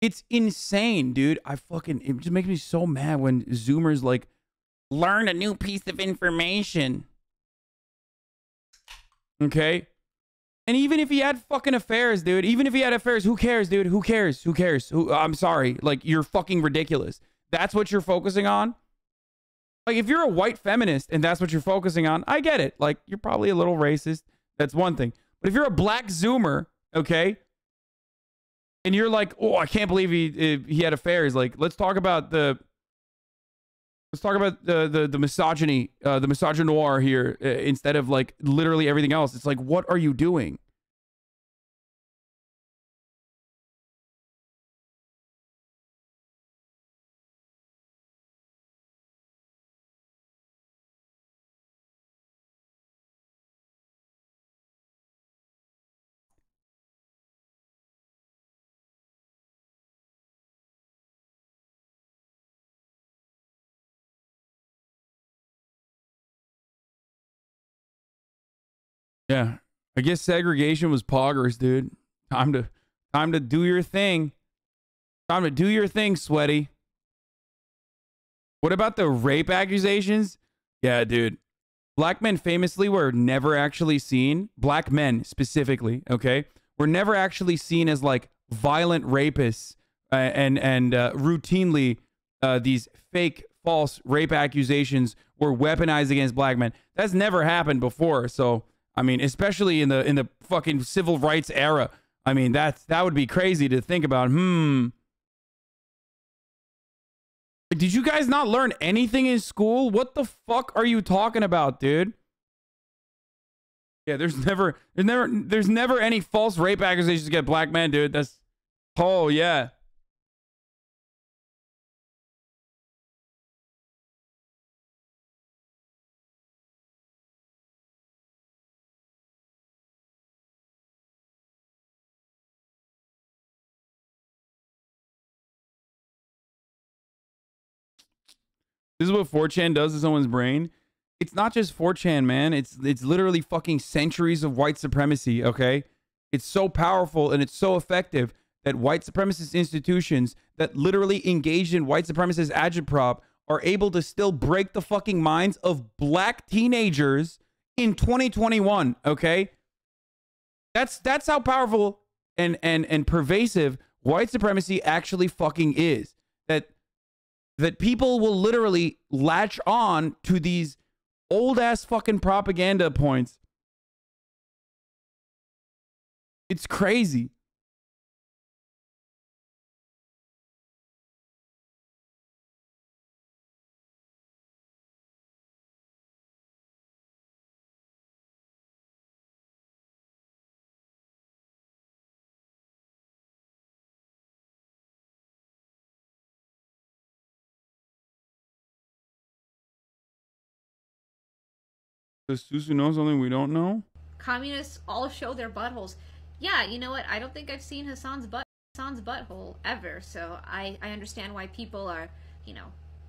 C: It's insane, dude. It just makes me so mad when Zoomers like learn a new piece of information. Okay? And even if he had fucking affairs, dude, even if he had affairs, who cares, dude? Who cares? Who cares? I'm sorry. Like, you're fucking ridiculous. That's what you're focusing on? Like, if you're a white feminist and that's what you're focusing on, I get it. Like, you're probably a little racist. That's one thing. But if you're a black Zoomer, okay, and you're like, oh, I can't believe he had affairs. Like, let's talk about the misogyny, the misogynoir here, instead of like literally everything else. It's like, what are you doing? Yeah, I guess segregation was poggers, dude. Time to do your thing. Time to do your thing, sweaty. What about the rape accusations? Yeah, dude. Black men famously were never actually seen. Black men specifically, okay, were never actually seen as like violent rapists and routinely these fake, false rape accusations were weaponized against black men. That's never happened before. So, I mean, especially in the fucking civil rights era. I mean, that would be crazy to think about. Did you guys not learn anything in school? What the fuck are you talking about, dude? Yeah, there's never any false rape accusations against black men, dude. That's, oh yeah. This is what 4chan does to someone's brain. It's not just 4chan, man. It's literally fucking centuries of white supremacy, okay? It's so powerful and it's so effective that white supremacist institutions that literally engaged in white supremacist agitprop are able to still break the fucking minds of black teenagers in 2021, okay? That's how powerful and pervasive white supremacy actually fucking is. That people will literally latch on to these old ass fucking propaganda points. It's crazy. Does Susu know something we don't know?
E: Communists all show their buttholes. Yeah, you know what? I don't think I've seen Hasan's butthole ever. So I understand why people are,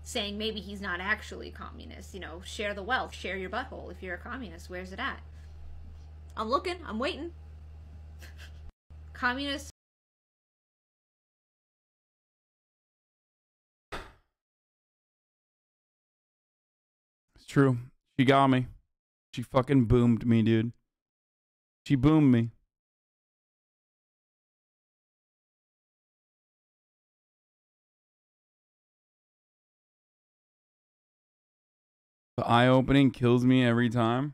E: saying maybe he's not actually communist. Share the wealth, share your butthole. If you're a communist, where's it at? I'm looking. I'm waiting. Communists.
C: It's true. She got me. She fucking boomed me, dude. She boomed me. The eye-opening kills me every time.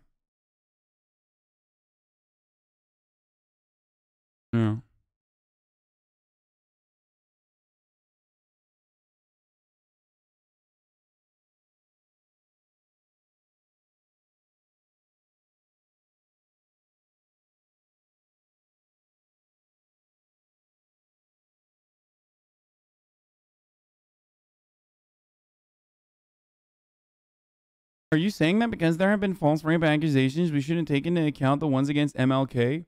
C: Yeah. Are you saying that because there have been false rape accusations, we shouldn't take into account the ones against MLK?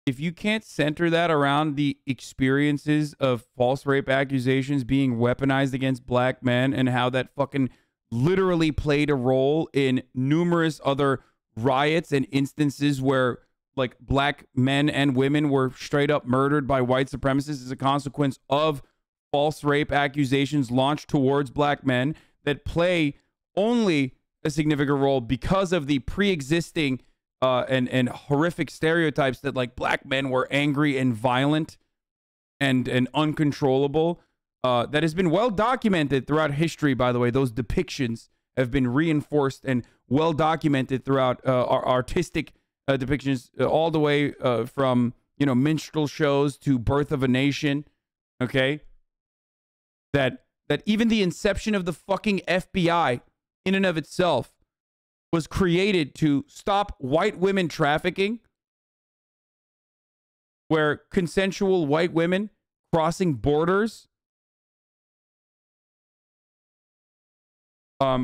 C: If you can't center that around the experiences of false rape accusations being weaponized against black men and how that fucking literally played a role in numerous other riots and instances where like black men and women were straight up murdered by white supremacists as a consequence of false rape accusations launched towards black men that play only a significant role because of the pre-existing and horrific stereotypes that like black men were angry and violent and uncontrollable. That has been well documented throughout history, by the way. Those depictions have been reinforced and well documented throughout our artistic depictions, all the way from, you know, minstrel shows to Birth of a Nation. Okay, that even the inception of the fucking FBI, in and of itself, was created to stop white women trafficking, where consensual white women crossing borders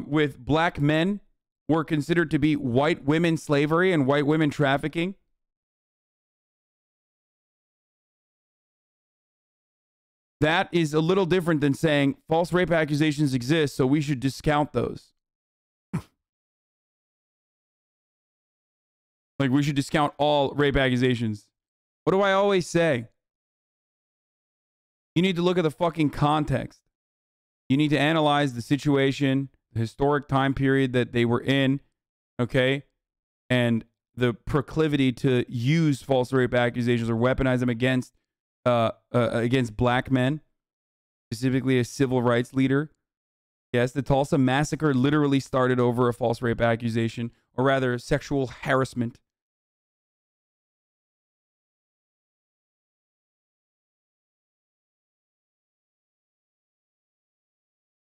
C: with black men were considered to be white women slavery and white women trafficking. That is a little different than saying false rape accusations exist, so we should discount those. Like, we should discount all rape accusations. What do I always say? You need to look at the fucking context. You need to analyze the situation, the historic time period that they were in, okay? And the proclivity to use false rape accusations or weaponize them against black men, specifically a civil rights leader. Yes, the Tulsa massacre literally started over a false rape accusation, or rather sexual harassment.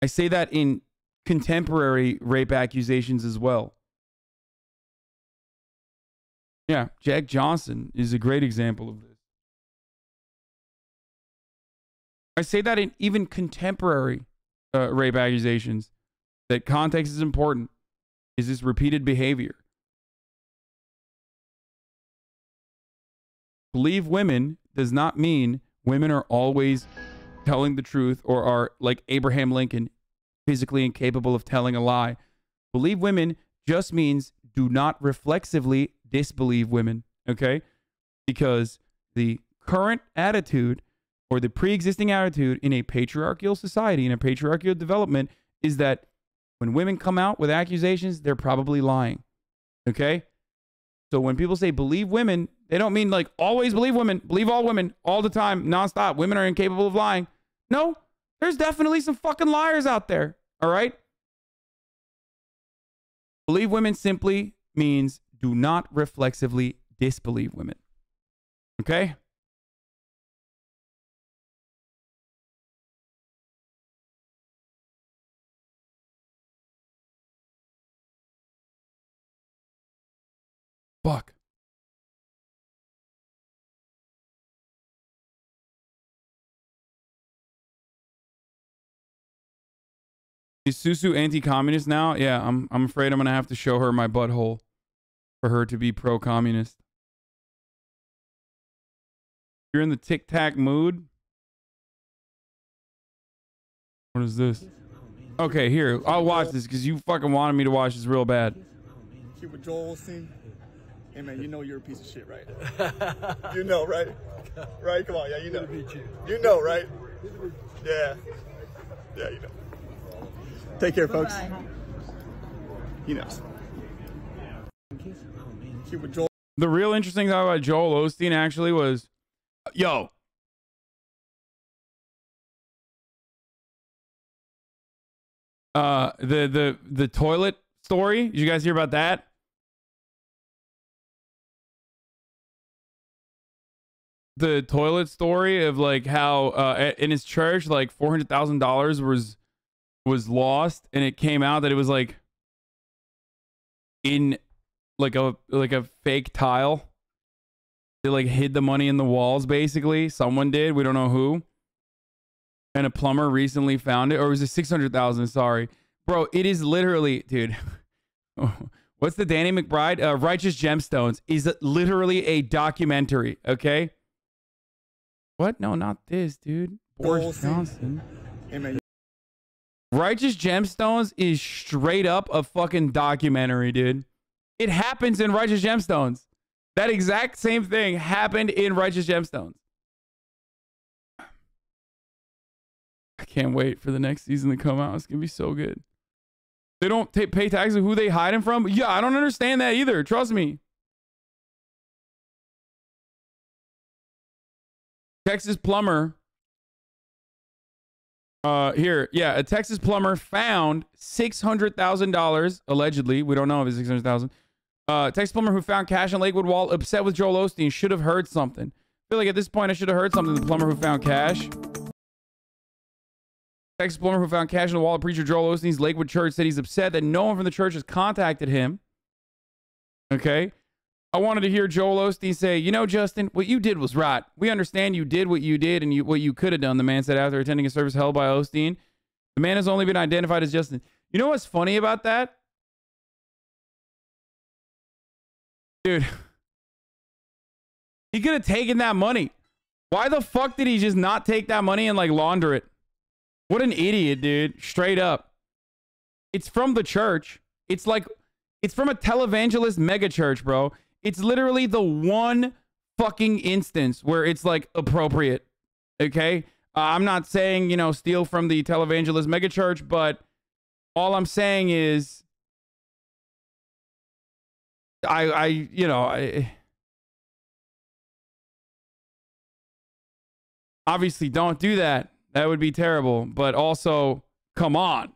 C: I say that in contemporary rape accusations as well. Yeah, Jack Johnson is a great example of this. I say that in even contemporary rape accusations, that context is important. Is this repeated behavior? Believe women does not mean women are always telling the truth or are, like Abraham Lincoln, physically incapable of telling a lie. Believe women just means do not reflexively disbelieve women, okay? Because the current attitude or the pre-existing attitude in a patriarchal society, in a patriarchal development, is that when women come out with accusations, they're probably lying, okay? So when people say believe women, they don't mean like always believe women, believe all women all the time, nonstop. Women are incapable of lying. No, there's definitely some fucking liars out there, all right? Believe women simply means do not reflexively disbelieve women, okay? Fuck. Is Susu anti-communist now? Yeah, I'm afraid I'm gonna have to show her my butthole for her to be pro-communist. You're in the tic-tac mood? What is this? Okay, here. I'll watch this because you fucking wanted me to watch this real bad.
F: Keep with Joe Osteen. Hey man, you know you're a piece of shit, right? You know, right? Right? Come on, yeah, you know. You know, right? Yeah. Yeah, you know. Take care, folks. He knows. Keep with Joel.
C: The real interesting thing about Joel Osteen actually was, yo, the toilet story. Did you guys hear about that? The toilet story of like how in his church like $400,000 was lost, and it came out that it was like in like a fake tile. They like hid the money in the walls, basically. Someone did, we don't know who. And a plumber recently found it, or was it 600,000? Sorry, bro. It is literally, dude. What's the Danny McBride? Righteous Gemstones is literally a documentary. Okay. What? No, not this, dude. Boris Johnson. Righteous Gemstones is straight up a fucking documentary, dude. It happens in Righteous Gemstones. That exact same thing happened in Righteous Gemstones. I can't wait for the next season to come out. It's going to be so good. They don't pay taxes of who they hiding from? Yeah, I don't understand that either. Trust me. Texas plumber. Here. Yeah, a Texas plumber found $600,000, allegedly. We don't know if it's $600,000. Texas plumber who found cash in Lakewood Wall, upset with Joel Osteen, should have heard something. I feel like at this point I should have heard something. The plumber who found cash. Texas plumber who found cash in the wall of preacher Joel Osteen's Lakewood church said he's upset that no one from the church has contacted him. Okay. I wanted to hear Joel Osteen say, you know, Justin, what you did was right. We understand you did what you did and what you could have done, the man said after attending a service held by Osteen. The man has only been identified as Justin. You know what's funny about that? Dude. He could have taken that money. Why the fuck did he just not take that money and like launder it? What an idiot, dude. Straight up. It's from the church. It's like, it's from a televangelist mega church, bro. It's literally the one fucking instance where it's like appropriate. Okay? I'm not saying, you know, steal from the televangelist mega church, but all I'm saying is obviously don't do that. That would be terrible. But also, come on.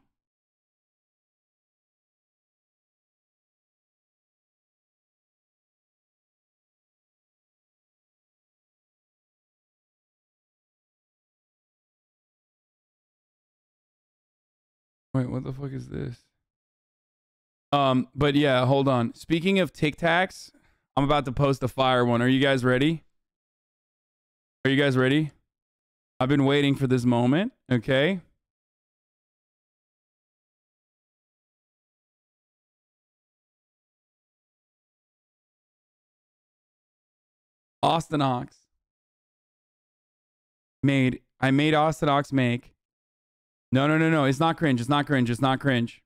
C: Wait, what the fuck is this? But yeah, hold on. Speaking of Tic Tacs, I'm about to post a fire one. Are you guys ready? Are you guys ready? I've been waiting for this moment, okay? Austin Ox made, I made Austin Ox make. No. It's not cringe. It's not cringe. It's not cringe.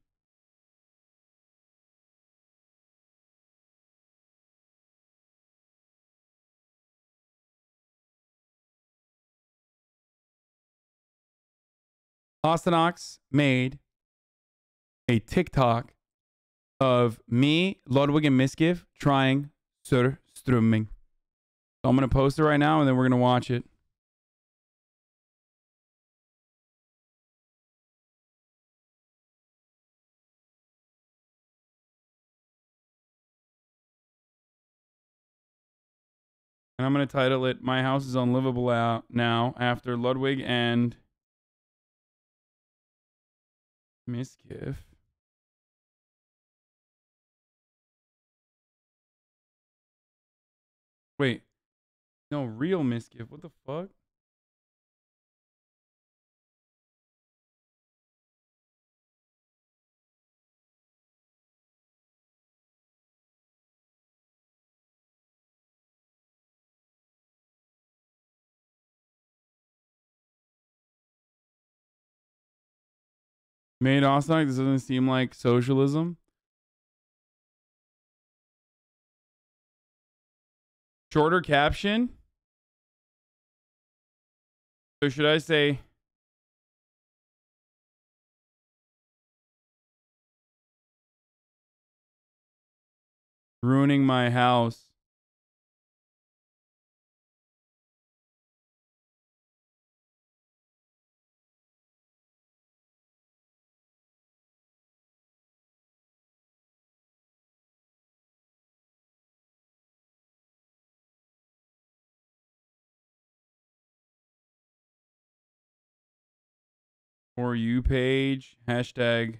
C: Austin Ox made a TikTok of me, Ludwig, and Miskiff trying surströmming. So I'm going to post it right now, and then we're going to watch it. And I'm going to title it, My House is Unlivable Now, after Ludwig and Miskiff. Wait. No, real Miskiff. What the fuck? Made Austin, this doesn't seem like socialism. Shorter caption. So should I say ruining my house? For you page, hashtag.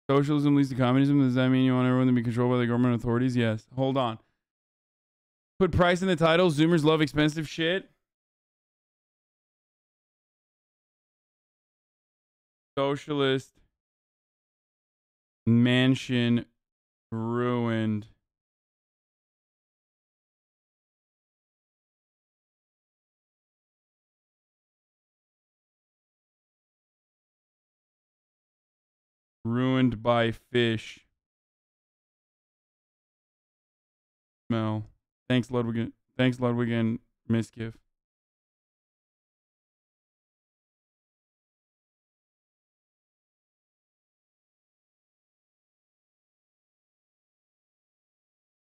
C: Socialism leads to communism. Does that mean you want everyone to be controlled by the government authorities? Yes. Hold on. Put price in the title. Zoomers love expensive shit. Socialist Mansion ruined. Ruined by fish. Smell. Thanks, Ludwig. Thanks, Ludwig and Miskiff.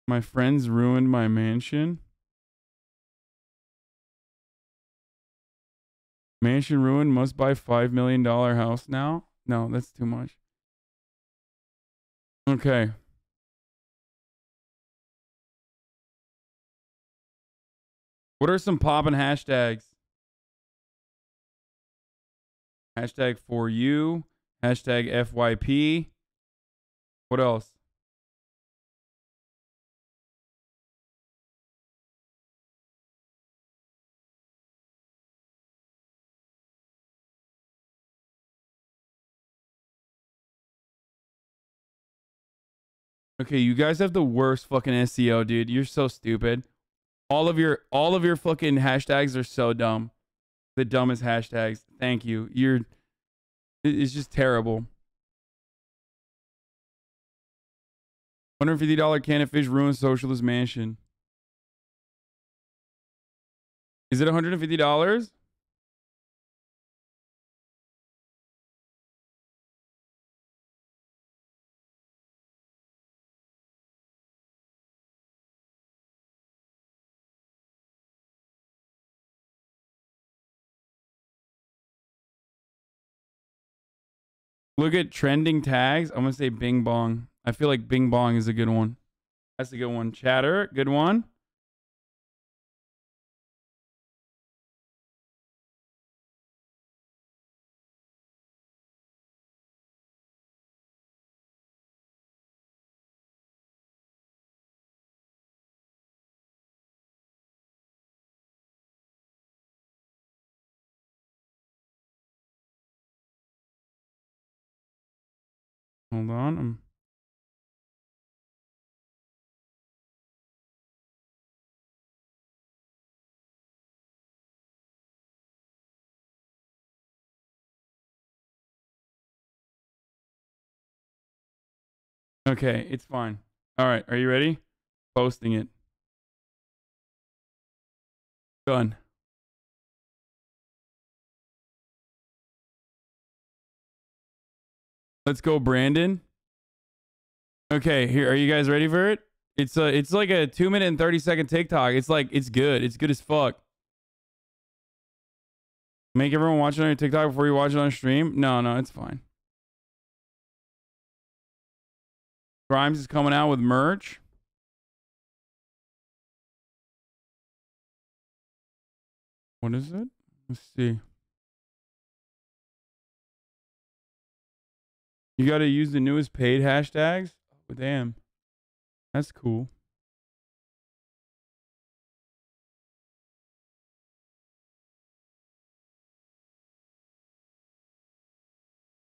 C: My friends ruined my mansion. Mansion ruined. Must buy $5 million house now. No, that's too much. Okay. What are some poppin' hashtags? Hashtag for you. Hashtag FYP. What else? Okay, you guys have the worst fucking SEO, dude. You're so stupid. All of your fucking hashtags are so dumb. The dumbest hashtags. Thank you. It's just terrible. $150 can of fish ruins socialist mansion. Is it $150? Look at trending tags. I'm going to say Bing Bong. I feel like Bing Bong is a good one. That's a good one. Chatter, good one. Hold on. Okay, it's fine. All right, are you ready? Posting it. Done. Let's go, Brandon. Okay, here. Are you guys ready for it? It's like a 2-minute and 30-second TikTok. It's good. It's good as fuck. Make everyone watch it on your TikTok before you watch it on stream? No, it's fine. Grimes is coming out with merch. What is it? Let's see. You got to use the newest paid hashtags? Oh, damn. That's cool.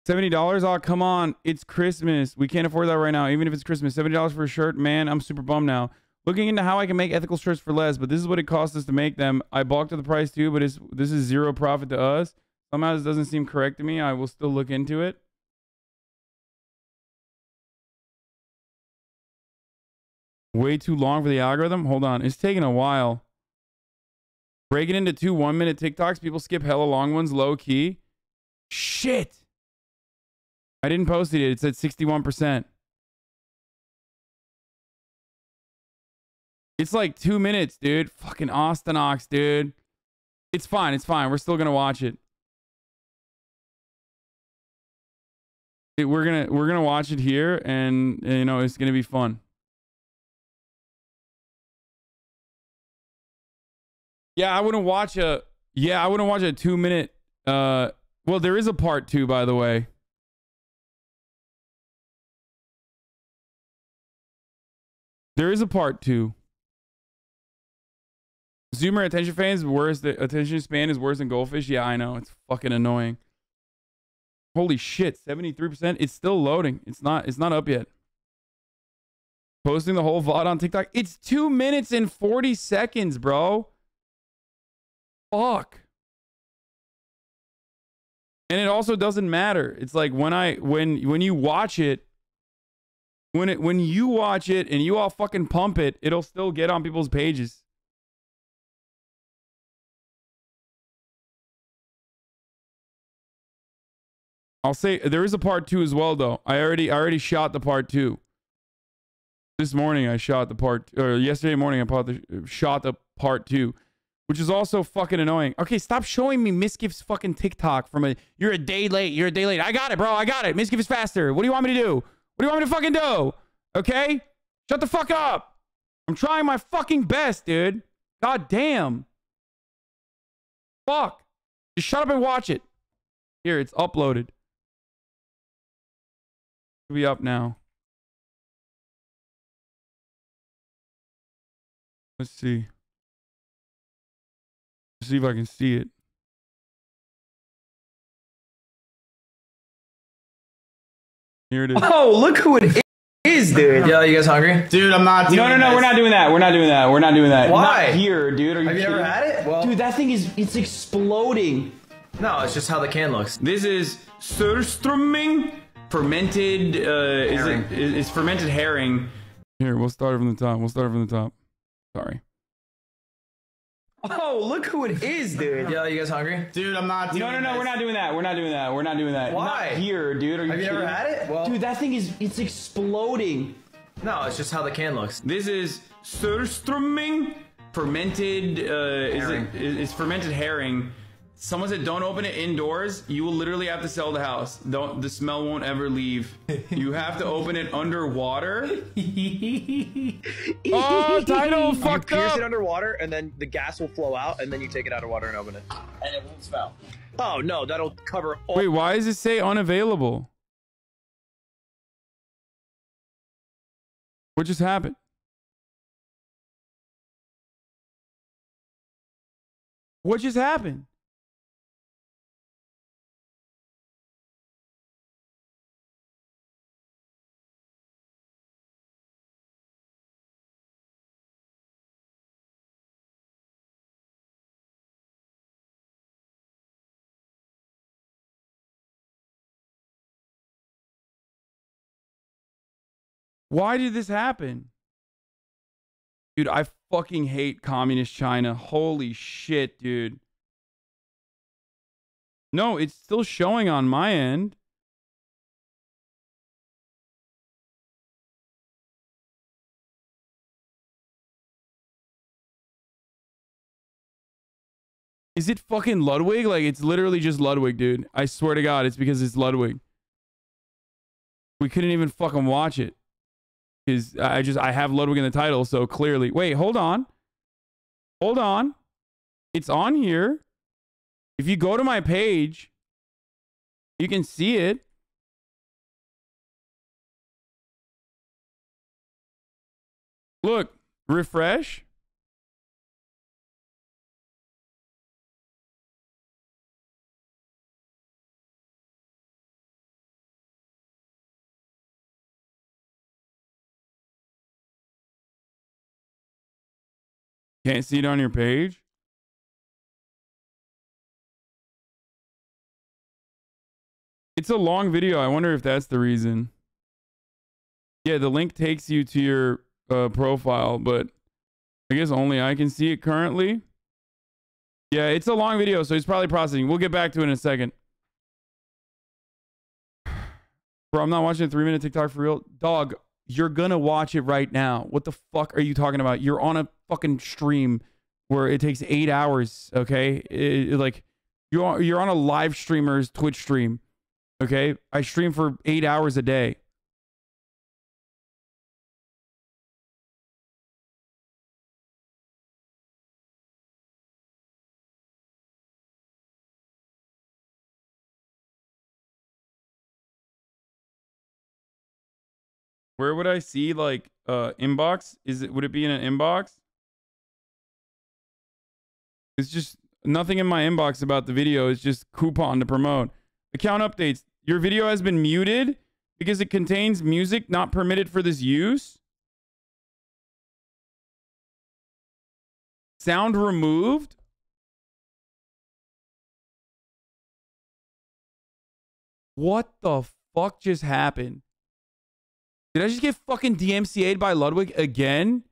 C: $70? Oh, come on. It's Christmas. We can't afford that right now, even if it's Christmas. $70 for a shirt? Man, I'm super bummed now. Looking into how I can make ethical shirts for less, but this is what it costs us to make them. I balked at the price too, but this is zero profit to us. Somehow this doesn't seem correct to me. I will still look into it. Way too long for the algorithm? Hold on. It's taking a while. Break it into 2 1-minute TikToks. People skip hella long ones, low key. Shit. I didn't post it yet. It said 61%. It's like 2 minutes, dude. Fucking Ostenox, dude. It's fine. It's fine. We're still going to watch it. We're gonna watch it here, and you know, it's going to be fun. I wouldn't watch a 2-minute well, there is a part 2, by the way. There is a part 2. Zoomer attention span is worse. The attention span is worse than goldfish. Yeah, I know. It's fucking annoying. Holy shit, 73%. It's still loading. It's not up yet. Posting the whole VOD on TikTok. It's 2 minutes and 40 seconds, bro. Fuck. And it also doesn't matter. It's like when you watch it, when you watch it and you all fucking pump it, it'll still get on people's pages. I'll say there is a part 2 as well, though. I already shot the part 2. This morning I shot the part, or yesterday morning I shot the part 2, which is also fucking annoying. Okay, stop showing me Misgif's fucking TikTok from you're a day late. You're a day late. I got it, bro. I got it. Misgif is faster. What do you want me to do? What do you want me to fucking do? Okay? Shut the fuck up. I'm trying my fucking best, dude. God damn. Fuck. Just shut up and watch it. Here, it's uploaded. It'll be up now. Let's see. Let's see if I can see it. Here it is.
S: Oh, look who it is, dude. Yo, you guys hungry?
T: Dude, I'm not doing
S: No, we're not doing that. We're not doing that. We're not doing that.
T: Why?
S: Not here, dude. Are you
T: Have you
S: kidding?
T: ever had it? Well,
S: dude, that thing it's exploding. No, it's just how the can looks. This is surströmming fermented it's fermented herring.
C: Here, we'll start from the top. Sorry.
S: Oh, look who it is, dude. Yo, you guys hungry?
T: Dude, I'm not doing
S: No, we're not doing that. We're not doing that. We're not doing that.
T: Why?
S: Not here, dude. Are you
T: Have you
S: kidding?
T: ever had it? Well,
S: dude, that thing it's exploding. No, it's just how the can looks. This is surströmming fermented it's fermented herring. Someone said don't open it indoors. You will literally have to sell the house. The smell won't ever leave. You have to open it underwater. Oh, title fucked
K: You pierce
C: up.
K: it underwater, and then the gas will flow out, and then you take it out of water and open it.
T: and it won't smell.
K: Oh no, that'll cover all.
C: Wait, why does it say unavailable? What just happened? What just happened? Why did this happen? Dude, I fucking hate communist China. Holy shit, dude. No, it's still showing on my end. Is it fucking Ludwig? Like, it's literally just Ludwig, dude. I swear to God, it's because it's Ludwig. We couldn't even fucking watch it. Because I have Ludwig in the title, so clearly. Wait, hold on. Hold on. It's on here. If you go to my page, you can see it. Look, refresh. Can't see it on your page? It's a long video. I wonder if that's the reason. Yeah, the link takes you to your profile, but I guess only I can see it currently. Yeah, it's a long video, so it's probably processing. We'll get back to it in a second. Bro, I'm not watching a 3-minute TikTok for real. Dog, you're gonna watch it right now. What the fuck are you talking about? You're on a fucking stream where it takes 8 hours, okay? Like, you're on a live streamer's Twitch stream, okay? I stream for 8 hours a day. Where would I see, like, inbox? Would it be in an inbox? It's just nothing in my inbox about the video. It's just coupon to promote. Account updates. Your video has been muted because it contains music not permitted for this use. Sound removed. What the fuck just happened? Did I just get fucking DMCA'd by Ludwig again?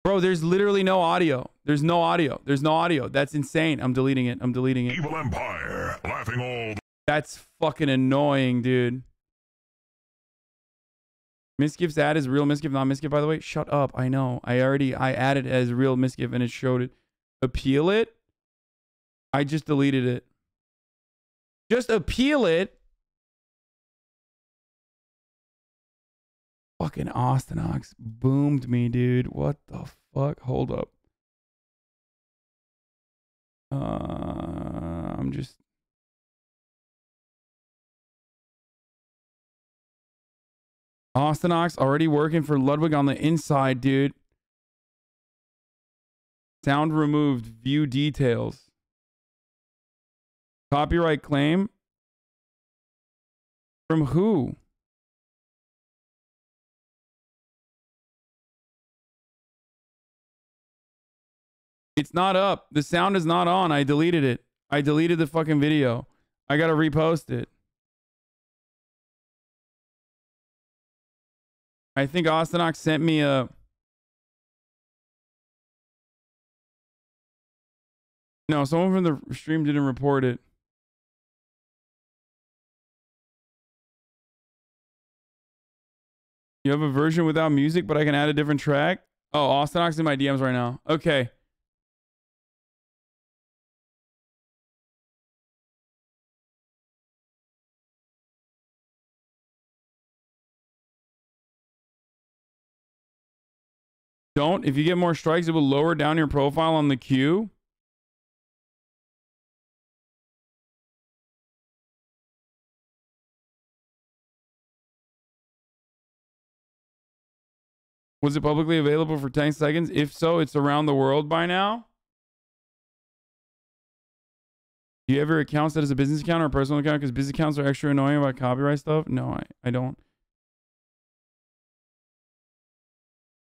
C: Bro, there's literally no audio. There's no audio. There's no audio. That's insane. I'm deleting it. I'm deleting it.
G: Evil Empire, laughing all.
C: That's fucking annoying, dude. Misgif's ad is real misgift, not misgift, by the way. Shut up. I know. I added it as real misgift and it showed it. Appeal it? I just deleted it. Just appeal it? Fucking Ostenox boomed me, dude. What the fuck? Hold up. I'm just... Ostenox already working for Ludwig on the inside, dude. Sound removed. View details. Copyright claim? From who? It's not up. The sound is not on. I deleted it. I deleted the fucking video. I gotta repost it. I think Ostenox sent me a... No, someone from the stream didn't report it. You have a version without music, but I can add a different track? Oh, Ostenox in my DMs right now. Okay. Don't. If you get more strikes, it will lower down your profile on the queue. Was it publicly available for 10 seconds? If so, it's around the world by now. Do you have your account set as a business account or a personal account? Because business accounts are extra annoying about copyright stuff. No, I don't.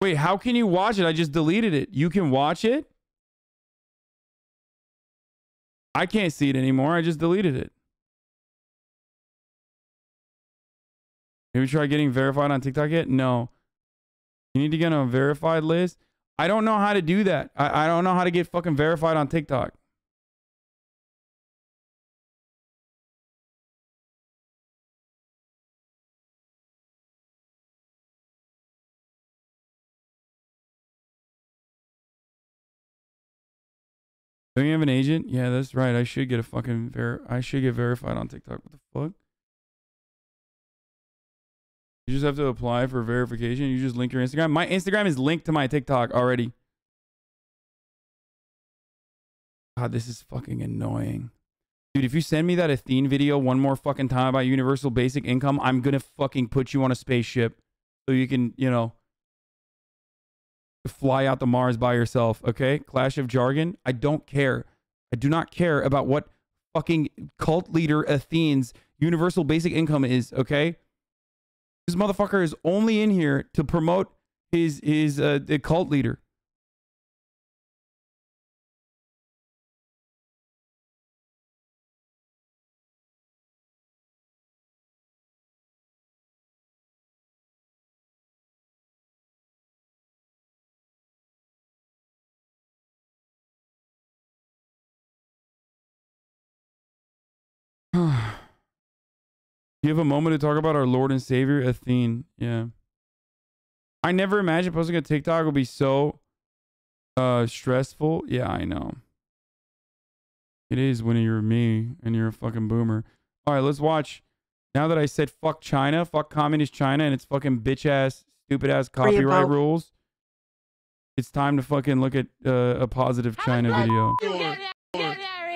C: Wait, how can you watch it? I just deleted it. You can watch it? I can't see it anymore. I just deleted it. Maybe try getting verified on TikTok yet? No. You need to get on a verified list. I don't know how to do that. I don't know how to get fucking verified on TikTok. Don't you have an agent? Yeah, that's right. I should get a fucking I should get verified on TikTok. What the fuck? You just have to apply for verification. You just link your Instagram. My Instagram is linked to my TikTok already. God, this is fucking annoying. Dude, if you send me that Athene video one more fucking time about universal basic income, I'm gonna fucking put you on a spaceship so you can, you know, fly out to Mars by yourself, okay? Clash of Jargon. I don't care. I do not care about what fucking cult leader Athene's universal basic income is, okay? This motherfucker is only in here to promote his the cult leader. You have a moment to talk about our Lord and Savior, Athene. Yeah. I never imagined posting a TikTok would be so stressful. Yeah, I know. It is when you're me and you're a fucking boomer. All right, let's watch. Now that I said fuck China, fuck communist China and its fucking bitch ass, stupid ass copyright rules, it's time to fucking look at a positive China video.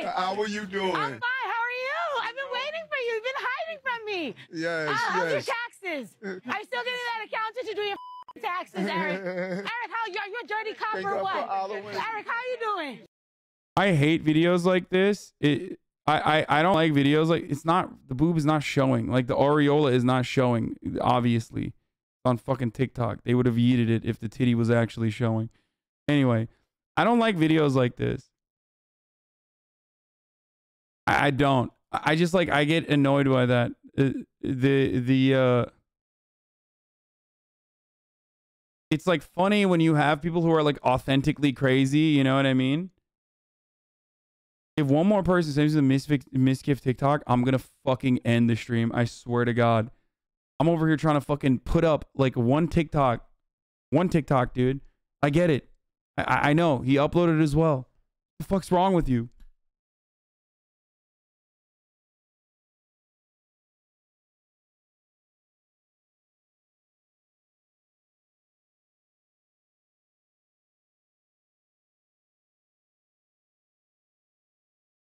H: How are you doing?
U: I'm fine. How are you? I've been waiting for you. You've been hiding from me.
H: Yes,
U: How's your
H: yes.
U: taxes? I'm still getting that accountant to do your taxes, Eric. Eric, how are you a dirty cop or what? Eric, how are you doing?
C: I hate videos like this. I don't like videos like it's not the boob is not showing. Like the areola is not showing. Obviously, on fucking TikTok, they would have yeeted it if the titty was actually showing. Anyway, I don't like videos like this. I don't. I just like I get annoyed by that. It's like funny when you have people who are like authentically crazy. You know what I mean? If one more person sends me the misgift TikTok, I'm gonna fucking end the stream. I swear to God. I'm over here trying to fucking put up like one TikTok, dude. I get it. I know he uploaded it as well. What the fuck's wrong with you?